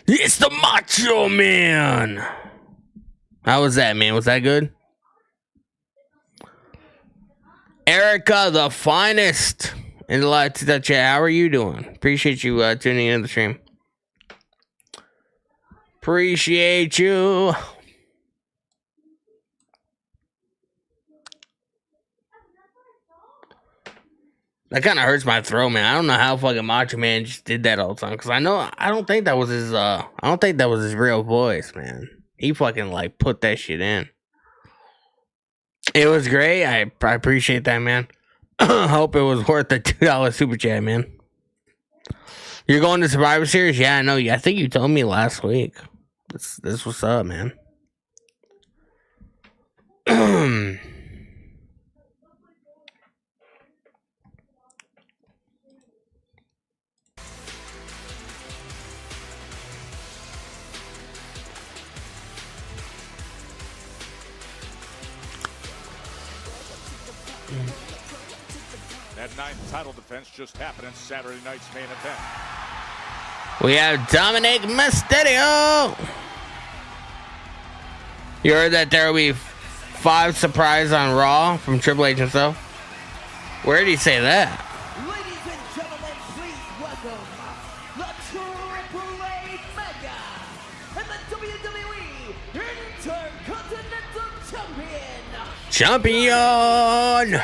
Speaker 3: It's the Macho Man. How was that, man? Was that good? Erica, the finest in the live to chat. How are you doing? Appreciate you tuning in the stream. Appreciate you. That kind of hurts my throat, man. I don't know how fucking Macho Man just did that all the time. Cause I don't think that was his real voice, man. He fucking like put that shit in. It was great. I appreciate that, man. Hope it was worth the $2 super chat, man. You're going to Survivor Series? Yeah, I know. I think you told me last week. This what's up, man.
Speaker 4: That ninth title defense just happened in Saturday night's main event.
Speaker 3: We have Dominic Mysterio. You heard that there will be 5 surprises on Raw from Triple H himself? Where did he say that?
Speaker 2: Ladies and gentlemen, please welcome the Triple H Mega and the WWE Intercontinental Champion.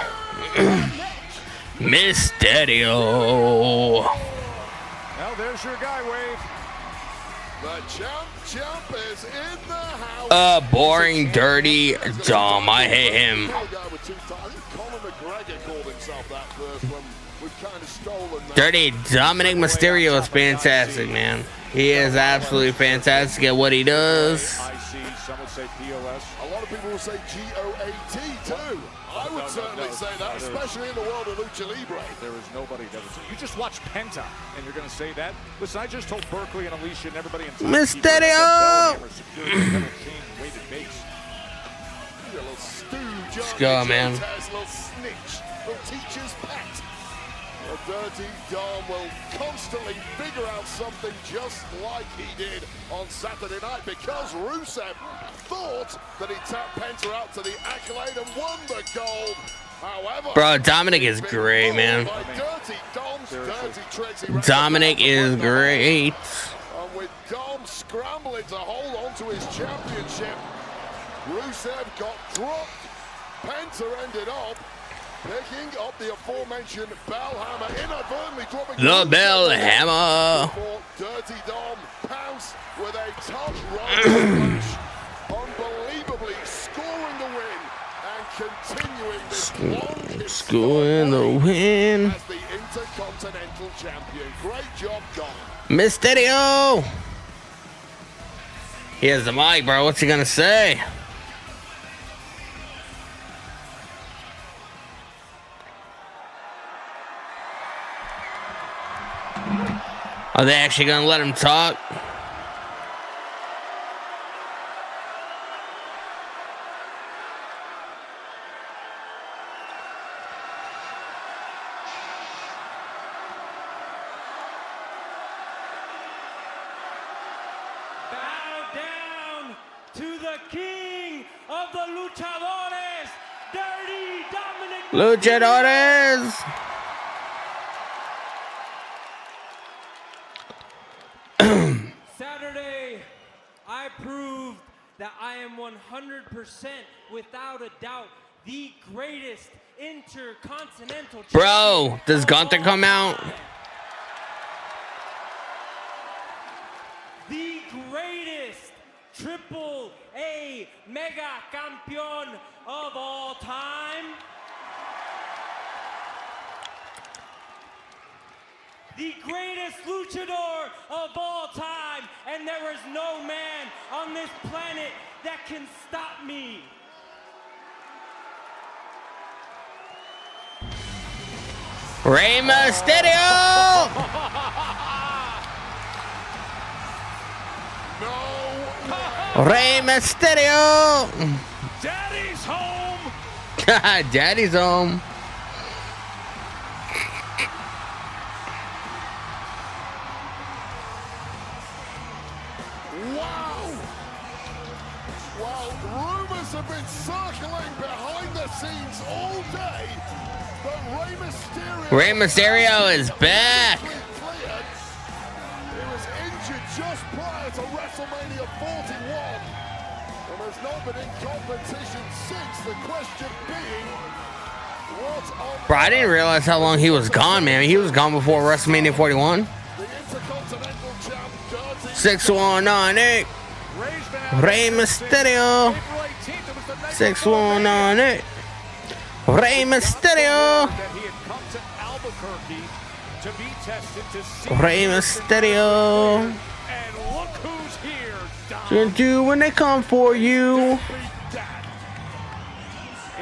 Speaker 3: Mysterio.
Speaker 4: Well, there's your guy, Wave.
Speaker 5: The champ is in the house.
Speaker 3: Boring, dirty Dom. I hate him. Dirty Dominic Mysterio is fantastic, man. He is absolutely fantastic at what he does.
Speaker 4: Some would say POS.
Speaker 5: A lot of people will say GOAT too. I would certainly say that, especially in the world of Lucha Libre.
Speaker 4: There is nobody that would say. You just watch Penta, and you're going to say that? Listen, I just told Berkeley and Alicia and everybody in
Speaker 3: Mysterio!
Speaker 5: Let's
Speaker 3: go, man.
Speaker 5: Little snitch, little teacher's pet. The Dirty Dom will constantly figure out something just like he did on Saturday night because Rusev thought that he tapped Penta out to the accolade and won the gold. However,
Speaker 3: bro, Dominic is great, man. Dominic is great.
Speaker 5: And with Dom scrambling to hold on to his championship, Rusev got dropped. Penta ended up picking up the aforementioned bell hammer, inadvertently dropping
Speaker 3: the bell hammer.
Speaker 5: Dirty Dom pounced with a top rope splash, unbelievably scoring the win and continuing this long
Speaker 3: scoring the win
Speaker 5: as the Intercontinental Champion. Great job, Dom.
Speaker 3: Mysterio. He has the mic, bro. What's he gonna say? Are they actually gonna let him talk?
Speaker 12: Bow down to the king of the luchadores, Dirty Dominic.
Speaker 3: Luchadores.
Speaker 12: Saturday, I proved that I am 100% without a doubt the greatest intercontinental champion.
Speaker 3: Bro, does Gunther come out?
Speaker 12: The greatest Triple A Mega Campeon of all time. The greatest luchador of all time, and there is no man on this planet that can stop me.
Speaker 3: Rey Mysterio! Rey Mysterio.
Speaker 4: Daddy's home.
Speaker 3: Daddy's home.
Speaker 5: Wow! Well, rumors have been circling behind the scenes all day, but
Speaker 3: Rey Mysterio is back.
Speaker 5: He was injured just prior to WrestleMania 41 and has not been in competition since. The question being, what on
Speaker 3: Bro, I didn't realize how long he was gone, man. He was gone before WrestleMania 41.
Speaker 5: the Intercontinental Champ Dirty
Speaker 3: 6198. Rey Mysterio. 6198. Rey Mysterio.
Speaker 4: That he had come to Albuquerque to be tested to see
Speaker 3: Rey Mysterio.
Speaker 4: and look who's here, Dom.
Speaker 3: You do when they come for you.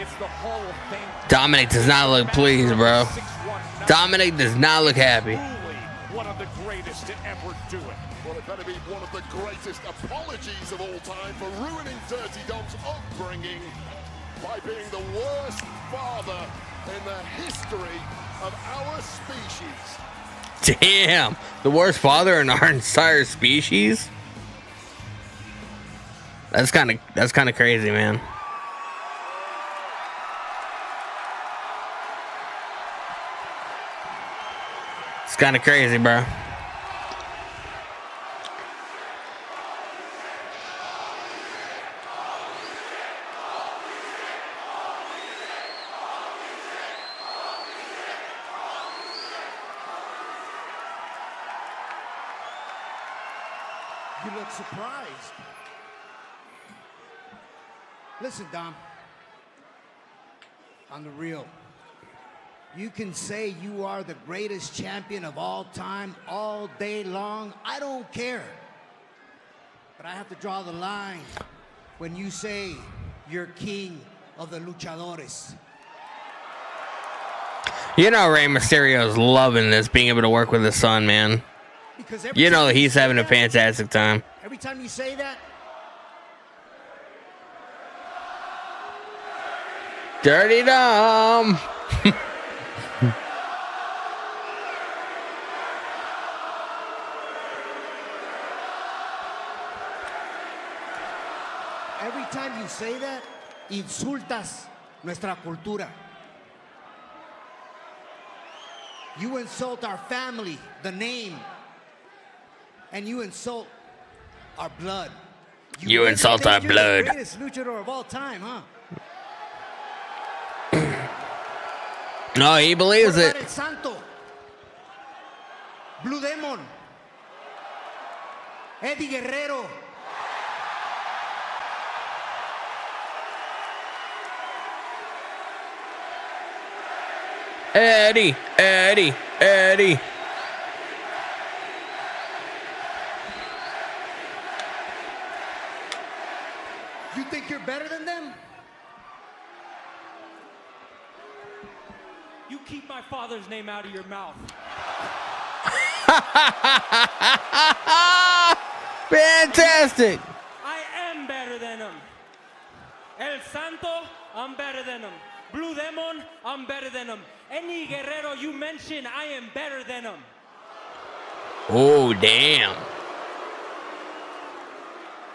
Speaker 4: It's the Hall of Fame.
Speaker 3: Dominic does not look pleased, bro. Dominic does not look happy.
Speaker 4: One of the greatest to ever do it.
Speaker 5: Well, it better be one of the greatest apologies of all time for ruining Dirty Dom's upbringing by being the worst father in the history of our species.
Speaker 3: Damn, the worst father in our entire species. That's kind of crazy, man. It's kind of crazy, bro.
Speaker 13: You look surprised. Listen, Dom. On the real, you can say you are the greatest champion of all time all day long. I don't care. But I have to draw the line when you say you're king of the luchadores.
Speaker 3: You know Rey Mysterio's loving this, being able to work with his son, man. You know he's having a fantastic time.
Speaker 13: Every time you say that,
Speaker 3: Dirty Dom.
Speaker 13: every time you say that, insultas nuestra cultura. You insult our family, the name, and you insult our blood.
Speaker 3: You insult our
Speaker 13: You're
Speaker 3: blood.
Speaker 13: the greatest luchador of all time, huh?
Speaker 3: No, he believes
Speaker 13: What
Speaker 3: it.
Speaker 13: about El Santo? Blue Demon. Eddie Guerrero.
Speaker 3: Eddie, Eddie, Eddie.
Speaker 13: You think you're better than them?
Speaker 12: You keep my father's name out of your mouth.
Speaker 3: Fantastic.
Speaker 12: I am better than him. El Santo, I'm better than him. Blue Demon, I'm better than him. Any Guerrero you mention, I am better than him.
Speaker 3: Oh, damn.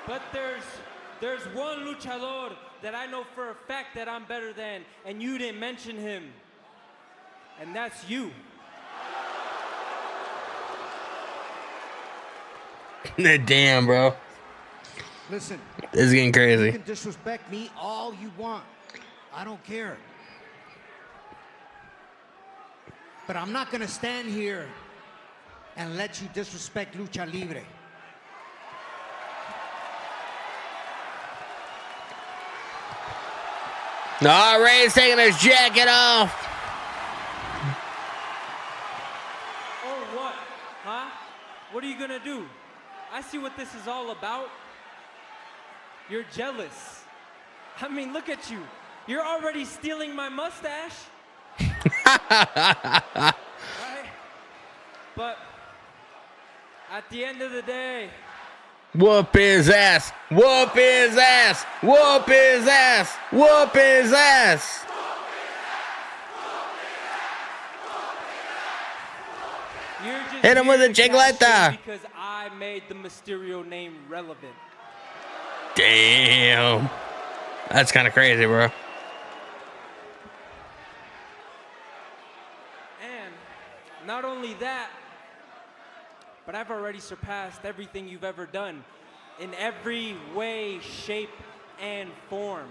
Speaker 12: But there's one luchador that I know for a fact that I'm better than, and you didn't mention him. And that's you.
Speaker 3: Damn, bro.
Speaker 13: Listen.
Speaker 3: This is getting crazy.
Speaker 13: You can disrespect me all you want. I don't care. But I'm not gonna stand here and let you disrespect Lucha Libre.
Speaker 3: No, Rey's taking his jacket off.
Speaker 12: Or what? Huh? What are you gonna do? I see what this is all about. You're jealous. I mean, look at you. You're already stealing my mustache. Right? But at the end of the day,
Speaker 3: whoop his ass. Whoop his ass. Whoop his ass. Whoop his ass.
Speaker 12: you're just
Speaker 3: Hit him with a
Speaker 12: here to
Speaker 3: jig
Speaker 12: cash
Speaker 3: like that.
Speaker 12: in because I made the Mysterio name relevant.
Speaker 3: Damn. That's kind of crazy, bro.
Speaker 12: And not only that, but I've already surpassed everything you've ever done in every way, shape, and form.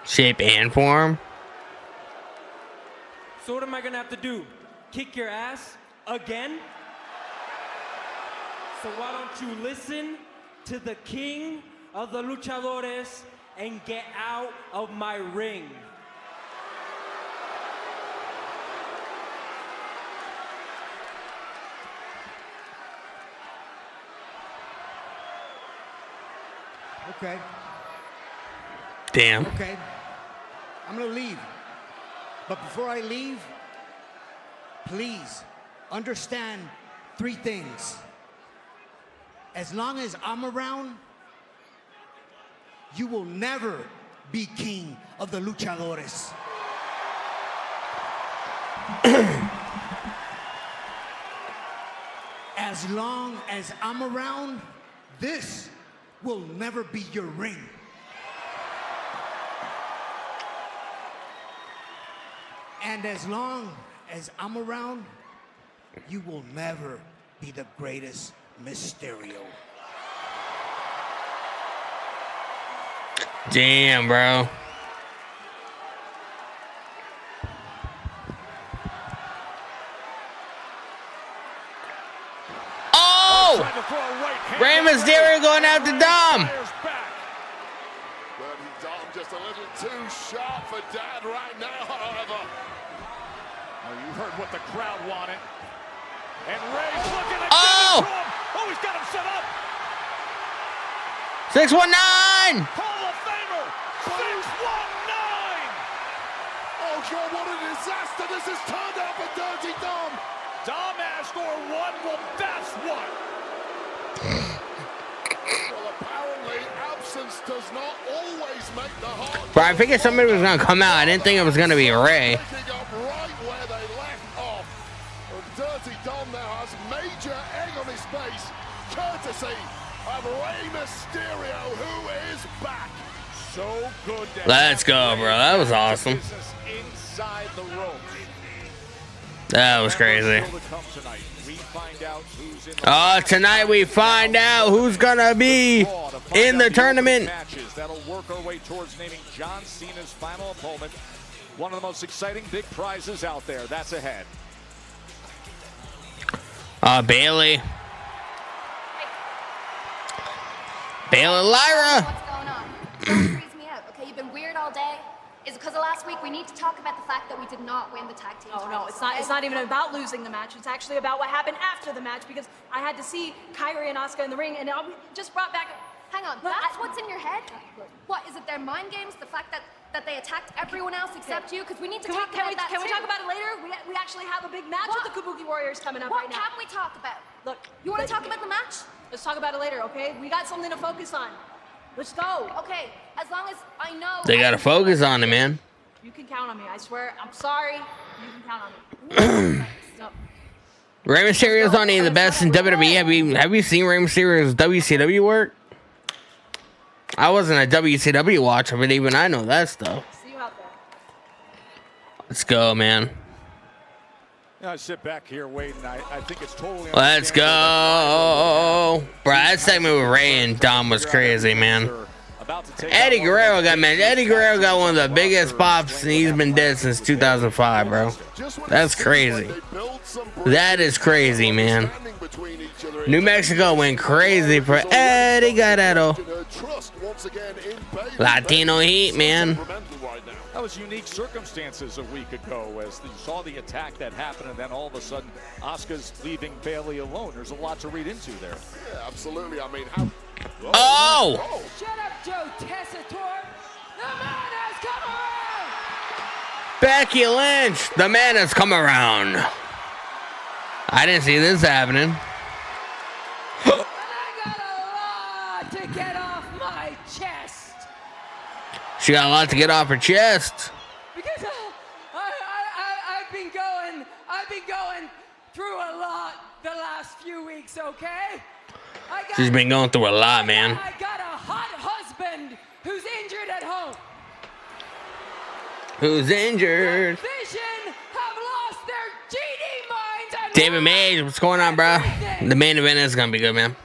Speaker 3: Shape and form?
Speaker 12: So what am I gonna have to do? Kick your ass again? So why don't you listen to the king of the luchadores and get out of my ring?
Speaker 13: Okay.
Speaker 3: Damn.
Speaker 13: Okay. I'm gonna leave. But before I leave, please understand 3 things. As long as I'm around, you will never be king of the luchadores. As long as I'm around, this will never be your ring. And as long as I'm around, you will never be the greatest Mysterio.
Speaker 3: Damn, bro. Oh! Rey Mysterio going after Dom.
Speaker 5: Dom just a little too sharp for Dad right now, however.
Speaker 4: Oh, you heard what the crowd wanted. And Rey's looking to
Speaker 3: Oh!
Speaker 4: give it to him. Oh, he's got him set up.
Speaker 3: 619!
Speaker 4: Hall of Famer, 619!
Speaker 5: Oh, God, what a disaster this has turned out for Dirty Dom.
Speaker 4: Dom asked or won, well, that's what.
Speaker 5: Well, apparently, absence does not always make the heart.
Speaker 3: Bro, I figured somebody was gonna come out. I didn't think it was gonna be Rey.
Speaker 5: Picking up right where they left off. And Dirty Dom now has major egg on his face, courtesy of Rey Mysterio, who is back.
Speaker 4: So good to
Speaker 3: Let's
Speaker 4: have
Speaker 3: go,
Speaker 4: Rey
Speaker 3: bro. That was
Speaker 4: back to
Speaker 3: awesome.
Speaker 4: business inside the ropes.
Speaker 3: That was crazy.
Speaker 4: Still to come tonight. We find out who's in the
Speaker 3: Tonight we find out who's gonna be in the tournament.
Speaker 4: matches. That'll work our way towards naming John Cena's final opponent. One of the most exciting big prizes out there. That's ahead.
Speaker 3: Bailey. Bailey Lyra.
Speaker 14: What's going on? Don't freeze me out, okay? You've been weird all day. Is it because of last week? We need to talk about the fact that we did not win the tag team titles.
Speaker 7: No, it's not. It's not even about losing the match. It's actually about what happened after the match because I had to see Kyrie and Asuka in the ring, and we just brought back.
Speaker 14: Hang on, that's what's in your head? What, is it their mind games? The fact that they attacked everyone else except you? Because we need to talk about that
Speaker 7: Can we
Speaker 14: too.
Speaker 7: talk about it later? We actually have a big match with the Kabuki Warriors coming up right now.
Speaker 14: What can we talk about?
Speaker 7: Look,
Speaker 14: You want to talk about the match?
Speaker 7: Let's talk about it later, okay? We got something to focus on. Let's go.
Speaker 14: Okay, as long as I know...
Speaker 3: They gotta focus on it, man.
Speaker 7: You can count on me. I swear. I'm sorry. You can count on me. No.
Speaker 3: Rey Mysterio's not even the best in WWE. Have you seen Rey Mysterio's WCW work? I wasn't a WCW watcher, but even I know that stuff.
Speaker 7: See you out there.
Speaker 3: Let's go, man.
Speaker 4: I sit back here waiting. I think it's totally.
Speaker 3: Let's go. Bro, that segment with Rey and Dom was crazy, man. Eddie Guerrero got one of the biggest pops, and he's been dead since 2005, bro. That's crazy. That is crazy, man. New Mexico went crazy for Eddie Guerrero. Latino heat, man.
Speaker 4: That was unique circumstances a week ago as you saw the attack that happened, and then all of a sudden, Asuka's leaving Bailey alone. There's a lot to read into there.
Speaker 5: Yeah, absolutely. I mean, how...
Speaker 3: Oh!
Speaker 7: Shut up, Joe Tessitore. The man has come around.
Speaker 3: Becky Lynch, the man has come around. I didn't see this happening.
Speaker 7: I got a lot to get off my chest.
Speaker 3: She got a lot to get off her chest.
Speaker 7: Because I've been going through a lot the last few weeks, okay?
Speaker 3: She's been going through a lot, man.
Speaker 7: I got a hot husband who's injured at home.
Speaker 3: Who's injured?
Speaker 7: Vision have lost their GD minds. And
Speaker 3: David Mays, what's going on, bro? The main event is gonna be good, man.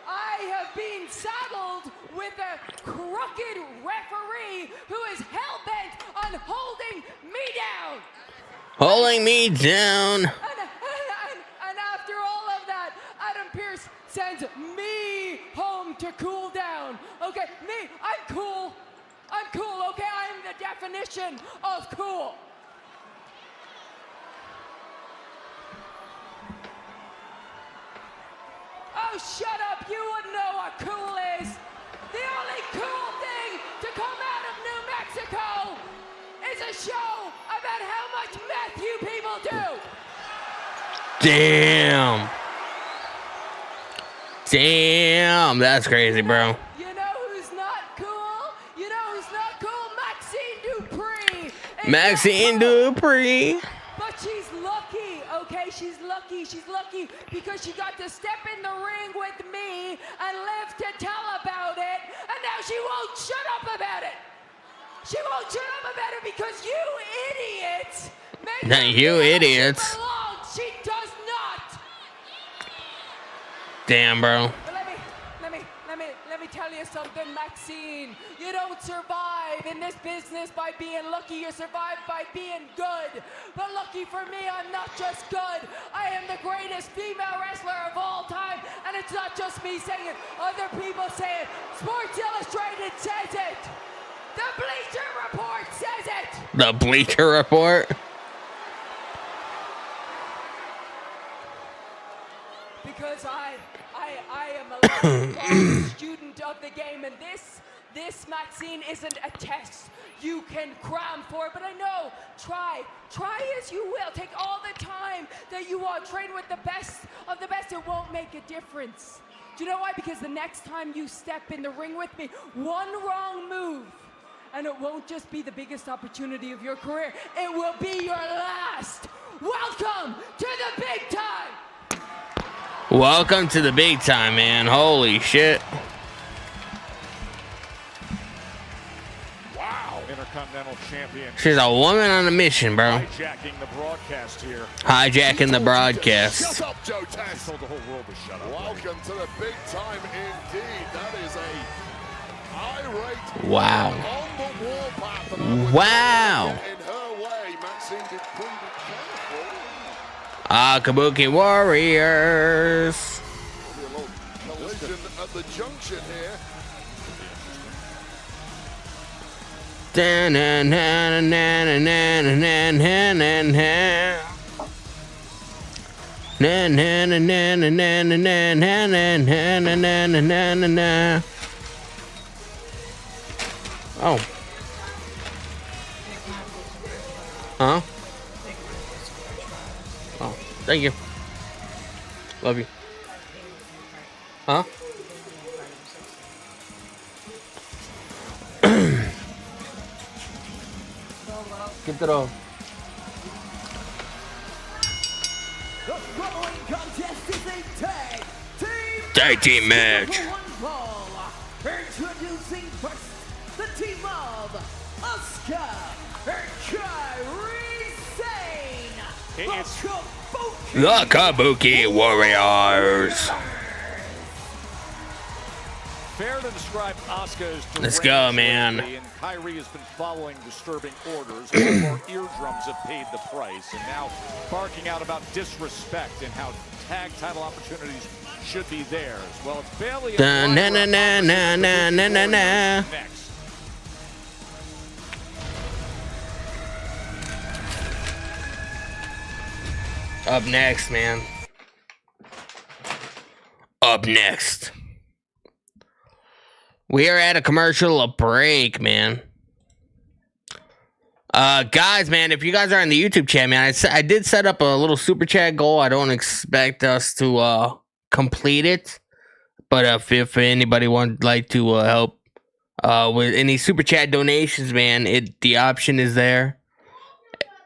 Speaker 7: I have been saddled with a crooked referee who is hell-bent on holding me down.
Speaker 3: Holding me down.
Speaker 7: And after all of that, Adam Pearce sends me home to cool down. Okay, me, I'm cool. I'm cool, okay? I'm the definition of cool. Oh, shut up. You wouldn't know what cool is. The only cool thing to come out of New Mexico is a show about how much meth you people do.
Speaker 3: Damn. Damn, that's crazy, bro.
Speaker 7: You know who's not cool? You know who's not cool? Maxine Dupree.
Speaker 3: Maxine Dupree.
Speaker 7: But she's lucky, okay? She's lucky. She's lucky because she got to step in the ring with me and live to tell about it. And now she won't shut up about it. She won't shut up about it because you idiots make her
Speaker 3: You
Speaker 7: feel
Speaker 3: idiots.
Speaker 7: She belongs. She does not.
Speaker 3: Damn, bro.
Speaker 7: But let me tell you something, Maxine. You don't survive in this business by being lucky. You survive by being good. But lucky for me, I'm not just good. I am the greatest female wrestler of all time. And it's not just me saying it. Other people say it. Sports Illustrated says it. The Bleacher Report says it.
Speaker 3: The Bleacher Report.
Speaker 7: Because I am a lifelong student of the game, and this Maxine isn't a test you can cram for. But I know, try as you will, take all the time that you want, train with the best of the best. It won't make a difference. Do you know why? Because the next time you step in the ring with me, one wrong move, and it won't just be the biggest opportunity of your career, it will be your last. Welcome to the big time.
Speaker 3: Welcome to the big time, man. Holy shit.
Speaker 4: Wow. Intercontinental champion.
Speaker 3: She's a woman on a mission, bro.
Speaker 4: Hijacking the broadcast here.
Speaker 3: Hijacking the broadcast.
Speaker 5: Shut up, Joe Taz.
Speaker 4: Told the whole world to shut up.
Speaker 5: Welcome to the big time indeed. That is a irate
Speaker 3: Wow.
Speaker 5: on the warpath. And I would
Speaker 3: Wow.
Speaker 5: get in her way. Maxine did pretty careful.
Speaker 3: Kabuki Warriors.
Speaker 5: Be a little collision at the junction here.
Speaker 3: Oh. Huh? Oh, thank you. Love you. Huh? Get that off.
Speaker 2: The following contest is a
Speaker 3: Tag team match.
Speaker 2: Introducing first the team of Asuka and Kairi Sane.
Speaker 4: It's
Speaker 3: The Kabuki Warriors.
Speaker 4: fair to describe Asuka as
Speaker 3: Let's go, man.
Speaker 4: and Kyrie has been following disturbing orders. All of our eardrums have paid the price, and now barking out about disrespect and how tag title opportunities should be theirs. Well, it's Bailey and next.
Speaker 3: Up next, man. Up next. We are at a commercial break, man. Guys, man, if you guys are in the YouTube chat, man, I did set up a little super chat goal. I don't expect us to complete it, but if anybody would like to help with any super chat donations, man, the option is there.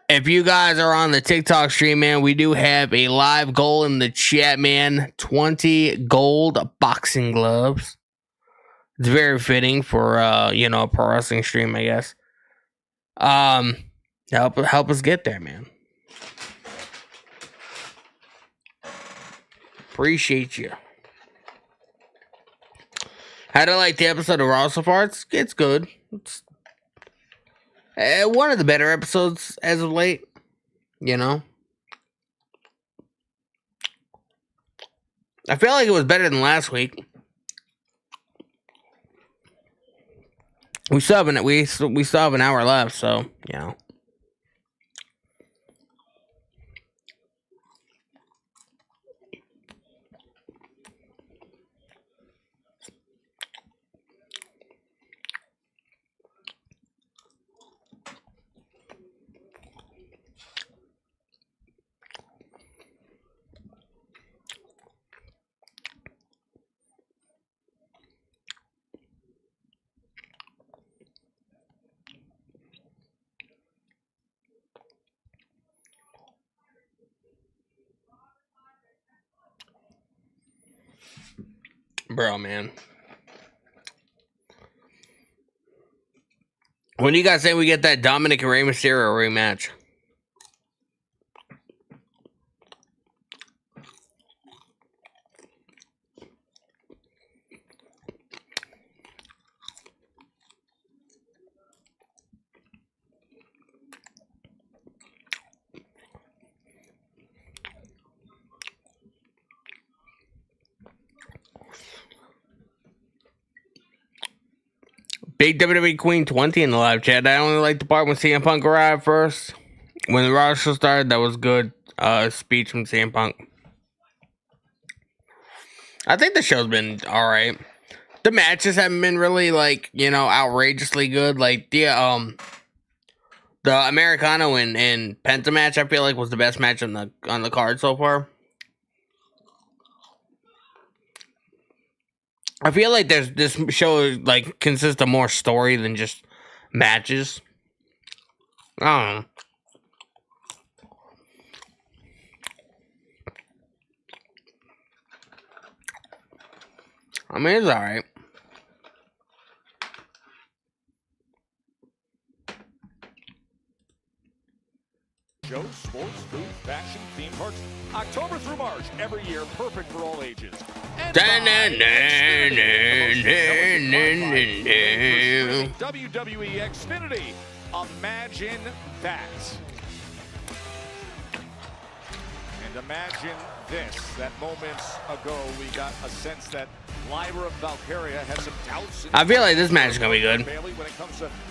Speaker 3: If you guys are on the TikTok stream, man, we do have a live goal in the chat, man. 20 gold boxing gloves. It's very fitting for a pro wrestling stream, I guess. Help us get there, man. Appreciate you. How do I like the episode of Raw so far? It's good. It's one of the better episodes as of late, I feel like it was better than last week. We still have an hour left, so Bro, man. When do you guys say we get that Dominic and Rey Mysterio rematch? Big WWE Queen 20 in the live chat. I only like the part when CM Punk arrived first. When the Raw show started, that was good. Speech from CM Punk. I think the show's been alright. The matches haven't been really outrageously good. Like the Americano and Penta match, I feel like was the best match on the card so far. I feel like this show consists of more story than just matches. I don't know. I mean, it's alright.
Speaker 4: Shows, sports, food, fashion, theme parks, October through March, every year, perfect for all ages. WWE Xfinity. Imagine that. And imagine this, that moments ago we got a sense that Lyra Valkyria has some doubts.
Speaker 3: I feel like this match is going to be good.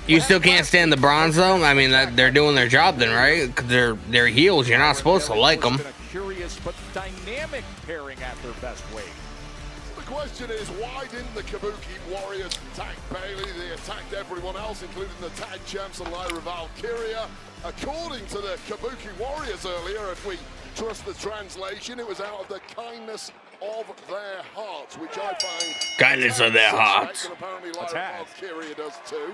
Speaker 3: You still can't stand the Bronze, though? I mean, they're doing their job then, right? Because they're heels. You're not supposed to like them.
Speaker 4: A curious but dynamic pairing at their best weight.
Speaker 5: The question is, why didn't the Kabuki Warriors attack Bayley? They attacked everyone else, including the tag champs and Lyra Valkyria. According to the Kabuki Warriors earlier, if we trust the translation, it was out of the kindness of their hearts, which I find
Speaker 3: kindness of their hearts.
Speaker 5: And apparently Lyra Valkyria does too.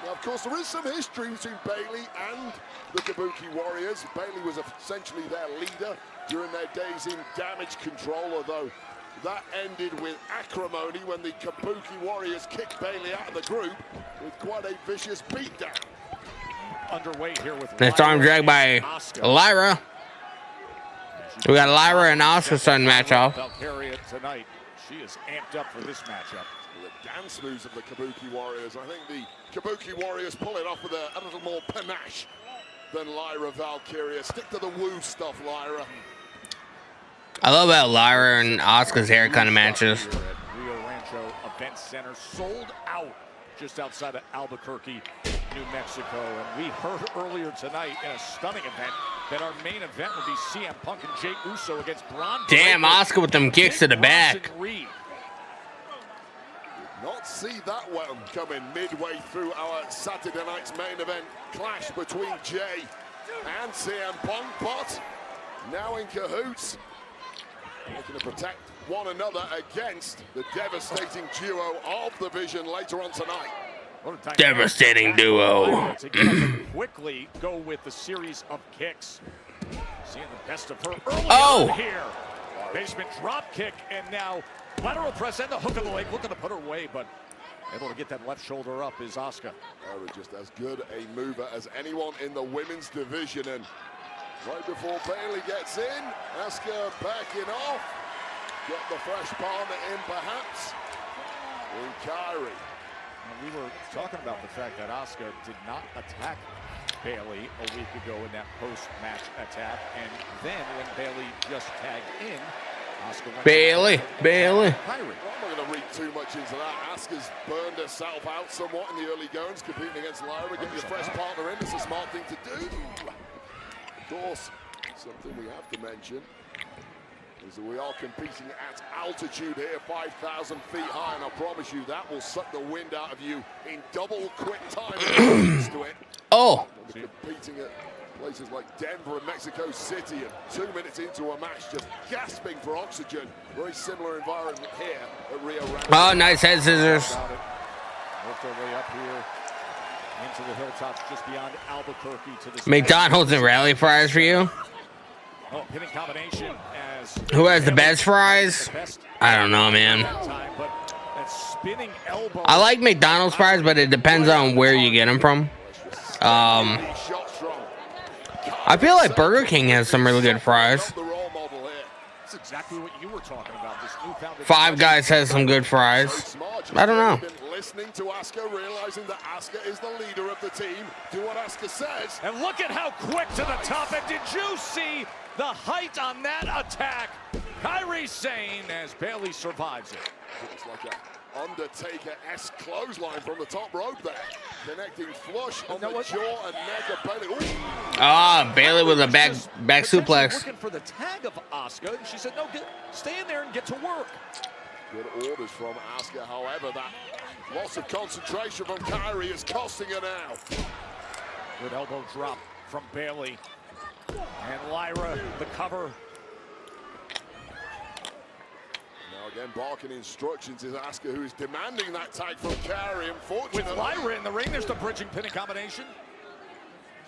Speaker 5: Now, of course, there is some history between Bayley and the Kabuki Warriors. Bayley was essentially their leader during their days in Damage Control, although that ended with acrimony when the Kabuki Warriors kicked Bayley out of the group with quite a vicious beatdown.
Speaker 4: Underway here with
Speaker 3: next arm drag by Lyra. We got Lyra and Asuka starting match off.
Speaker 4: Valkyria tonight. She is amped up for this matchup.
Speaker 5: The dance moves of the Kabuki Warriors. I think the Kabuki Warriors pull it off with a little more panache than Lyra Valkyria. Stick to the woo stuff, Lyra.
Speaker 3: I love how Lyra and Asuka's hair kind of matches.
Speaker 4: Here at Rio Rancho Event Center, sold out just outside of Albuquerque, New Mexico. And we heard earlier tonight in a stunning event that our main event would be CM Punk and Jey Uso against Braun.
Speaker 3: Damn, Asuka with them kicks to the back.
Speaker 5: not see that one coming midway through our Saturday night's main event clash between Jay and CM Punk, but now in cahoots, looking to protect one another against the devastating duo of the Vision later on tonight.
Speaker 3: Devastating duo.
Speaker 4: To get up and quickly go with the series of kicks. Seeing the best of her early on here. Basement drop kick, and now lateral press and the hook of the leg, looking to put her away, but able to get that left shoulder up is Asuka.
Speaker 5: Just as good a mover as anyone in the women's division, and right before Bayley gets in, Asuka backing off. Get the fresh partner in, perhaps, in Kyrie.
Speaker 4: We were talking about the fact that Asuka did not attack Bayley a week ago in that post-match attack, and then when Bayley just tagged in, Asuka went
Speaker 3: Bayley.
Speaker 5: Kyrie. I'm not going to read too much into that. Asuka's burned herself out somewhat in the early goings, competing against Lyra. Get your fresh partner in, it's a smart thing to do. Of course, something we have to mention is that we are competing at altitude here, 5,000 feet high, and I promise you that will suck the wind out of you in double quick time. To it.
Speaker 3: Oh.
Speaker 5: We're competing at places like Denver and Mexico City, and 2 minutes into a match, just gasping for oxygen. Very similar environment here at Rio Grande.
Speaker 3: Oh, nice head scissors.
Speaker 4: Worked our way up here into the hilltops just beyond Albuquerque to this
Speaker 3: McDonald's and rally fries for you.
Speaker 4: Oh, pinning combination as
Speaker 3: Who has the best fries? I don't know, man.
Speaker 4: spinning elbow.
Speaker 3: I like McDonald's fries, but it depends on where you get them from. I feel like Burger King has some really good fries.
Speaker 4: That's exactly what you were talking about. This newfound
Speaker 3: Five Guys has some good fries. I don't know.
Speaker 5: Listening to Asuka, realizing that Asuka is the leader of the team. Do what Asuka says.
Speaker 4: And look at how quick to the top. And did you see the height on that attack? Kyrie Sane as Bayley survives it.
Speaker 5: It's like an Undertaker-esque clothesline from the top rope there. Connecting flush on the jaw and neck of Bayley. Ooh.
Speaker 3: Ah, Bayley with a back suplex.
Speaker 4: Looking for the tag of Asuka, and she said, no, stay in there and get to work.
Speaker 5: Good orders from Asuka, however, that loss of concentration from Kyrie is costing her now.
Speaker 4: Good elbow drop from Bayley. And Lyra, the cover.
Speaker 5: Now again, barking instructions is Asuka, who is demanding that tag from Kyrie. Unfortunately,
Speaker 4: with Lyra in the ring, there's the bridging pinning combination.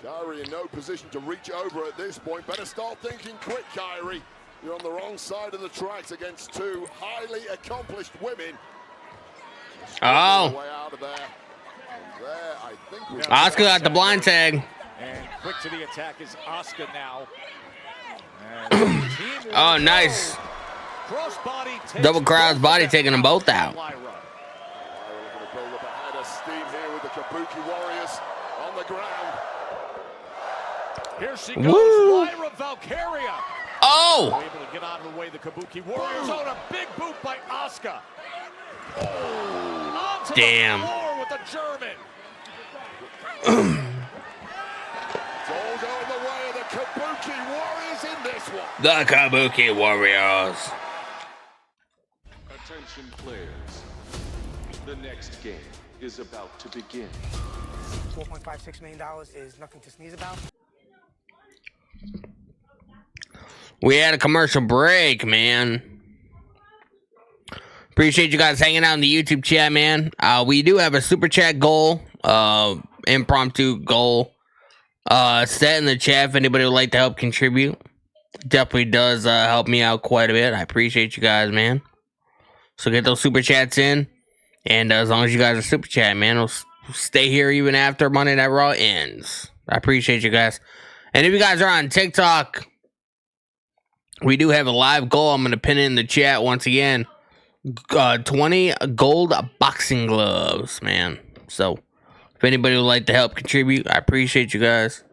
Speaker 5: Kyrie in no position to reach over at this point. Better start thinking quick, Kyrie. You're on the wrong side of the tracks against two highly accomplished women.
Speaker 3: Oh.
Speaker 5: Way out of there. There, I think
Speaker 3: Asuka got the blind tag.
Speaker 4: And quick to the attack is Asuka now.
Speaker 3: Oh, nice.
Speaker 4: Crossbody
Speaker 3: Double cross body taking them both out.
Speaker 5: Lyra looking to build up a head of steam here with the Kabuki Warriors on the ground.
Speaker 4: Here she goes, Lyra Valkyria.
Speaker 3: Oh!
Speaker 4: Able to get out of the way, the Kabuki Warriors on a big boot by Asuka. Oh, onto
Speaker 3: damn.
Speaker 4: The floor with the German.
Speaker 5: It's all going the way of the Kabuki Warriors in this one.
Speaker 3: The Kabuki Warriors.
Speaker 15: Attention players. The next game is about to begin.
Speaker 16: $4.56 million is nothing to sneeze about.
Speaker 3: We had a commercial break, man. Appreciate you guys hanging out in the YouTube chat, man. We do have a super chat goal, impromptu goal, set in the chat if anybody would like to help contribute. Definitely does help me out quite a bit. I appreciate you guys, man. So get those super chats in, and as long as you guys are super chat, man, we'll stay here even after Monday Night Raw ends. I appreciate you guys. And if you guys are on TikTok, we do have a live goal. I'm going to pin it in the chat once again. 20 gold boxing gloves, man. So, if anybody would like to help contribute, I appreciate you guys.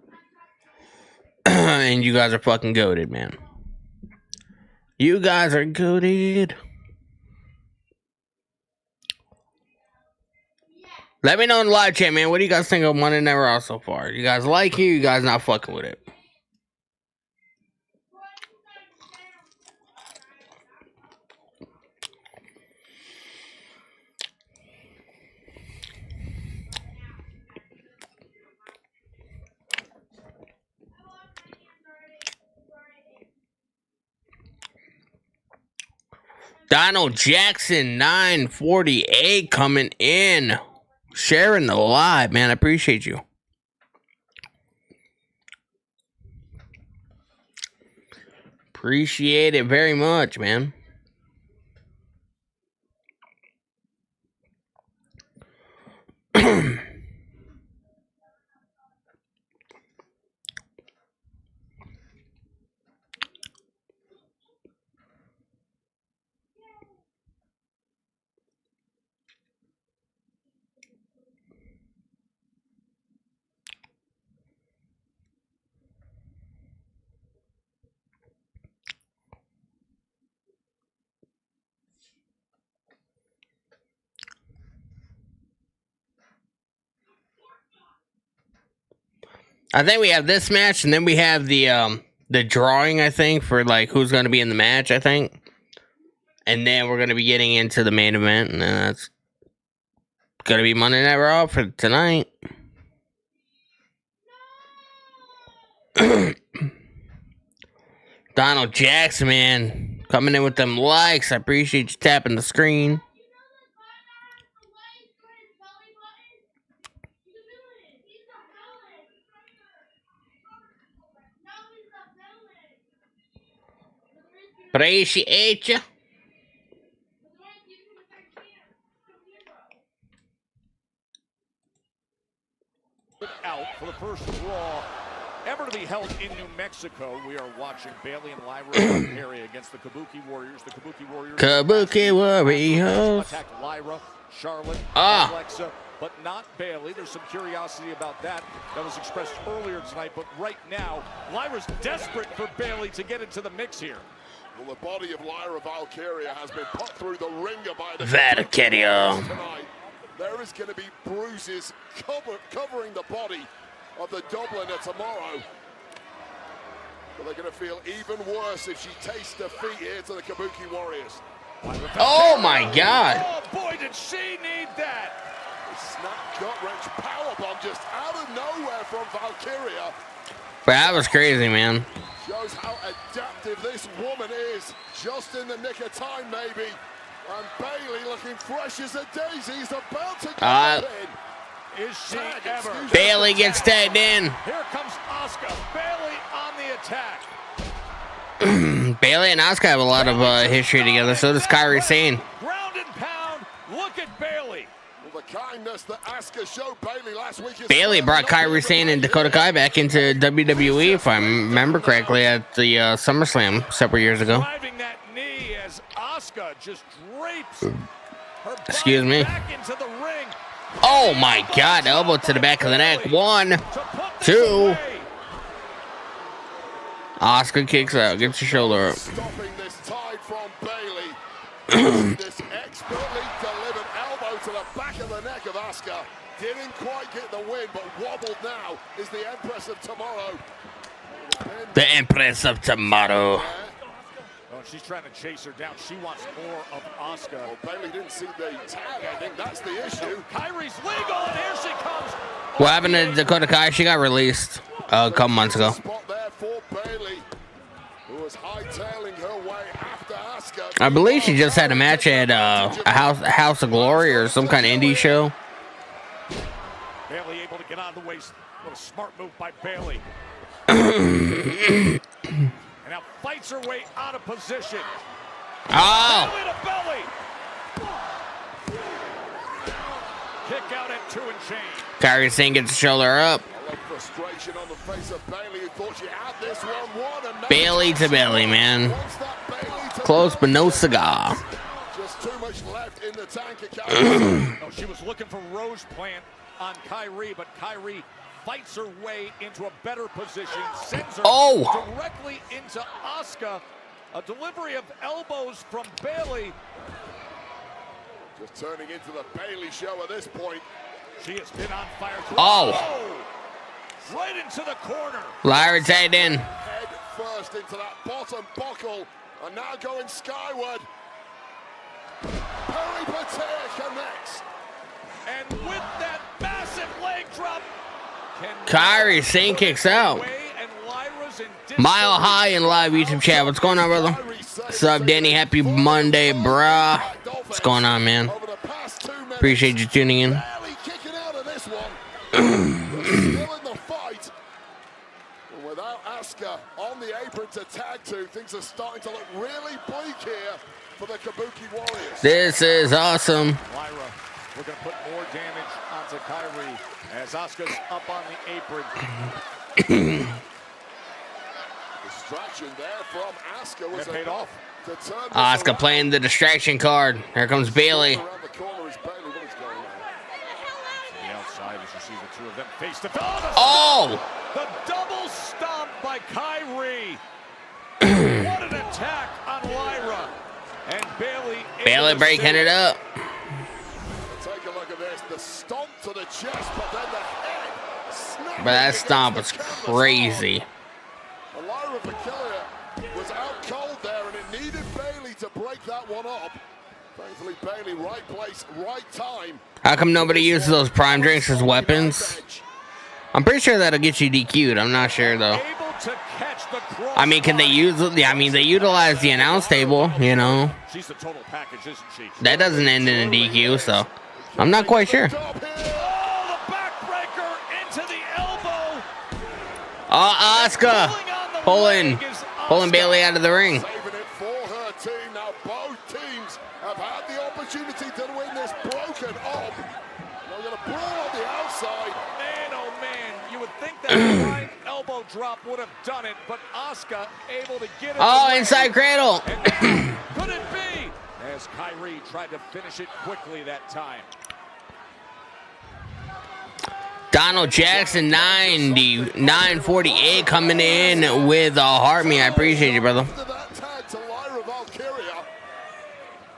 Speaker 3: And you guys are fucking goated, man. You guys are goated. Let me know in the live chat, man. What do you guys think of Monday Night Raw so far? You guys like it? You guys not fucking with it? Donald Jackson 948 coming in, sharing the live, man. I appreciate you. Appreciate it very much, man. I think we have this match, and then we have the drawing, I think, for like who's going to be in the match, I think. And then we're going to be getting into the main event, and that's going to be Monday Night Raw for tonight. Donald Jackson, man, coming in with them likes. I appreciate you tapping the screen. Appreciate you.
Speaker 4: Out for the first Raw ever to be held in New Mexico. We are watching Bayley and Lyra area against the Kabuki Warriors. The Kabuki Warriors.
Speaker 3: Kabuki Warriors.
Speaker 4: Attack Lyra, Charlotte,
Speaker 3: Ah.
Speaker 4: Alexa, but not Bayley. There's some curiosity about that was expressed earlier tonight. But right now, Lyra's desperate for Bayley to get into the mix here.
Speaker 5: Well, the body of Lyra Valkyria has been put through the ringer by the
Speaker 3: Valkyria.
Speaker 5: tonight. There is going to be bruises covering the body of the Dubliner tomorrow. But they're going to feel even worse if she tastes defeat here to the Kabuki Warriors.
Speaker 3: Oh my God.
Speaker 4: Oh boy, did she need that.
Speaker 5: Snap gut-wrench powerbomb just out of nowhere from Valkyria.
Speaker 3: But that was crazy, man.
Speaker 5: Shows how adaptive this woman is. Just in the nick of time, maybe. And Bayley looking fresh as a daisy. He's about to get in.
Speaker 4: Is she ever?
Speaker 3: Bayley gets tagged in.
Speaker 4: Here comes Asuka. Bayley on the attack.
Speaker 3: Bayley and Asuka have a lot of history together. So does Kairi Sane.
Speaker 4: Ground and pound. Look at Bayley.
Speaker 5: Well, the kindness that Asuka showed Bayley last week is
Speaker 3: Bayley brought Kairi Sane and Dakota Kai back into WWE, if I remember correctly, at the SummerSlam several years ago.
Speaker 4: Driving that knee as Asuka just drapes her
Speaker 3: Excuse
Speaker 4: body
Speaker 3: me.
Speaker 4: back into the ring.
Speaker 3: Oh my God, elbow to the back of the neck. 1, 2. Asuka kicks out, gets her shoulder up.
Speaker 5: stopping this tide from Bayley. This expertly delivered elbow to the back of the neck of Asuka. Didn't quite get the win, but wobbled now is the Empress of Tomorrow.
Speaker 3: The Empress of Tomorrow.
Speaker 4: Oh, she's trying to chase her down. She wants more of Asuka.
Speaker 5: Well, Bayley didn't see the tag. I think that's the issue.
Speaker 4: Kairi's legal, and here she comes.
Speaker 3: What happened to Dakota Kai? She got released a couple months ago.
Speaker 5: Spot there for Bayley, who was hightailing her way after Asuka.
Speaker 3: I believe she just had a match at a House of Glory or some kind of indie show.
Speaker 4: Bayley able to get out of the way. What a smart move by Bayley. And now fights her way out of position.
Speaker 3: Oh!
Speaker 4: Belly to belly. Kick out at 2 and change.
Speaker 3: Kairi Sane gets the shoulder up.
Speaker 5: A lot of frustration on the face of Bayley, who thought she had this one won. And
Speaker 3: Bayley to belly, man. Close, but no cigar.
Speaker 5: Just too much left in the tank of Kairi.
Speaker 4: Oh, she was looking for Rose Plant on Kairi, but Kairi fights her way into a better position, sends her directly into Asuka. A delivery of elbows from Bayley.
Speaker 5: Just turning into the Bayley show at this point.
Speaker 4: She has been on fire.
Speaker 3: Oh.
Speaker 4: Right into the corner.
Speaker 3: Lyra tagged in.
Speaker 5: Head first into that bottom buckle, and now going skyward. Peripateia connects.
Speaker 4: And with that massive leg drop,
Speaker 3: Kairi Sane kicks out. Mile High in live YouTube chat. What's going on, brother? What's up, Danny? Happy Monday, bruh. What's going on, man? Appreciate you tuning in.
Speaker 5: Kicking out of this one. Still in the fight. And without Asuka on the apron to tag to, things are starting to look really bleak here for the Kabuki Warriors.
Speaker 3: This is awesome.
Speaker 4: Lyra looking to put more damage onto Kyrie as Asuka's up on the apron.
Speaker 5: Distraction there from Asuka was
Speaker 4: paid off.
Speaker 5: To turn
Speaker 3: Asuka playing the distraction card. Here comes Bailey.
Speaker 5: around the corner is Bailey. What is going on?
Speaker 4: The outside as you see the two of them face to face.
Speaker 3: Oh!
Speaker 4: The double stomp by Kyrie. What an attack on Lyra. And
Speaker 3: Bailey breaking it up.
Speaker 5: Take a look at this. The stomp to the chest, but then the head snapping.
Speaker 3: But that stomp was crazy.
Speaker 5: Lyra Valkyria was out cold there, and it needed Bailey to break that one up. Thankfully, Bailey, right place, right time.
Speaker 3: How come nobody uses those prime drinks as weapons? I'm pretty sure that'll get you DQ'd. I'm not sure, though. I mean, can they use it? I mean, they utilize the announce table, you know.
Speaker 4: She's the total package, isn't she?
Speaker 3: That doesn't end in a DQ, so I'm not quite sure.
Speaker 4: Oh, the backbreaker into the elbow.
Speaker 3: Oh, Asuka pulling Bailey out of the ring.
Speaker 5: Saving it for her team. Now both teams have had the opportunity to win this broken up. They're going to brawl on the outside.
Speaker 4: Man, oh man, you would think that a flying elbow drop would have done it, but Asuka able to get it.
Speaker 3: Oh, inside cradle.
Speaker 4: Could it be? As Kyrie tried to finish it quickly that time.
Speaker 3: Donald Jackson 948 coming in with a heart me. I appreciate you, brother.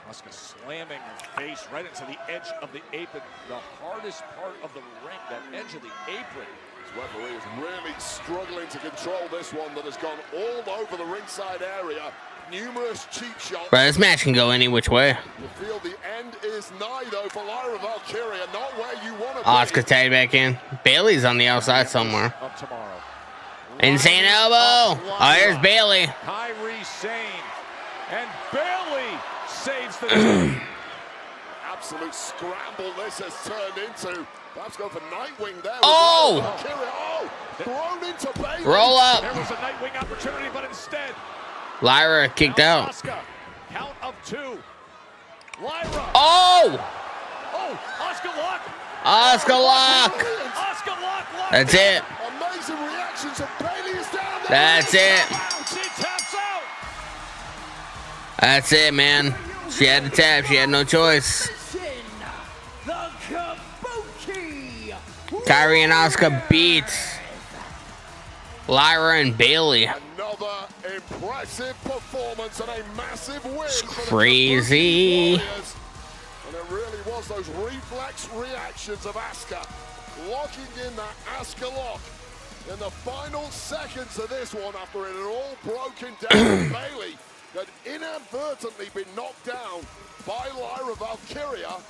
Speaker 4: Asuka slamming her face right into the edge of the apron, the hardest part of the ring, that edge of the apron.
Speaker 5: This referee is really struggling to control this one that has gone all over the ringside area. Numerous cheap shots.
Speaker 3: Bro, this match can go any which way.
Speaker 5: You feel the end is nigh though for Lyra Valkyria, not where you want to be.
Speaker 3: Asuka tagged back in. Bailey's on the outside somewhere.
Speaker 4: Up tomorrow.
Speaker 3: Insane elbow. Oh, here's Bailey.
Speaker 4: Kyrie Sane. And Bailey saves the day.
Speaker 5: Absolute scramble this has turned into. Perhaps go for Nightwing there.
Speaker 3: Oh!
Speaker 5: Thrown into Bailey.
Speaker 3: Roll up.
Speaker 4: There was a Nightwing opportunity, but instead.
Speaker 3: Lyra kicked out.
Speaker 4: Asuka, count of two. Lyra.
Speaker 3: Oh!
Speaker 4: Oh, Asuka lock.
Speaker 3: Asuka lock.
Speaker 4: Asuka lock.
Speaker 3: That's it.
Speaker 5: Amazing reactions of Bailey is down there.
Speaker 3: That's it.
Speaker 4: She taps out.
Speaker 3: That's it, man. She had to tap. She had no choice. Kyrie and Asuka beat Lyra and Bailey.
Speaker 5: Another impressive performance and a massive win.
Speaker 3: Crazy.
Speaker 5: And it really was those reflex reactions of Asuka locking in that Asuka lock in the final seconds of this one after it had all broken down. Bailey had inadvertently been knocked down by Lyra Valkyria.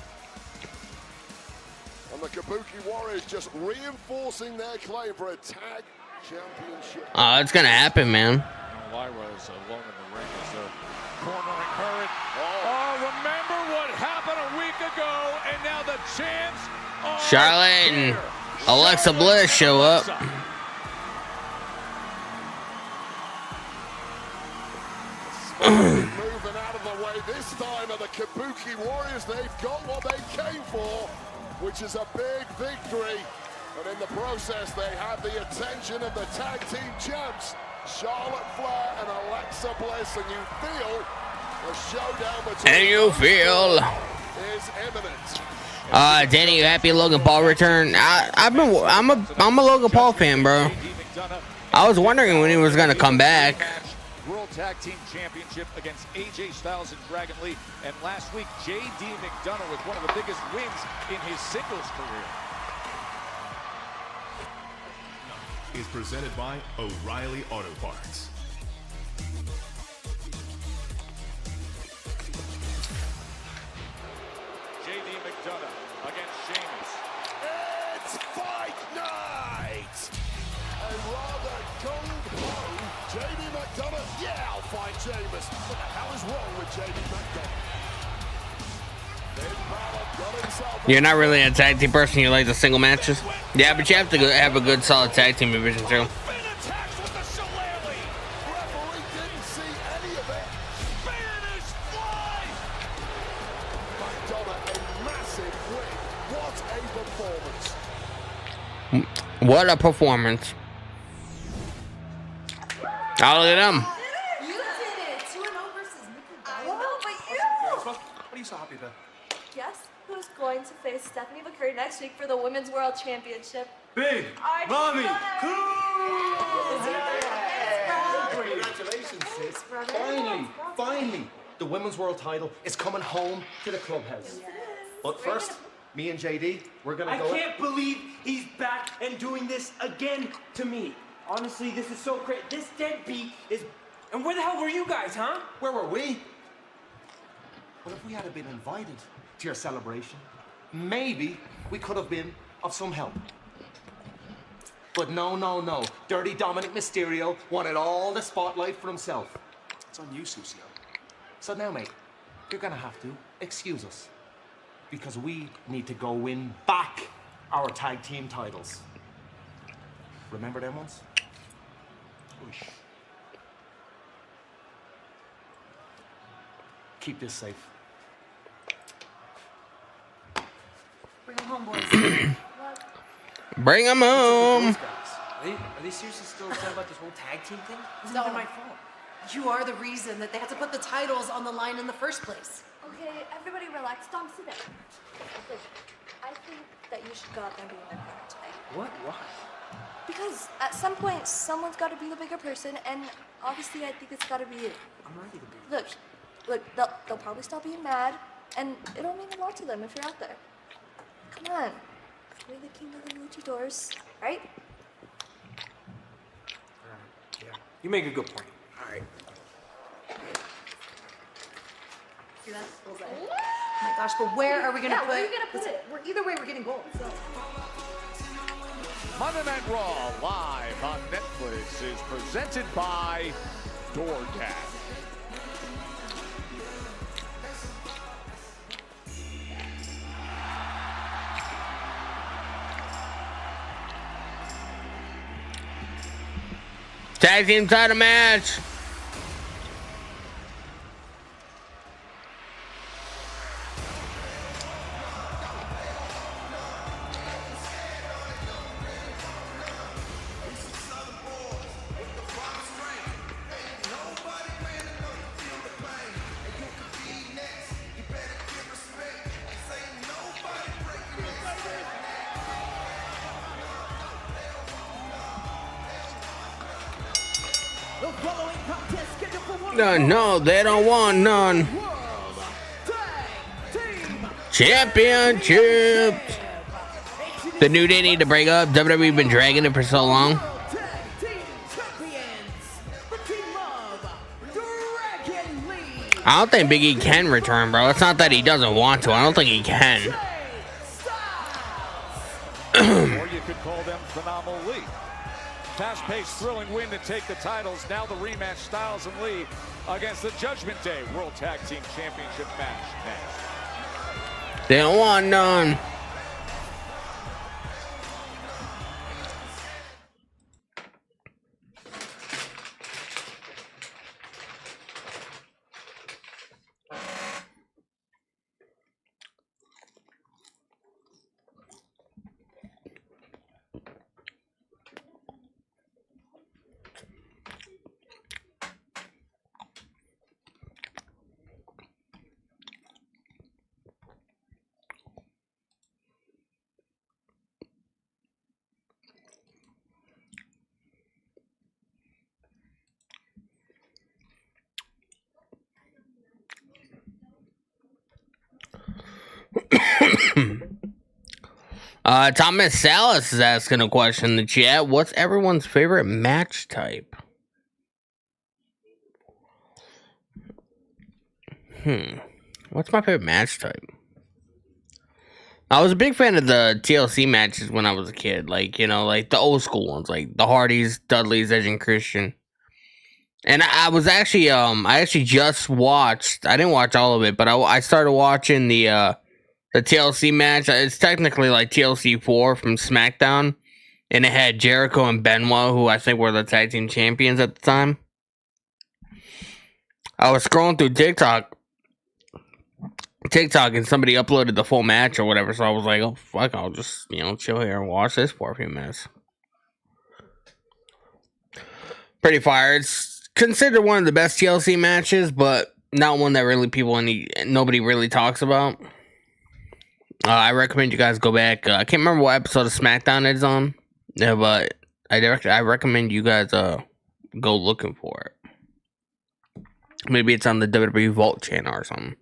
Speaker 5: And the Kabuki Warriors just reinforcing their claim for a tag championship.
Speaker 3: Oh, it's gonna happen, man.
Speaker 4: Lyra is alone in the ring as they're cornering her. Oh, remember what happened a week ago, and now the chance.
Speaker 3: Charlotte and Alexa Bliss show up.
Speaker 5: Moving out of the way this time are the Kabuki Warriors. They've got what they came for, which is a big victory. And in the process, they have the attention of the tag team champs, Charlotte Flair and Alexa Bliss. And you feel the showdown between is imminent.
Speaker 3: Danny, you happy Logan Paul return? I'm a Logan Paul fan, bro. I was wondering when he was gonna come back.
Speaker 4: World Tag Team Championship against AJ Styles and Dragon Lee. And last week, J.D. McDonough was one of the biggest wins in his singles career.
Speaker 17: Is presented by O'Reilly Auto Parts.
Speaker 4: J.D. McDonough against Sheamus.
Speaker 5: It's fight night! A rather gung-ho J.D. McDonough McDonough? Yeah, I'll fight Sheamus. What the hell is wrong with JD McDonough? Finn Balor got himself.
Speaker 3: You're not really a tag team person. You like the single matches. Yeah, but you have to have a good, solid tag team division too.
Speaker 5: Referee didn't see any of it. Spanish fly. McDonough, a massive win. What a performance.
Speaker 3: What a performance! Oh, look at them.
Speaker 14: You did it. 2-0 versus Nikki Bella.
Speaker 18: But you.
Speaker 19: What are you so happy about?
Speaker 18: Guess who's going to face Stephanie McCurry next week for the Women's World Championship?
Speaker 19: Big
Speaker 18: Our
Speaker 19: Mommy
Speaker 20: Congratulations, sis.
Speaker 18: Brother.
Speaker 20: Finally, the Women's World title is coming home to the clubhouse. But first, me and JD, we're gonna go.
Speaker 12: I can't believe he's back and doing this again to me. Honestly, this is so great. This deadbeat is... And where the hell were you guys, huh?
Speaker 20: Where were we? Well, if we had been invited to your celebration, maybe we could have been of some help. But no. Dirty Dominic Mysterio wanted all the spotlight for himself.
Speaker 19: It's on you, Sucio.
Speaker 20: So now, mate, you're gonna have to excuse us. Because we need to go win back our tag team titles. Remember them ones? Whoosh. Keep this safe.
Speaker 14: Bring him home, boys.
Speaker 3: Bring them home.
Speaker 12: Are they seriously still upset about this whole tag team thing? It's
Speaker 14: No.
Speaker 12: not my fault.
Speaker 14: You are the reason that they had to put the titles on the line in the first place.
Speaker 18: Okay, everybody relax. Dom, sit down. Look, I think that you should go out there and be a bigger today.
Speaker 12: What? Why?
Speaker 18: Because at some point, someone's got to be the bigger person, and obviously, I think it's got to be you.
Speaker 12: I'm already the big.
Speaker 18: Look, they'll probably stop being mad, and it'll mean a lot to them if you're out there. Come on, you're the king of the luchadors, right?
Speaker 12: Yeah. You make a good point. All right.
Speaker 14: See that? Bullseye. Oh my gosh, but where are we gonna put
Speaker 18: where are you gonna put it?
Speaker 14: Either way, we're getting gold. So.
Speaker 4: Monday Night Raw live on Netflix is presented by DoorDash.
Speaker 3: Tag team title match. No, they don't want none. Championship. The New Day need to break up. WWE been dragging it for so long. I don't think Big E can return, bro. It's not that he doesn't want to. I don't think he can.
Speaker 4: Or you could call them phenomenally. Fast-paced, thrilling win to take the titles. Now the rematch, Styles and Lee against the Judgment Day World Tag Team Championship match next.
Speaker 3: They don't want none. Thomas Salas is asking a question in the chat. What's everyone's favorite match type? What's my favorite match type? I was a big fan of the TLC matches when I was a kid. Like, you know, like the old school ones. Like the Hardys, Dudleys, Edge and Christian. And I was actually I actually just watched. I didn't watch all of it, but I started watching the TLC match. It's technically like TLC 4 from SmackDown, and it had Jericho and Benoit, who I think were the tag team champions at the time. I was scrolling through TikTok, and somebody uploaded the full match or whatever. So I was like, "Oh fuck, I'll just chill here and watch this for a few minutes." Pretty fire. It's considered one of the best TLC matches, but not one that really nobody really talks about. I recommend you guys go back. I can't remember what episode of SmackDown it's on, but I recommend you guys go looking for it. Maybe it's on the WWE Vault channel or something.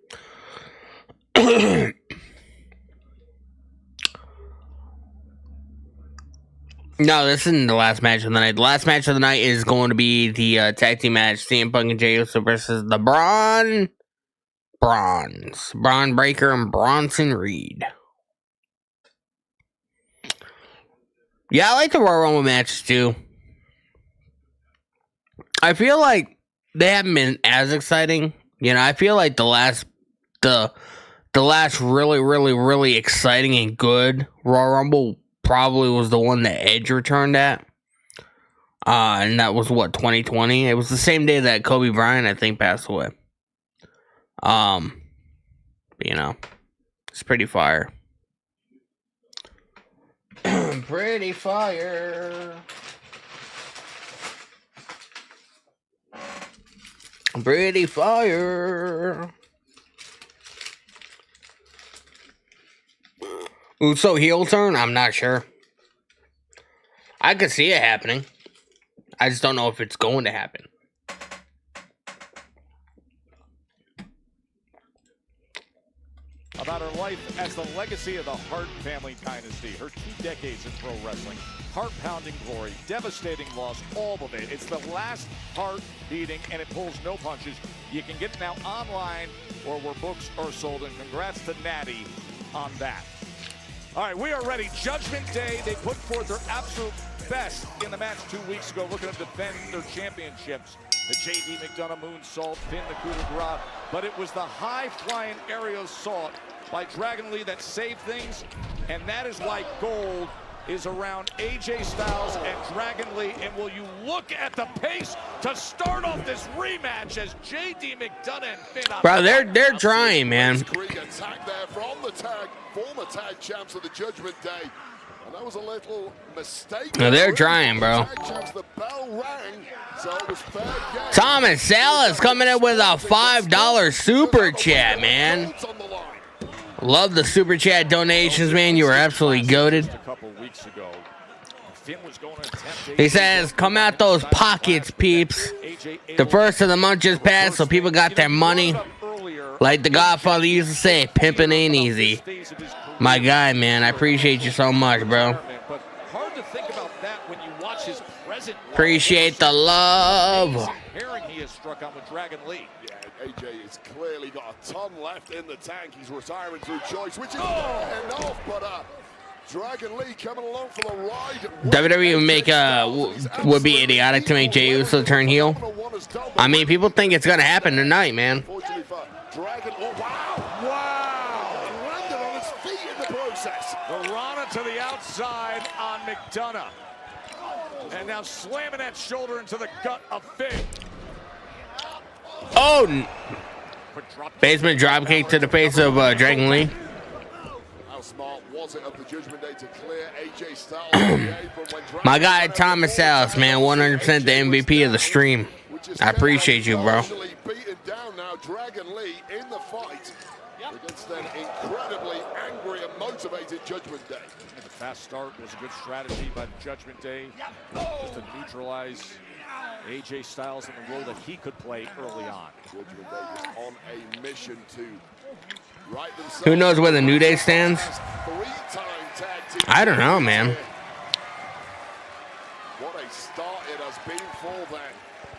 Speaker 3: No, this isn't the last match of the night. The last match of the night is going to be the tag team match: CM Punk and Jey Uso versus the Braun Breaker and Bronson Reed. Yeah, I like the Royal Rumble matches too. I feel like they haven't been as exciting. I feel like the last really, really, really exciting and good Royal Rumble probably was the one that Edge returned at. And that was 2020. It was the same day that Kobe Bryant, I think, passed away. But, it's pretty fire. Pretty fire. Pretty fire. Uso heel turn? I'm not sure. I could see it happening. I just don't know if it's going to happen.
Speaker 4: About her life as the legacy of the Hart family dynasty, her 2 decades in pro wrestling, heart-pounding glory, devastating loss, all of it. It's the last Hart beating, and it pulls no punches. You can get it now online or where books are sold, and congrats to Natty on that. All right, we are ready. Judgment Day. They put forth their absolute best in the match 2 weeks ago, looking to defend their championships. The J.D. McDonough moonsault, Finn the coup de grace, but it was the high-flying aerial assault by Dragon Lee that saved things, and that is why gold is around AJ Styles and Dragon Lee. And will you look at the pace to start off this rematch as J.D. McDonough and Finn.
Speaker 3: Bro, they're trying, man.
Speaker 5: Attack there from the former tag champs of the Judgment Day. And that was a little mistake.
Speaker 3: No, they're trying, bro.
Speaker 5: The bell rang, so it was fair game.
Speaker 3: Thomas Salas coming in with a $5 super chat, man. Love the super chat donations, man. You were absolutely goated. He says, come out those pockets, peeps. The first of the month just passed, so people got their money. Like the Godfather used to say, pimping ain't easy. My guy, man, I appreciate you so much, bro. Appreciate the love.
Speaker 4: He has struck out with Dragon Lee.
Speaker 5: Yeah, AJ has clearly got a ton left in the tank. He's retiring through choice, which is enough, but Dragon Lee coming along for the ride.
Speaker 3: WWE would be idiotic to make Jey Uso turn heel. I mean, people think it's gonna happen tonight, man.
Speaker 5: Landed on his feet in the process.
Speaker 4: The Rana to the outside on McDonough. And now slamming that shoulder into the gut of Finn.
Speaker 3: Oh! Basement dropkick to the face of Dragon Lee.
Speaker 5: How smart was it of the Judgment Day to clear AJ Styles?
Speaker 3: My guy Thomas Salas, man, 100% the MVP of the stream. I appreciate you, bro.
Speaker 5: Beaten down now, Dragon Lee in the fight against an incredibly angry and motivated Judgment Day.
Speaker 4: And the fast start was a good strategy by the Judgment Day, just to neutralize AJ Styles in the role that he could play early on.
Speaker 5: Judgment Day is on a mission to right themselves.
Speaker 3: Who knows where the New Day stands? I don't know, man.
Speaker 5: What a start it has been for them.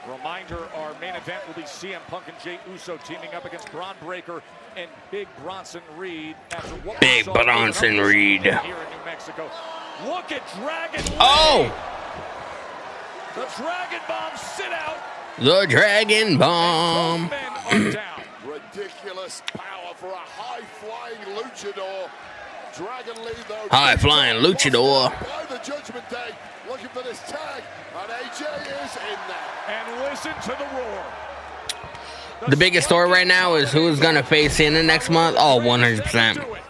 Speaker 4: Reminder, our main event will be CM Punk and Jey Uso teaming up against Braun Breaker and Big Bronson Reed. After what
Speaker 3: Big Bronson Reed.
Speaker 4: Here in New Mexico. Look at Dragon Lee.
Speaker 3: Oh!
Speaker 4: The Dragon Bomb sit out
Speaker 3: The Dragon Bomb.
Speaker 5: Ridiculous power for a high-flying luchador. Dragon Lee, though.
Speaker 3: High-flying luchador.
Speaker 5: By the Judgment Day, looking for this tag, and AJ is in there.
Speaker 4: And listen to the roar.
Speaker 3: The biggest story right now is who is going to face in the next month. Oh, 100%.
Speaker 5: Completely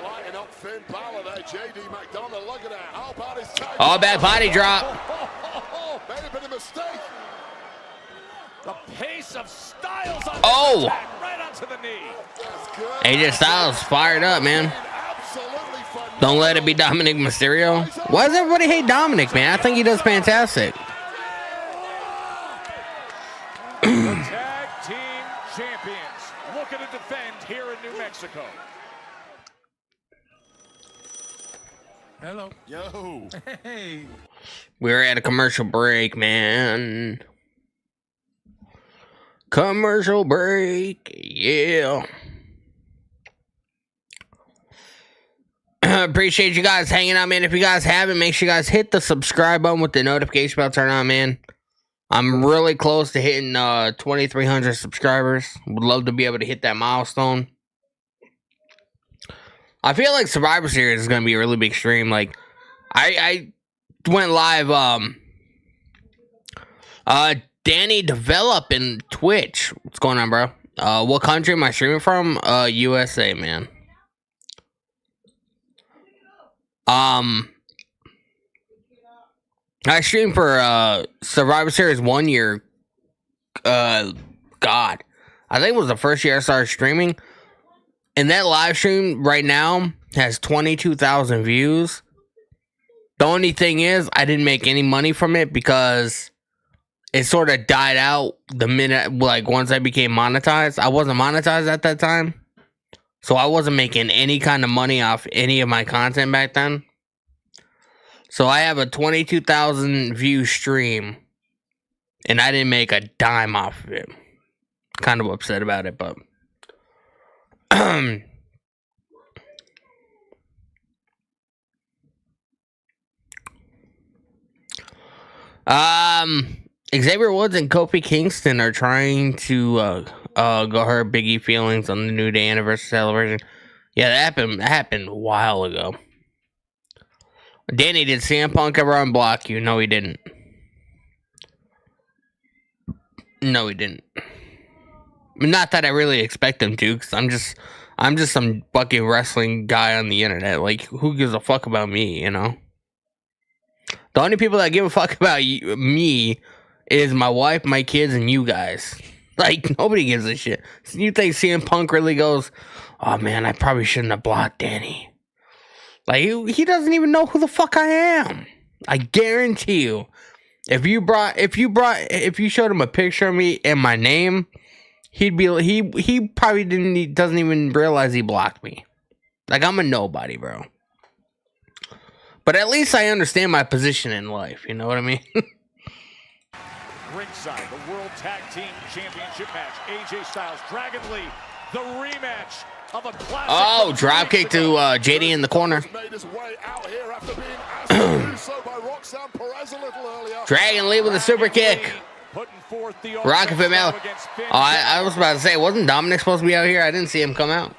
Speaker 5: lighting up Finn Balor there, JD McDonough. Look at that. How about his tag?
Speaker 3: Oh, back body drop.
Speaker 5: May have been a mistake.
Speaker 4: The pace of Styles on
Speaker 3: Oh.
Speaker 4: the attack, right onto the knee.
Speaker 3: AJ Styles fired up, man. Don't let it be Dominic Mysterio. Why does everybody hate Dominic, man? I think he does fantastic.
Speaker 4: The tag team champions looking to defend here in New Mexico.
Speaker 19: Hello.
Speaker 5: Yo.
Speaker 19: Hey.
Speaker 3: We're at a commercial break, man. Commercial break, yeah. Appreciate you guys hanging out, man. If you guys haven't, make sure you guys hit the subscribe button with the notification bell turned on, man. I'm really close to hitting 2,300 subscribers. Would love to be able to hit that milestone. I feel like Survivor Series is going to be a really big stream. Like, I went live, Danny Develop in Twitch. What's going on, bro? What country am I streaming from? USA, man. I streamed for Survivor Series 1 year. God, I think it was the first year I started streaming. And that live stream right now has 22,000 views. The only thing is, I didn't make any money from it because it sort of died out the minute, like, once I became monetized. I wasn't monetized at that time. So I wasn't making any kind of money off any of my content back then. So I have a 22,000 view stream. And I didn't make a dime off of it. Kind of upset about it, but... Xavier Woods and Kofi Kingston are trying to go hurt Big E feelings on the New Day anniversary celebration. Yeah, that happened a while ago. Danny, did CM Punk ever unblock you? No, he didn't. No, he didn't. Not that I really expect him to, because I'm just some fucking wrestling guy on the internet. Like, who gives a fuck about me, you know? The only people that give a fuck about me is my wife, my kids, and you guys. Like, nobody gives a shit. So you think CM Punk really goes, oh man, I probably shouldn't have blocked Danny. Like, he doesn't even know who the fuck I am. I guarantee you. If you showed him a picture of me and my name, he probably doesn't even realize he blocked me. Like, I'm a nobody, bro. But at least I understand my position in life, you know what I mean?
Speaker 4: Ringside, the World Tag Team Championship match. AJ Styles, Dragon Lee, the rematch of a classic.
Speaker 3: Oh, dropkick to JD in the corner. Dragon Lee with a super kick. Rocket from out. Oh, I was about to say, wasn't Dominic supposed to be out here? I didn't see him come out.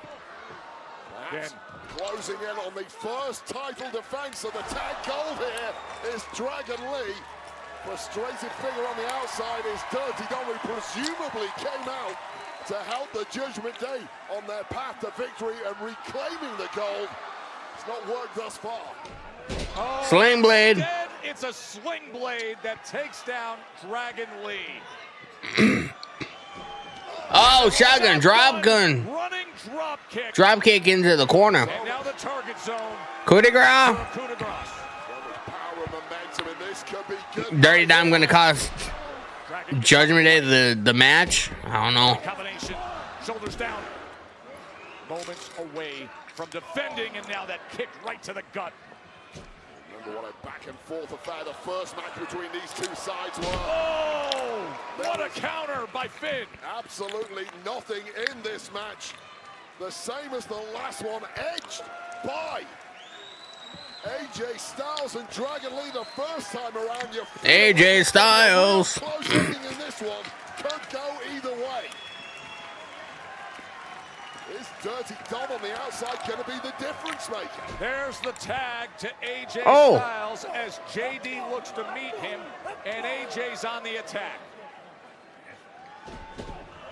Speaker 5: Closing in on the first title defense of the tag gold here is Dragon Lee. Frustrated figure on the outside is Dirty Dom, who presumably came out to help the Judgment Day on their path to victory and reclaiming the gold. It's not worked thus far.
Speaker 4: Oh,
Speaker 3: Sling blade.
Speaker 4: Instead, it's a sling blade that takes down Dragon Lee.
Speaker 3: Oh, shotgun, drop gun.
Speaker 4: Running drop kick.
Speaker 3: Drop kick into the corner.
Speaker 4: And now the target zone.
Speaker 3: Coup de grace. Dirty Dom going to cost Judgment Day the match. I don't know.
Speaker 4: Combination, shoulders down. Moments away from defending, and now that kick right to the gut.
Speaker 5: Remember what a back and forth affair the first match between these two sides were.
Speaker 4: Oh, what a counter by Finn.
Speaker 5: Absolutely nothing in this match. The same as the last one, edged by AJ Styles and Dragon Lee the first time around.
Speaker 3: AJ Styles.
Speaker 5: Close ending in this one could go either way. Is Dirty Dom on the outside going to be the difference maker?
Speaker 4: There's the tag to AJ
Speaker 3: Oh.
Speaker 4: Styles as JD looks to meet him, and AJ's on the attack.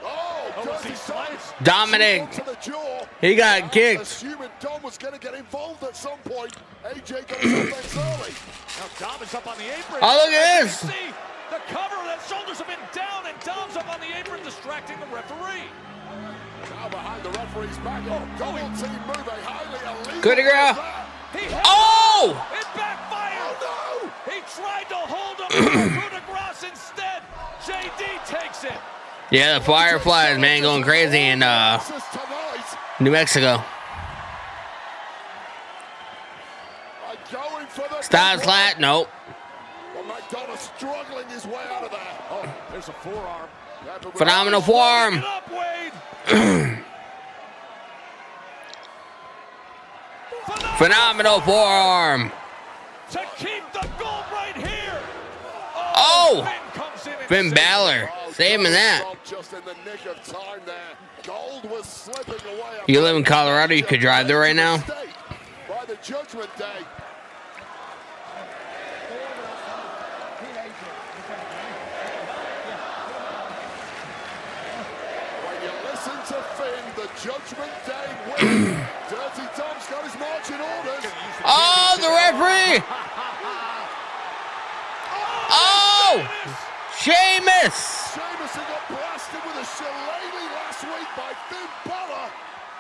Speaker 5: Oh, Dirty Dom.
Speaker 3: Dominic.
Speaker 5: To the jaw.
Speaker 3: He got kicked.
Speaker 5: Assuming Dom was going to get involved at some point. AJ got his offense early.
Speaker 4: Now Dom is up on the apron.
Speaker 3: Oh, look at this.
Speaker 4: You see the cover, that shoulders have been down, and Dom's up on the apron distracting the referee.
Speaker 5: Now behind the referee's back. Oh, double team move, a highly illegal.
Speaker 3: Good girl. Oh!
Speaker 4: It backfired.
Speaker 5: Oh,
Speaker 4: no! He tried to hold him through the grass instead. JD takes it.
Speaker 3: Yeah, the Fireflies, man, going crazy in New Mexico. Styles flat, nope.
Speaker 5: Well, McDonough struggling his way out of there.
Speaker 4: Oh, there's a forearm.
Speaker 3: Phenomenal forearm. Phenomenal forearm.
Speaker 4: To keep the gold right here.
Speaker 3: Oh!
Speaker 4: Finn comes in and
Speaker 3: Finn Balor. Saving that.
Speaker 5: Just in the nick of time there. Gold was slipping away.
Speaker 3: You live in Colorado, you could drive there right now.
Speaker 5: By the Judgment Day. When you listen to Finn, the Judgment Day win. Dirty Dom's got his marching orders.
Speaker 3: Oh, the referee! Oh! Sheamus!
Speaker 5: Sheamus got blasted with a shillelagh last week by Finn Balor,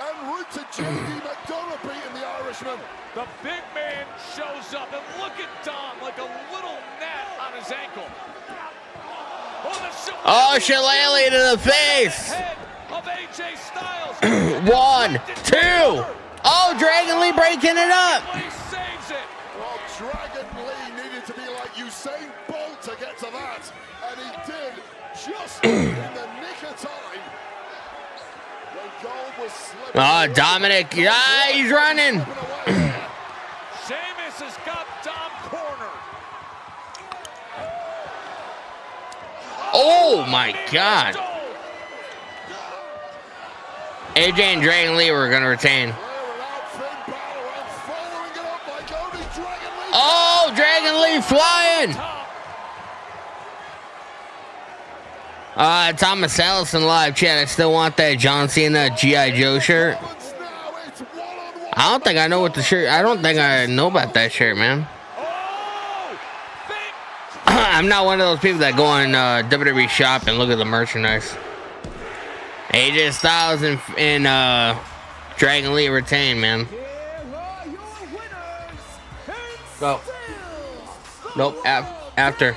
Speaker 5: en route to JD McDonough beating the Irishman.
Speaker 4: The big man shows up, and look at Dom like a little gnat on his ankle.
Speaker 3: Oh, shillelagh to the face!
Speaker 4: Head of AJ Styles.
Speaker 3: 1, 2. Oh, Dragon Lee breaking it up.
Speaker 4: He saves it.
Speaker 5: Well, Dragon Lee needed to be like Usain Bolt to get to that, and he did just in the nick of time. When Gold was slipping.
Speaker 3: Oh, Dominic, yeah, he's running.
Speaker 4: Sheamus has got Dom cornered.
Speaker 3: Oh my God. AJ and Dragon Lee were gonna retain. Oh, Dragon Lee flying. Thomas Allison live chat. I still want that John Cena G.I. Joe shirt. I don't think I know what the shirt. I don't think I know about that shirt, man. I'm not one of those people that go on WWE shop and look at the merchandise. AJ Styles and Dragon Lee retain, man. Go. Nope. After.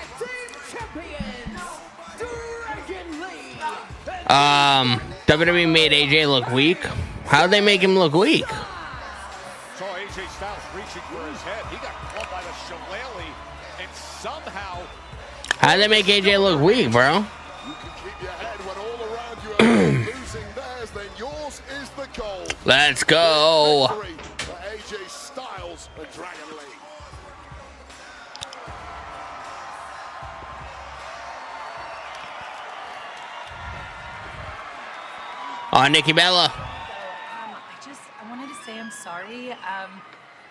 Speaker 3: WWE made AJ look weak. How did they make him look weak?
Speaker 4: Saw AJ Styles reaching for his head. He got caught by the shillelagh, and somehow.
Speaker 3: How did they make AJ look weak, bro?
Speaker 5: You can keep your head when all around you are losing theirs, then yours is the goal.
Speaker 3: Let's go.
Speaker 5: For AJ Styles and Dragon Lee.
Speaker 3: Oh, Nikki Bella.
Speaker 21: I wanted to say I'm sorry.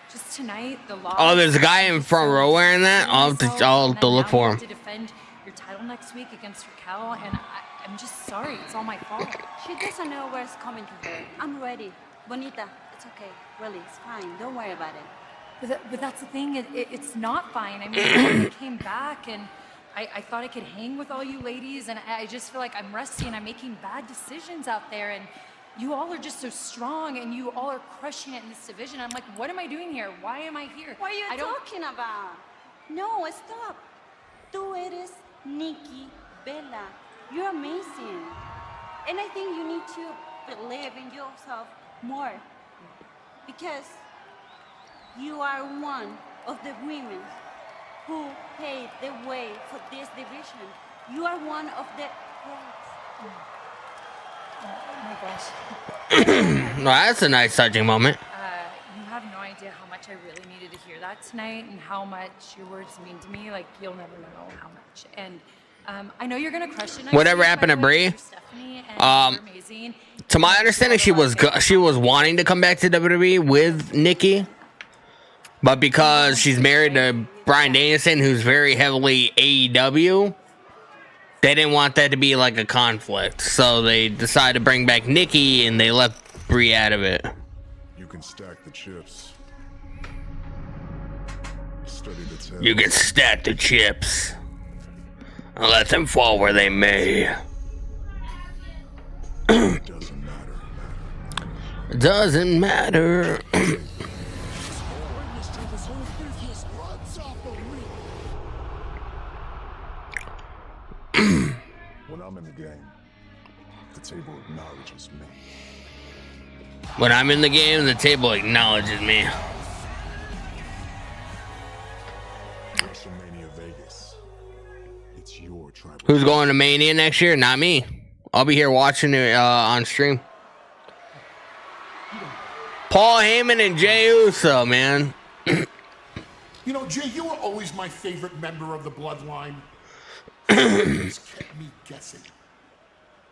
Speaker 21: Just tonight, the law.
Speaker 3: Oh, there's a guy in front row wearing that. I'll have to look for him.
Speaker 21: To defend your title next week against Raquel, and I'm just sorry. It's all my fault.
Speaker 7: She doesn't know where's coming to her. I'm ready. Bonita, it's okay. Really, it's fine. Don't worry about it.
Speaker 21: But that's the thing. It's not fine. I mean, I came back and I thought I could hang with all you ladies, and I just feel like I'm rusty and I'm making bad decisions out there, and you all are just so strong, and you all are crushing it in this division. I'm like, what am I doing here? Why am I here?
Speaker 7: What are you talking about? No, stop. Tú eres Nikki Bella. You're amazing. And I think you need to believe in yourself more. Because you are one of the women who paved the way for this division. You are one of the
Speaker 21: Oh my gosh.
Speaker 3: No, that's a nice touching moment.
Speaker 21: You have no idea how much I really needed to hear that tonight and how much your words mean to me. Like, you'll never know how much. And I know you're gonna crush it.
Speaker 3: Whatever happened to Brie? To my understanding, she was wanting to come back to WWE with Nikki, but because she's married to Bryan Danielson, who's very heavily AEW, they didn't want that to be like a conflict. So they decided to bring back Nikki, and they left Brie out of it.
Speaker 11: You can stack the chips. Study the tails.
Speaker 3: You can stack the chips and let them fall where they may.
Speaker 11: Doesn't matter.
Speaker 3: Doesn't matter.
Speaker 11: When I'm in the game, the table acknowledges me.
Speaker 3: When I'm in the game, the table acknowledges me.
Speaker 11: WrestleMania Vegas. It's your tribal.
Speaker 3: Who's going to Mania next year? Not me. I'll be here watching it on stream. Paul Heyman and Jey Uso, man.
Speaker 1: You know, Jay, you were always my favorite member of the bloodline. It's kept me guessing.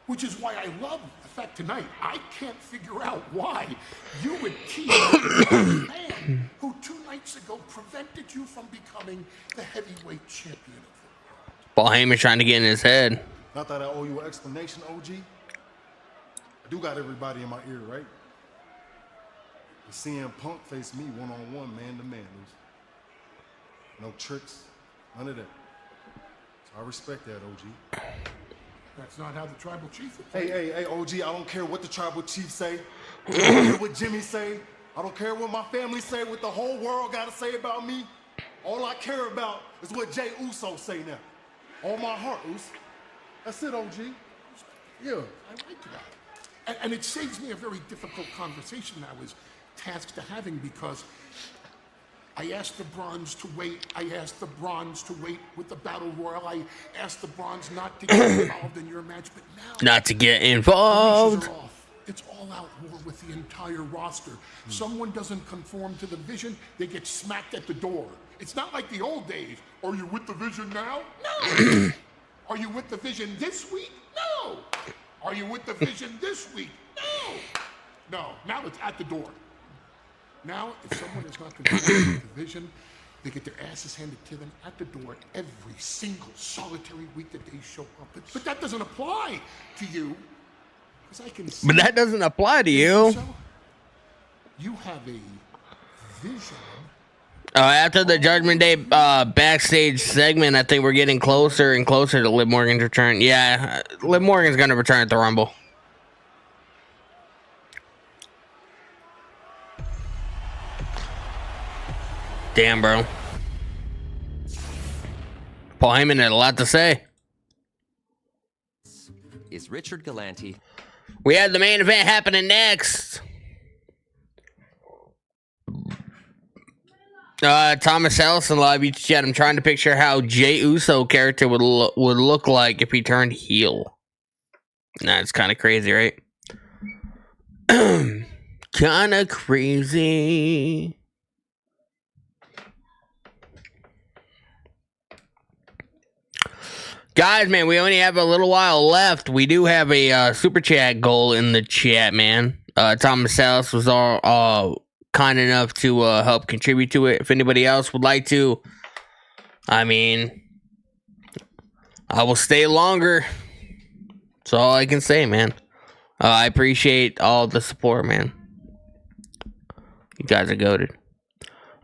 Speaker 1: Which is why I love the fact tonight I can't figure out why you would keep a man who 2 nights ago prevented you from becoming the heavyweight champion of the world.
Speaker 3: Paul Heyman trying to get in his head.
Speaker 22: Not that I owe you an explanation, OG. I do got everybody in my ear, right? But CM Punk faced me one-on-one, man-to-man. No tricks, none of that. So I respect that, OG.
Speaker 1: That's not how the tribal chief would
Speaker 22: Hey, OG, I don't care what the tribal chief say. I don't care what Jimmy say. I don't care what my family say, what the whole world got to say about me. All I care about is what Jey Uso say now. All my heart, Us. That's it, OG.
Speaker 1: Yeah, I like that. And it saves me a very difficult conversation I was tasked to having because I asked the Bronze to wait. I asked the Bronze to wait with the Battle Royal. I asked the Bronze not to get involved in your match, but now...
Speaker 3: Not to get involved.
Speaker 1: The leashes are off. It's all-out war with the entire roster. Someone doesn't conform to the vision, they get smacked at the door. It's not like the old days. Are you with the vision now? No! Are you with the vision this week? No! Are you with the vision this week? No! No, now it's at the door. Now, if someone is not conforming to the vision, they get their asses handed to them at the door every single solitary week that they show up. But that doesn't apply to you. Because I can see.
Speaker 3: But that doesn't apply to you.
Speaker 1: You have a vision.
Speaker 3: After the Judgment Day backstage segment, I think we're getting closer and closer to Liv Morgan's return. Yeah, Liv Morgan's going to return at the Rumble. Damn, bro. Paul Heyman had a lot to say.
Speaker 23: Is Richard Galanti.
Speaker 3: We have the main event happening next. Thomas Ellison live each chat. I'm trying to picture how Jey Uso character would look like if he turned heel. Nah, it's kind of crazy, right? Kind of crazy. Guys, man, we only have a little while left. We do have a super chat goal in the chat, man. Thomas Ellis was all kind enough to help contribute to it. If anybody else would like to, I mean, I will stay longer. That's all I can say, man. I appreciate all the support, man. You guys are goated.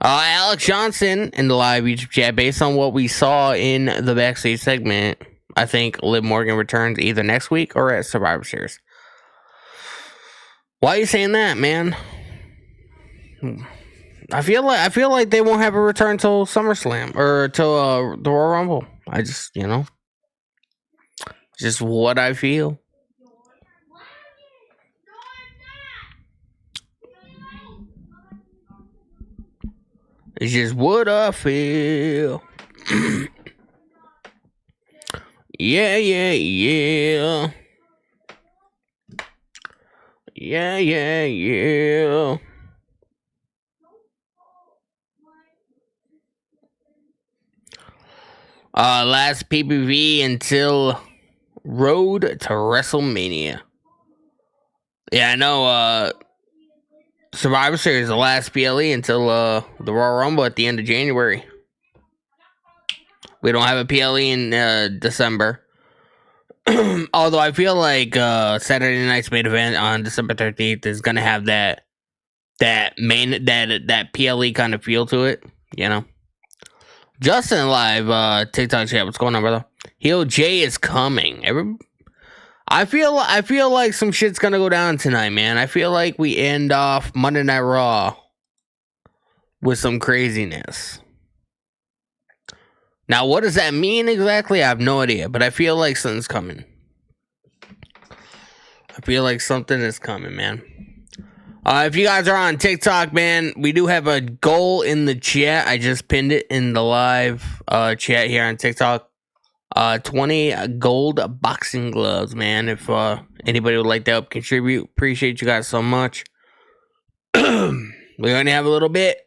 Speaker 3: Alex Johnson in the live YouTube chat. Based on what we saw in the backstage segment, I think Liv Morgan returns either next week or at Survivor Series. Why are you saying that, man? I feel like they won't have a return till SummerSlam or till the Royal Rumble. I just, just what I feel. It's just what I feel. Yeah. Yeah. Last PPV until Road to WrestleMania. Yeah, I know. Survivor Series, the last PLE until the Royal Rumble at the end of January. We don't have a PLE in December. Although I feel like Saturday night's main event on December 13th is gonna have that PLE kind of feel to it, you know. Justin live TikTok chat. What's going on, brother? Heel J is coming. I feel like some shit's gonna go down tonight, man. I feel like we end off Monday Night Raw with some craziness. Now, what does that mean exactly? I have no idea, but I feel like something's coming. I feel like something is coming, man. If you guys are on TikTok, man, we do have a goal in the chat. I just pinned it in the live chat here on TikTok. 20 gold boxing gloves, man. If anybody would like to help contribute, appreciate you guys so much. We only have a little bit.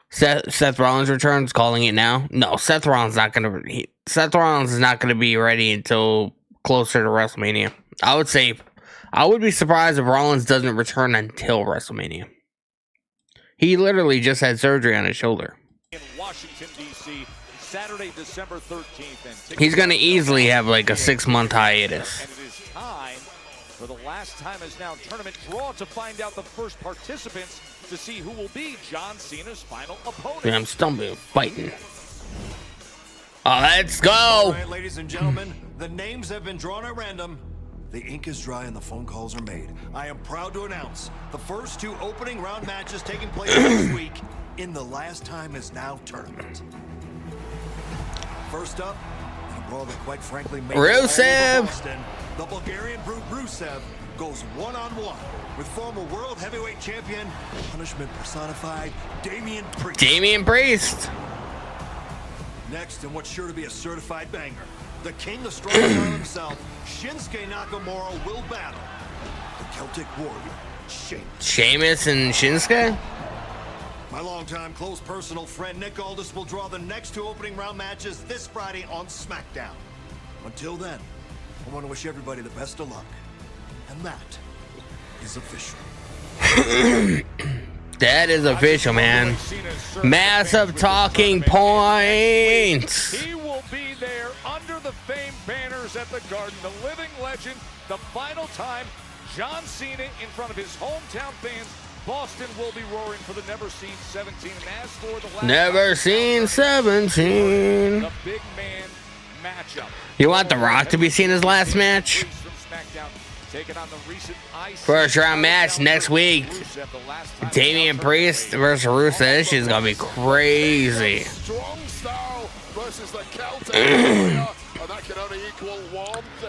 Speaker 3: Seth Rollins returns, calling it now. No, Seth Rollins is not gonna be ready until closer to WrestleMania. I would be surprised if Rollins doesn't return until WrestleMania. He literally just had surgery on his shoulder.
Speaker 4: In Washington, D.C., Saturday, December 13th. And
Speaker 3: he's going to easily have like a 6-month hiatus.
Speaker 4: And it is time for the last time as now tournament draw to find out the first participants to see who will be John Cena's final opponent.
Speaker 3: Yeah, I'm stumbling, fighting. Let's go.
Speaker 8: All right, ladies and gentlemen, the names have been drawn at random. The ink is dry and the phone calls are made. I am proud to announce the first 2 opening round matches taking place this week in the Last Time Is Now tournament. First up, a brawl that quite frankly made
Speaker 3: Rusev.
Speaker 8: Boston. The Bulgarian brute Rusev goes one-on-one with former world heavyweight champion, punishment personified, Damian Priest.
Speaker 3: Damian Priest.
Speaker 8: Next, and what's sure to be a certified banger, the king of strong style himself, Shinsuke Nakamura, will battle the Celtic warrior,
Speaker 3: Sheamus and Shinsuke?
Speaker 8: My longtime close personal friend Nick Aldis will draw the next 2 opening round matches this Friday on SmackDown. Until then, I want to wish everybody the best of luck. And that is official.
Speaker 3: That is official, man. Massive talking points.
Speaker 4: He will be there under the fame banners at the Garden. The living legend, the final time, John Cena in front of his hometown fans. Boston will be roaring for the Never Seen 17. And as for the last
Speaker 3: Never Seen 17.
Speaker 4: The big man matchup.
Speaker 3: You want The Rock to be seen as last match? First round match next week. Damian Priest versus Rusev. This shit's gonna be crazy.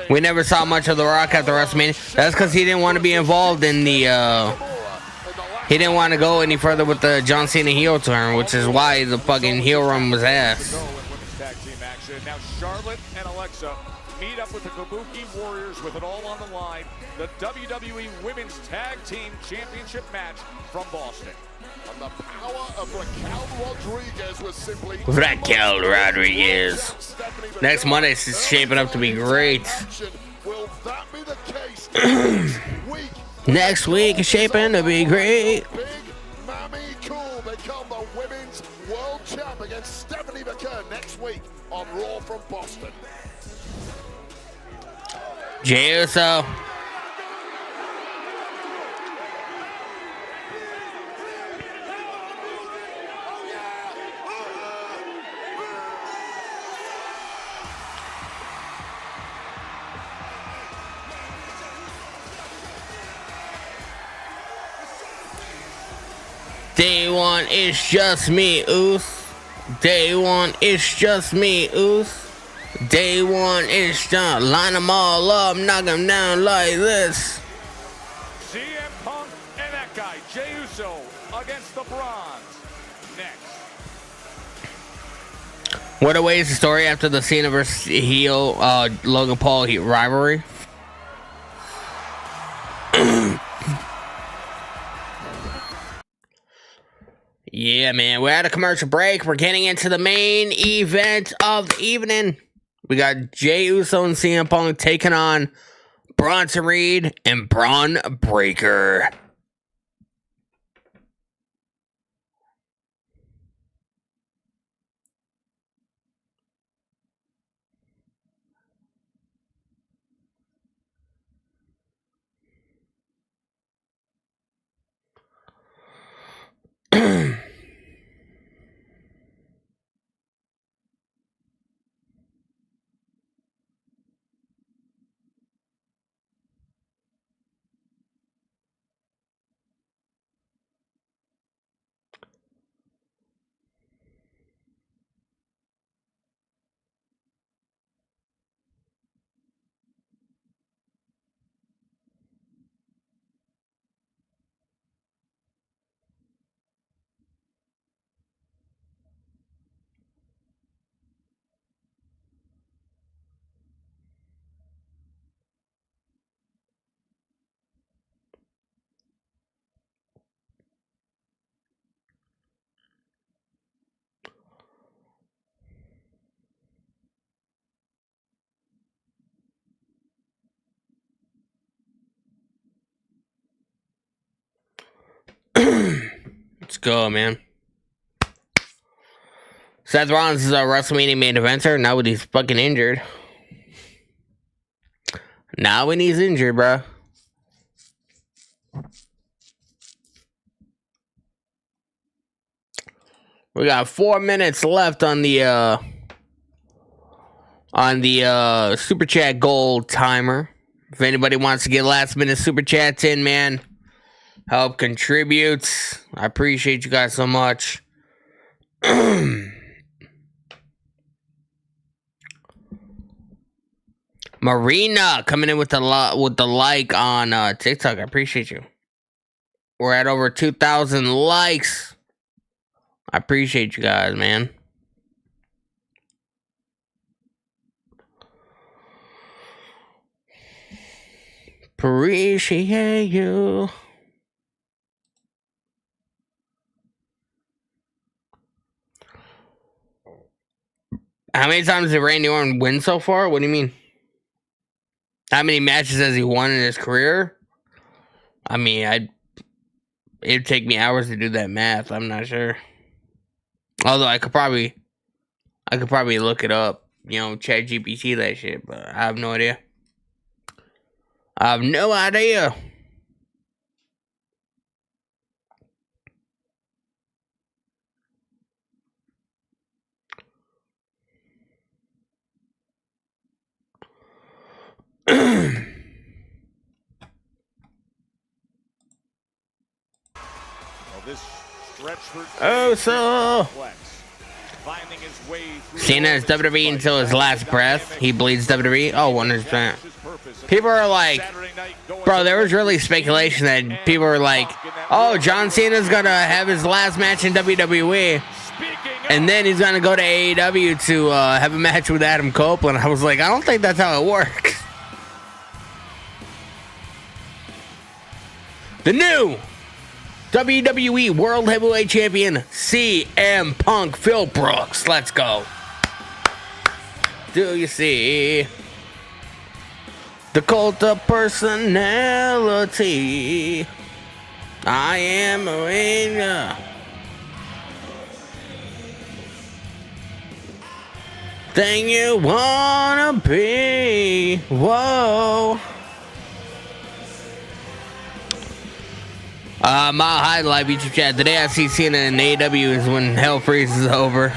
Speaker 3: We never saw much of The Rock after WrestleMania. That's because he didn't want to be involved in the he didn't want to go any further with the John Cena heel turn, which is why the fucking heel run was ass.
Speaker 4: Now Charlotte and Alexa meet up with the Kabuki Warriors with it all on the line. The WWE Women's Tag Team Championship match from Boston.
Speaker 5: And the power of Raquel Rodriguez was simply...
Speaker 3: Raquel Rodriguez. Next Monday is shaping up to be great.
Speaker 5: Will that be the case week?
Speaker 3: Next week is shaping to be great.
Speaker 5: Big Mammy Cool become the Women's World Champ against Stephanie McKern next week on Raw from Boston.
Speaker 3: Jey Uso. Day 1, it's just me, Oos. Day 1, it's just me, Oos. Day 1, it's just line them all up, knock them down like this.
Speaker 4: CM Punk and that guy, Jey Uso, against the Bronze. Next.
Speaker 3: What awaits the story after the Cena versus heel Logan Paul rivalry? Yeah, man, we're at a commercial break. We're getting into the main event of the evening. We got Jey Uso and CM Punk taking on Bronson Reed and Braun Breaker. Let's go, man. Seth Rollins is a WrestleMania main eventer. Now when he's fucking injured. Now when he's injured, bro. We got 4 minutes left on the Super Chat Gold timer. If anybody wants to get last minute Super Chats in, man, help contribute. I appreciate you guys so much. Marina coming in with the like on TikTok. I appreciate you. We're at over 2,000 likes. I appreciate you guys, man. Appreciate you. How many times did Randy Orton win so far? What do you mean? How many matches has he won in his career? I mean, it'd take me hours to do that math. I'm not sure. Although I could probably look it up. You know, chat GPT that shit, but I have no idea. I have no idea. Oh, so Cena is WWE until his last breath. He bleeds WWE. Oh, 100%. People are like, bro, there was really speculation that people were like, oh, John Cena's gonna have his last match in WWE, and then he's gonna go to AEW to have a match with Adam Copeland. I was like, I don't think that's how it works. The new WWE World Heavyweight Champion, CM Punk Phil Brooks. Let's go. Do you see the cult of personality? I am a winner. Thing you wanna be. Whoa. My High Live YouTube chat. The day I see Cena in AEW is when hell freezes over.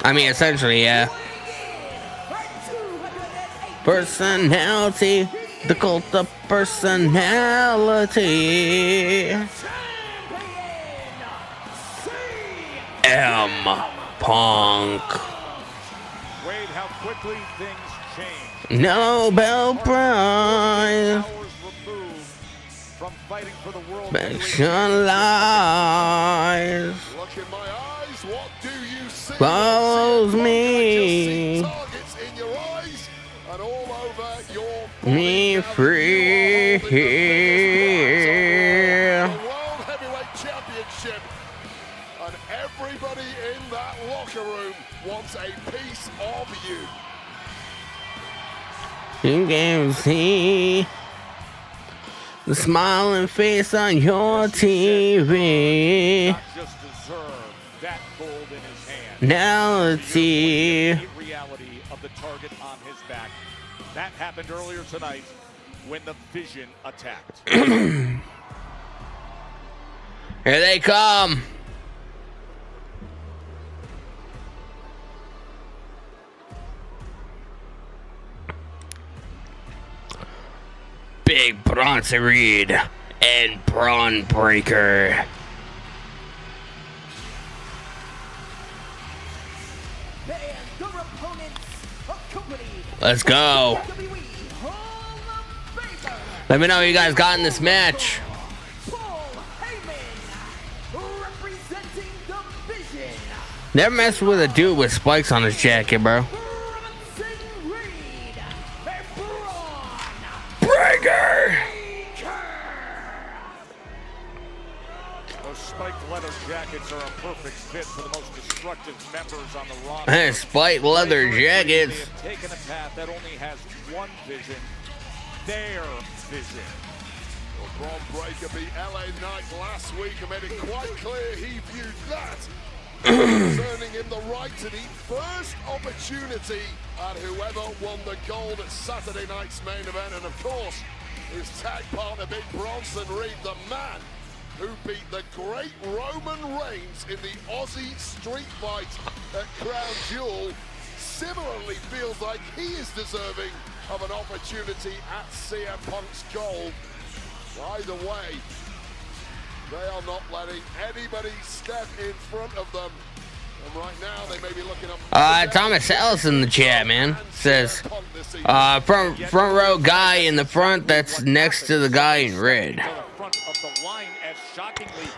Speaker 3: I mean, essentially, yeah. Personality. The cult of personality. M. Punk.
Speaker 4: Wade, how quickly things change.
Speaker 3: Nobel Prize.
Speaker 4: From fighting for the world.
Speaker 3: Lies.
Speaker 5: Look in my eyes, what do you see?
Speaker 3: Follows me.
Speaker 5: Targets in your eyes and all over your
Speaker 3: Me free.
Speaker 5: the World Heavyweight Championship. And everybody in that locker room wants a piece of you.
Speaker 3: You can see the smiling face on your TV.
Speaker 4: Not just deserve that gold in his hand.
Speaker 3: Now let's see.
Speaker 4: The reality of the target on his back. That happened earlier tonight when the Vision attacked.
Speaker 3: Here they come. Big Bronson Reed and Braun Breaker. Let's go. Let me know what you guys got in this match. Never messed with a dude with spikes on his jacket, bro. Breaker!
Speaker 4: Those spiked leather jackets are a perfect fit for the most destructive members on the roster.
Speaker 3: Hey, spiked leather jackets.
Speaker 4: They have taken a path that only has one vision, their vision.
Speaker 5: Well, Braun Breaker beat LA Knight last week and made it quite clear he viewed that earning him the right to the first opportunity at whoever won the gold at Saturday night's main event. And of course, his tag partner, Big Bronson Reed, the man who beat the great Roman Reigns in the Aussie street fight at Crown Jewel, similarly feels like he is deserving of an opportunity at CM Punk's gold. Either way, they are not letting anybody step in front of them. And right now, they may be looking up.
Speaker 3: Thomas Ellis in the chat, man, says, front row guy in the front that's next to the guy in red.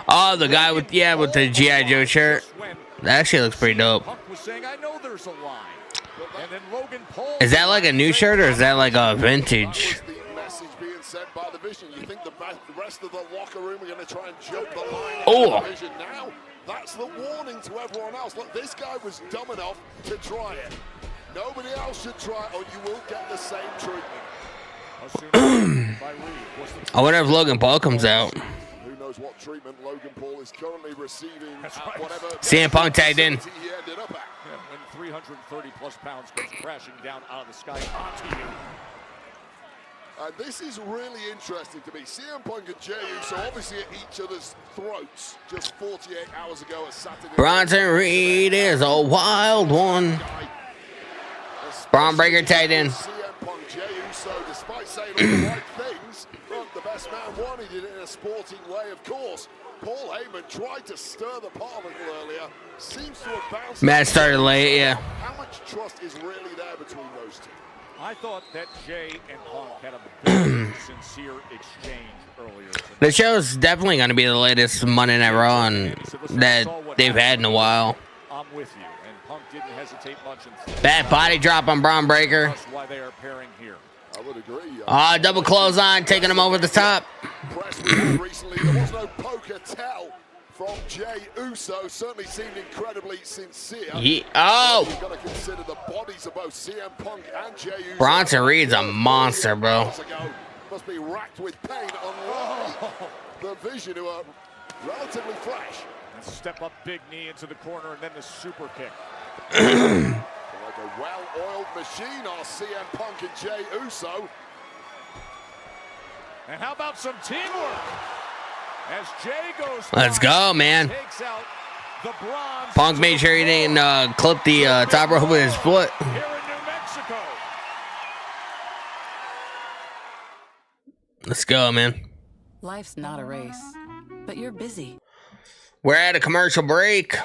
Speaker 3: Oh, the guy with the G.I. Joe shirt. That actually looks pretty dope. Is that like a new shirt or is that like a vintage?
Speaker 5: Sent by the Vision. You think the rest of the locker room are going to try and jump the line?
Speaker 3: Oh!
Speaker 5: The Vision now. That's the warning to everyone else. Look, this guy was dumb enough to try it. Nobody else should try it, or you will get the same treatment.
Speaker 3: I wonder if Logan Paul comes out.
Speaker 5: Who knows what treatment Logan Paul is currently receiving? Whatever
Speaker 3: CM Punk tagged in.
Speaker 5: he ended up at.
Speaker 4: When 330 plus pounds goes crashing down out of the sky onto you.
Speaker 5: And this is really interesting to me. CM Punk and Jey Uso obviously at each other's throats just 48 hours ago at Saturday.
Speaker 3: Bronson Reed is a wild one. Braun Breaker tight end.
Speaker 5: CM Punk, Jey Uso, despite saying all the right things, look, the best man won. He did it in a sporting way, of course. Paul Heyman tried to stir the pot a little earlier. Seems to have bounced.
Speaker 3: Match started late, yeah.
Speaker 5: How much trust is really there between those two?
Speaker 4: I thought that Jay and Punk had a very sincere exchange earlier tonight.
Speaker 3: The show's definitely going to be the latest Monday Night Raw that they've had in a while.
Speaker 4: I'm with you, and Punk didn't hesitate much.
Speaker 3: Bad body drop on Braun Breaker.
Speaker 4: That's why they are pairing here.
Speaker 5: I would agree.
Speaker 3: Double clothesline, taking him over the top.
Speaker 5: Press we had recently, there was no poker tell from Jey Uso. Certainly seemed incredibly sincere.
Speaker 3: You've
Speaker 5: got to consider the bodies of both CM Punk and Jey Uso.
Speaker 3: Bronson Reed's a monster, bro.
Speaker 5: Must be racked with pain, unlike the Vision, who are relatively fresh.
Speaker 4: And step up big knee into the corner, and then the super kick.
Speaker 5: Like a well-oiled machine are CM Punk and Jey Uso.
Speaker 4: And how about some teamwork? As Jay goes,
Speaker 3: Let's go, man. Punk made sure he didn't clip the top rope with his foot.
Speaker 4: Here in New Mexico.
Speaker 3: Let's go, man.
Speaker 6: Life's not a race, but you're busy.
Speaker 3: We're at a commercial break.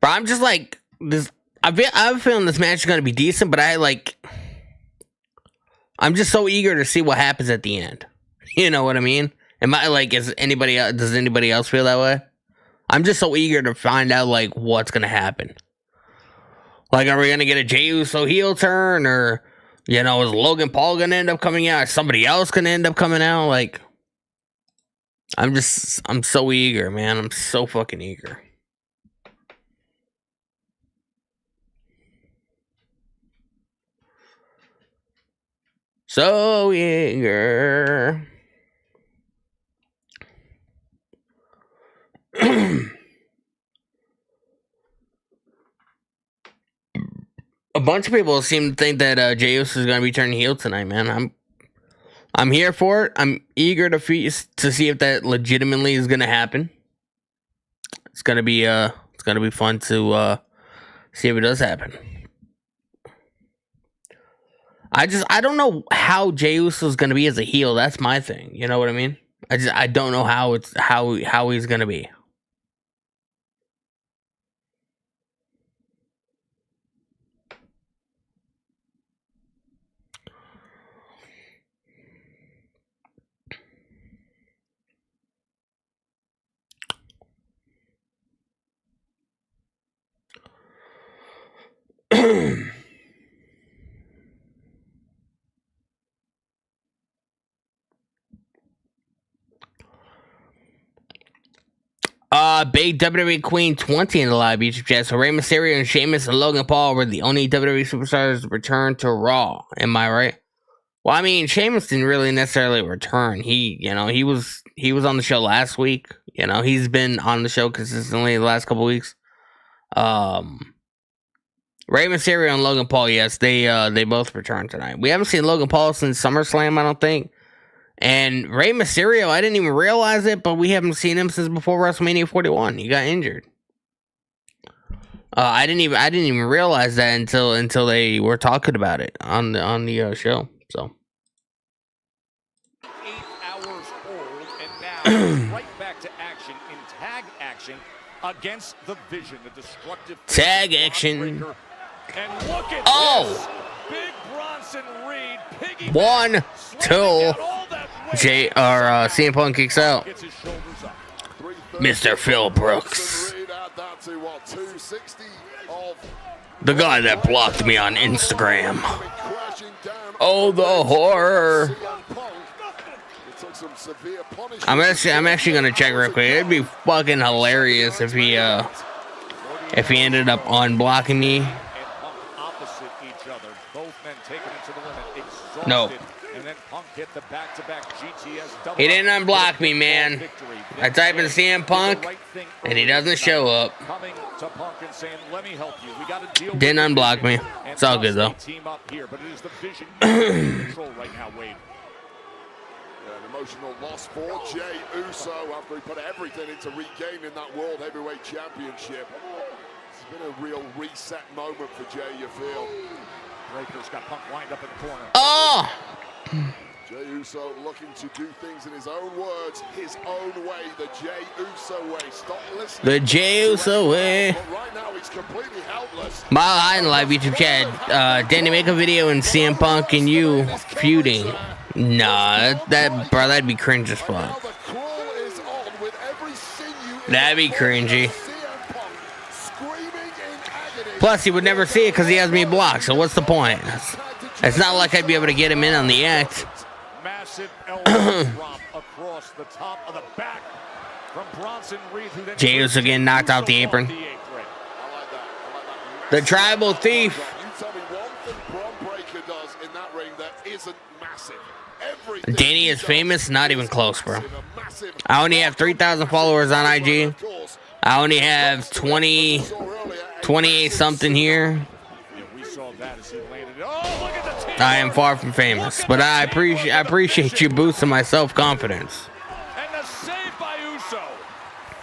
Speaker 3: Bro, I'm just like this. I have a feeling this match is gonna be decent, but I'm just so eager to see what happens at the end. You know what I mean? Does anybody else feel that way? I'm just so eager to find out what's gonna happen. Are we gonna get a Jey Uso heel turn, or You know, is Logan Paul gonna end up coming out? Is somebody else gonna end up coming out? Like, I'm so eager, man. I'm so fucking eager. So eager. A bunch of people seem to think that Jey Uso is going to be turning heel tonight, man. I'm here for it. I'm eager to see if that legitimately is going to happen. It's going to be fun to see if it does happen. I don't know how Jey Uso is going to be as a heel. That's my thing. You know what I mean? I don't know how he's going to be. Big WWE Queen 20 in the live YouTube chat. So Rey Mysterio and Sheamus and Logan Paul were the only WWE superstars to return to Raw. Am I right? Well, I mean, Sheamus didn't really necessarily return. He was on the show last week. You know, he's been on the show consistently the last couple weeks. Rey Mysterio and Logan Paul, yes, they both returned tonight. We haven't seen Logan Paul since SummerSlam, I don't think. And Rey Mysterio, I didn't even realize it, but we haven't seen him since before WrestleMania 41. He got injured. I didn't even realize that until they were talking about it on the show. So
Speaker 4: 8 hours old, and now right back to action in tag action against the Vision, the destructive
Speaker 3: tag action.
Speaker 4: And look at this. Big Bronson Reed, piggy
Speaker 3: 1, 2. CM Punk kicks out. Mr. Phil Brooks. The guy that blocked me on Instagram. Oh, the horror. I'm actually gonna check real quick. It'd be fucking hilarious if he ended up unblocking me. No. He didn't unblock me, man. I type in CM Punk, and he doesn't show up. Didn't unblock me. It's all good, though.
Speaker 5: An emotional loss for Jey Uso after he put everything into regaining that World Heavyweight Championship. It's been a real reset moment for Jey, you feel.
Speaker 4: Breaker's got Punk lined up in the corner.
Speaker 3: Oh!
Speaker 5: Jey Uso looking to do things in his own words, his own way, the Jey Uso way. Stop listening.
Speaker 3: The Jey Uso way.
Speaker 5: But right now he's completely helpless.
Speaker 3: Mile High in live YouTube chat. Danny, make a video in CM Punk and you feuding. Nah, that'd be cringe as fuck. That'd be cringy. Plus, he would never see it because he has me blocked. So what's the point? It's not like I'd be able to get him in on the act.
Speaker 4: Massive elbow drop across the top of the back from Bronson Reed, who then
Speaker 3: Jey Uso getting knocked out the apron. The tribal thief.
Speaker 5: You tell me one thing Bron Breakker does in that ring that isn't massive.
Speaker 3: Danny is famous, not even close, bro. I only have 3,000 followers on IG. I only have 28 something here. I am far from famous, but I appreciate you boosting my self-confidence.
Speaker 4: And the save by Uso.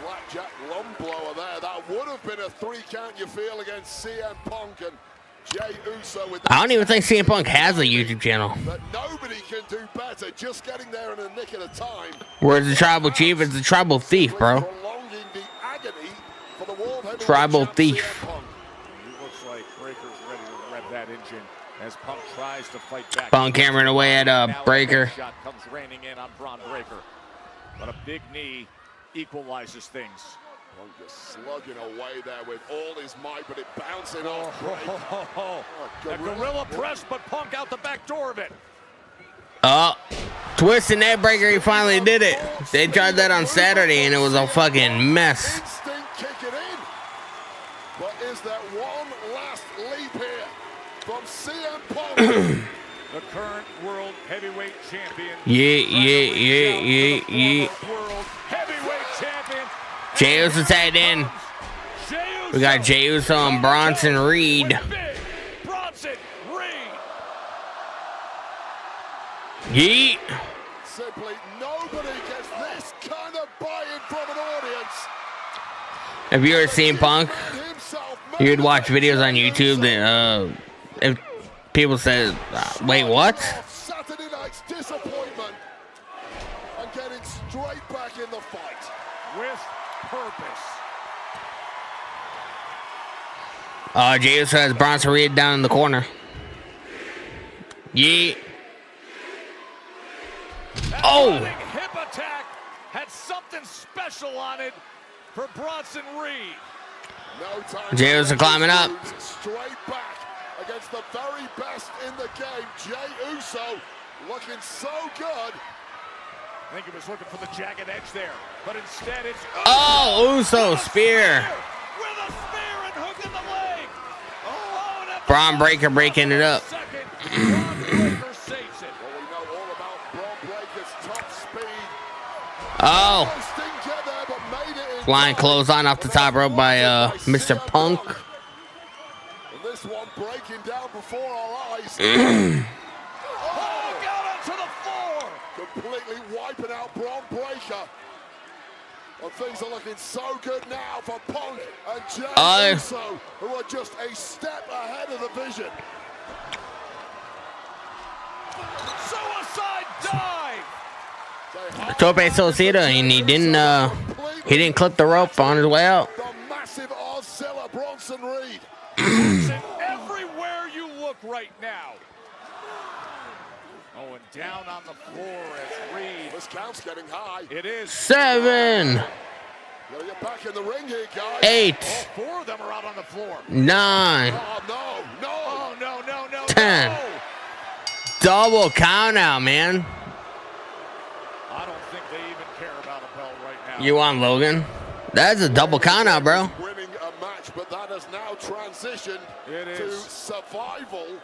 Speaker 5: Blackjack lung blower there. That would have been a 3 count, you feel, against CM Punk and Jey Uso. With
Speaker 3: I don't even think CM Punk has a YouTube channel.
Speaker 5: But nobody can do better. Just getting there in a nick of time.
Speaker 3: Where's the tribal chief? It's the tribal thief, bro. Tribal thief.
Speaker 4: It looks like Breaker's ready to rev that engine as Punk tries to fight back.
Speaker 3: Punk hammering away at Breaker.
Speaker 4: Shot comes raining in on Bron Breakker, but a big knee equalizes things.
Speaker 5: Punk just slugging away there with all his might, but it bouncing off.
Speaker 4: A gorilla press, but Punk out the back door of it.
Speaker 3: Oh, twist and neck breaker. He finally did it. They tried that on Saturday, and it was a fucking mess.
Speaker 5: Instinct kicking in. But is there one last leap here from CM Punk?
Speaker 4: The current world heavyweight champion.
Speaker 3: Yeah.
Speaker 4: World heavyweight champion.
Speaker 3: Jey Uso tied in. We got Jey Uso and Bronson Reed.
Speaker 4: Bronson Reed.
Speaker 3: Yeet.
Speaker 5: Simply nobody gets this kind of buy-in from an audience.
Speaker 3: Have you ever seen Punk? You'd watch videos on YouTube that if people said, "Wait, what?"
Speaker 5: Saturday night's disappointment and getting straight back in the fight
Speaker 4: with purpose.
Speaker 3: Jey Uso has Bronson Reed down in the corner. Yeet. Oh!
Speaker 4: Hip attack had something special on it for Bronson Reed.
Speaker 5: No time.
Speaker 3: Jey Uso climbing up.
Speaker 5: Straight back against the very best in the game. Jey Uso looking so good.
Speaker 4: I think he was looking for the jagged edge there, but instead it's
Speaker 3: Uso spear.
Speaker 4: With a spear and hook in the leg.
Speaker 3: Braun Breaker breaking it up.
Speaker 4: Braun Breaker saves it.
Speaker 5: Well, we know all about Braun Breaker's top speed.
Speaker 3: Flying clothesline off the top rope by Mr. Punk.
Speaker 5: And this one breaking down before our eyes.
Speaker 4: Got onto the floor.
Speaker 5: Completely wiping out Braun Breaker. And things are looking so good now for Punk and Jey Uso, who are just a step ahead of the vision.
Speaker 4: Suicide dive.
Speaker 3: Tope Solcita, and he didn't clip the rope on his way out.
Speaker 5: The massive Ozilla Bronson Reed.
Speaker 4: Everywhere you look right now. Oh, and down on the floor as Reed.
Speaker 5: This count's getting high.
Speaker 4: It is
Speaker 3: 7.
Speaker 5: Gotta get back in the ring here, guys.
Speaker 3: 8.
Speaker 4: All 4 of them are out on the floor.
Speaker 3: 9.
Speaker 5: Oh, no.
Speaker 4: Oh, no.
Speaker 3: 10. Double count out, man.
Speaker 4: I don't think they even care about a belt right now.
Speaker 3: You want Logan? That's a double count out, bro.
Speaker 5: Winning a match, but that has now transitioned to survival.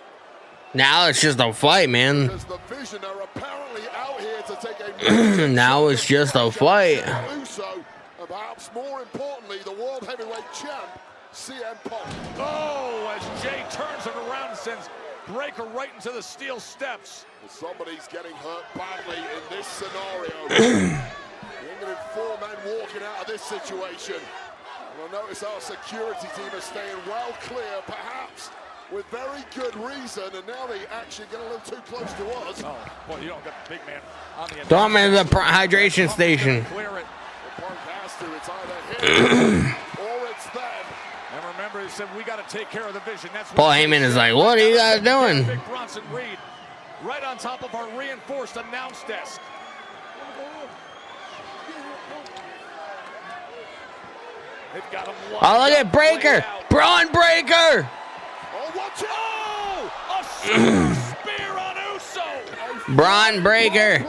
Speaker 3: Now it's just a fight, man.
Speaker 5: Because the Vision are apparently out here to take a
Speaker 3: now it's just a fight.
Speaker 5: Uso, and perhaps more importantly, the World Heavyweight Champ, CM Punk.
Speaker 4: Oh, as Jey turns it around and sends Breaker right into the steel steps.
Speaker 5: Well, somebody's getting hurt badly in this scenario. England 4 men walking out of this situation. And I notice our security team are staying well clear, perhaps with very good reason, and now they actually get a little too close to us.
Speaker 4: Oh, boy, you don't get the big man on the
Speaker 3: Throw him in the hydration station.
Speaker 4: Clear it.
Speaker 5: The Punk has to. It's either him or it's them.
Speaker 4: And remember, he said, we got to take care of the Vision. That's
Speaker 3: Paul Heyman is like, what are you guys doing?
Speaker 4: Big Bronson Reed right on top of our reinforced announce desk. They've got him.
Speaker 3: Oh, look at Breaker. Braun Breaker.
Speaker 5: Oh, watch it.
Speaker 4: Oh, a super spear on Uso.
Speaker 3: Braun Breaker.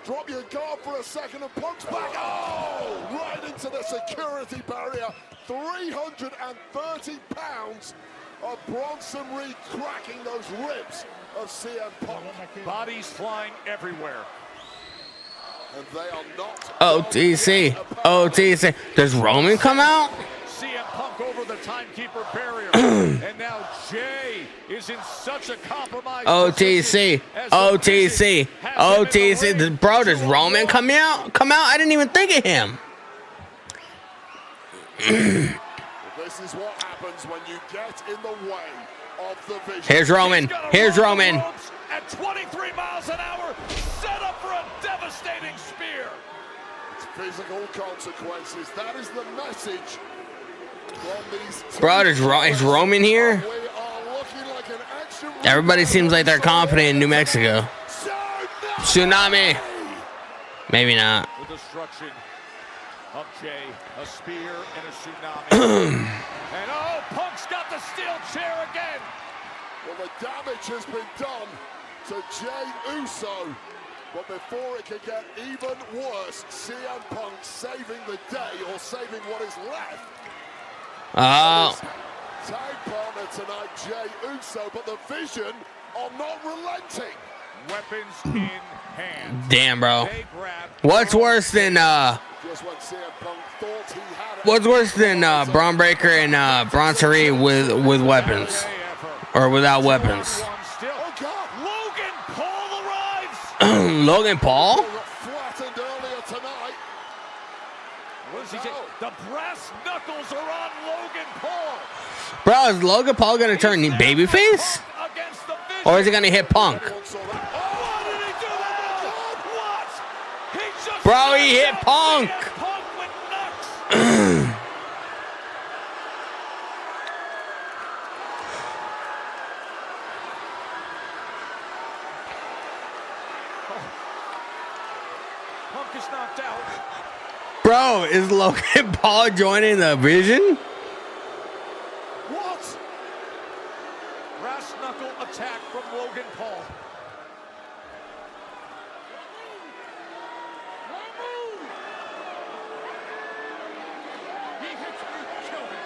Speaker 5: Drop your guard for a second and Punk's back. Oh, right into the security barrier. 330 pounds of Bronson Reed cracking those ribs of CM Punk.
Speaker 4: Bodies flying everywhere.
Speaker 5: And they are not.
Speaker 3: OTC. Does Roman come out?
Speaker 4: CM Punk over the timekeeper barrier. And now Jey is in such a compromised
Speaker 3: OTC. Bro, does Roman come out? I didn't even think of him.
Speaker 5: This is what happens when you get in the way of the Vision.
Speaker 3: Here's Roman.
Speaker 4: At 23 miles an hour, set up for a devastating spear.
Speaker 5: It's physical consequences. That is the message from these two.
Speaker 3: Bro, is Roman here?
Speaker 5: We are looking like an action.
Speaker 3: Everybody seems like they're confident in New Mexico. Tsunami. Maybe not.
Speaker 4: The destruction of Jay, a spear and a tsunami. And Punk's got the steel chair again.
Speaker 5: Well, the damage has been done to Jey Uso, but before it could get even worse, CM Punk saving the day, or saving what is left. Tag partner tonight, Jey Uso, but the Vision are not relenting.
Speaker 4: Weapons in hand.
Speaker 3: Damn, bro. What's worse than What's worse than Braun Breaker and Braun Reed with weapons, or without weapons?
Speaker 4: Logan Paul arrives.
Speaker 3: Logan Paul?
Speaker 5: Flattened earlier tonight.
Speaker 4: What does he say? The brass knuckles are on Logan Paul.
Speaker 3: Bro, is Logan Paul gonna turn babyface? Or is he gonna hit Punk? Bro, he hit Punk!
Speaker 4: Punk is knocked out.
Speaker 3: Bro, is Logan Paul joining the Vision?
Speaker 4: What? Brass knuckle attack from Logan Paul. He hits me, killed him.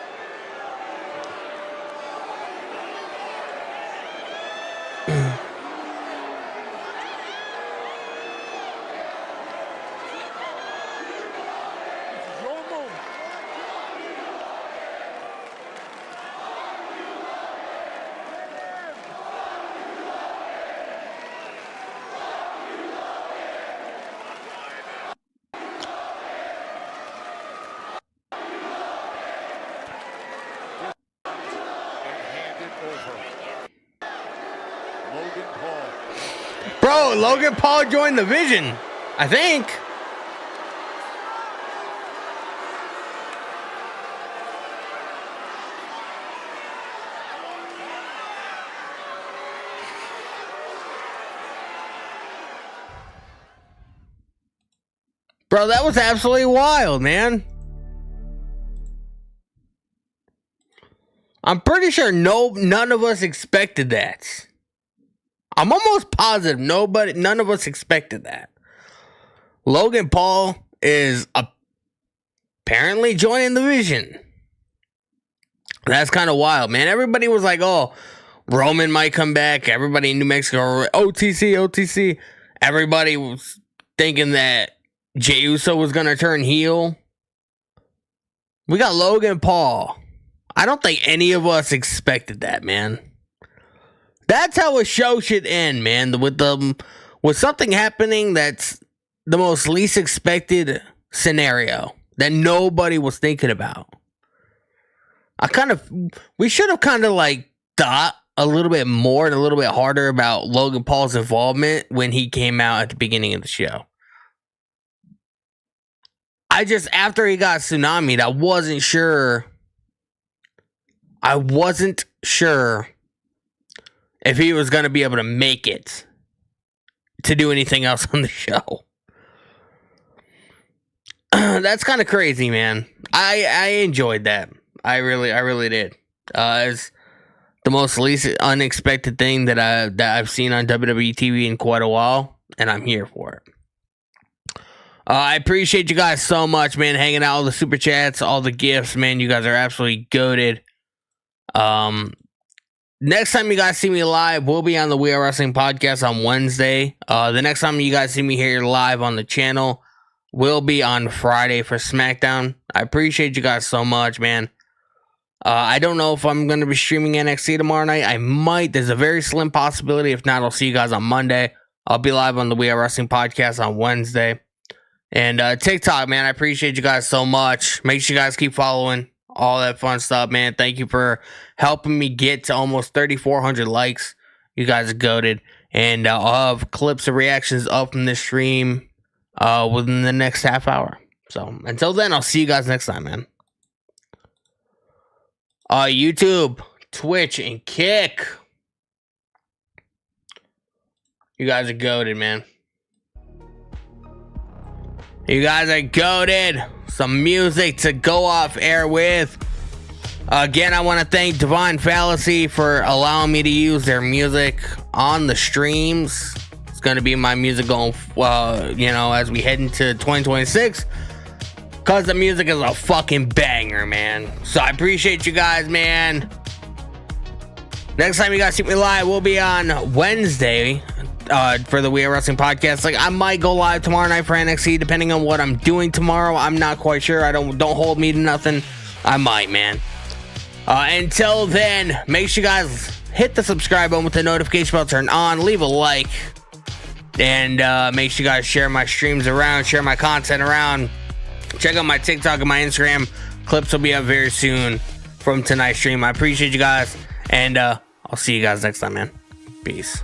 Speaker 3: Bro, Logan Paul joined the Vision, I think. Bro, that was absolutely wild, man. I'm pretty sure none of us expected that. I'm almost positive none of us expected that. Logan Paul is apparently joining the Vision. That's kind of wild, man. Everybody was like, oh, Roman might come back. Everybody in New Mexico, OTC. Everybody was thinking that Jey Uso was going to turn heel. We got Logan Paul. I don't think any of us expected that, man. That's how a show should end, man. With something happening that's the most least expected scenario that nobody was thinking about. We should have kind of like thought a little bit more and a little bit harder about Logan Paul's involvement when he came out at the beginning of the show. After he got tsunami'd, I wasn't sure if he was going to be able to make it to do anything else on the show. That's kind of crazy, man. I enjoyed that. I really did. It's the most least unexpected thing that I've seen on WWE TV in quite a while, and I'm here for it. I appreciate you guys so much, man, hanging out, all the super chats, all the gifts, man. You guys are absolutely goated. Next time you guys see me live, we'll be on the We Are Wrestling podcast on Wednesday. The next time you guys see me here live on the channel will be on Friday for SmackDown. I appreciate you guys so much, man. I don't know if I'm going to be streaming NXT tomorrow night. I might. There's a very slim possibility. If not, I'll see you guys on Monday. I'll be live on the We Are Wrestling podcast on Wednesday. And TikTok, man, I appreciate you guys so much. Make sure you guys keep following. All that fun stuff, man. Thank you for helping me get to almost 3,400 likes. You guys are goated. And I'll have clips of reactions up from this stream within the next half hour. So until then, I'll see you guys next time, man. YouTube, Twitch, and Kick. You guys are goated, man. You guys are goated. Some music to go off air with. Again, I want to thank Divine Fallacy for allowing me to use their music on the streams. It's going to be my music going, as we head into 2026. Because the music is a fucking banger, man. So I appreciate you guys, man. Next time you guys see me live, we'll be on Wednesday for the We Are Wrestling podcast. Like, I might go live tomorrow night for NXT, depending on what I'm doing tomorrow. I'm not quite sure. Don't hold me to nothing. I might, man. Until then, make sure you guys hit the subscribe button with the notification bell turned on. Leave a like. And make sure you guys share my streams around. Share my content around. Check out my TikTok and my Instagram. Clips will be up very soon from tonight's stream. I appreciate you guys. And I'll see you guys next time, man. Peace.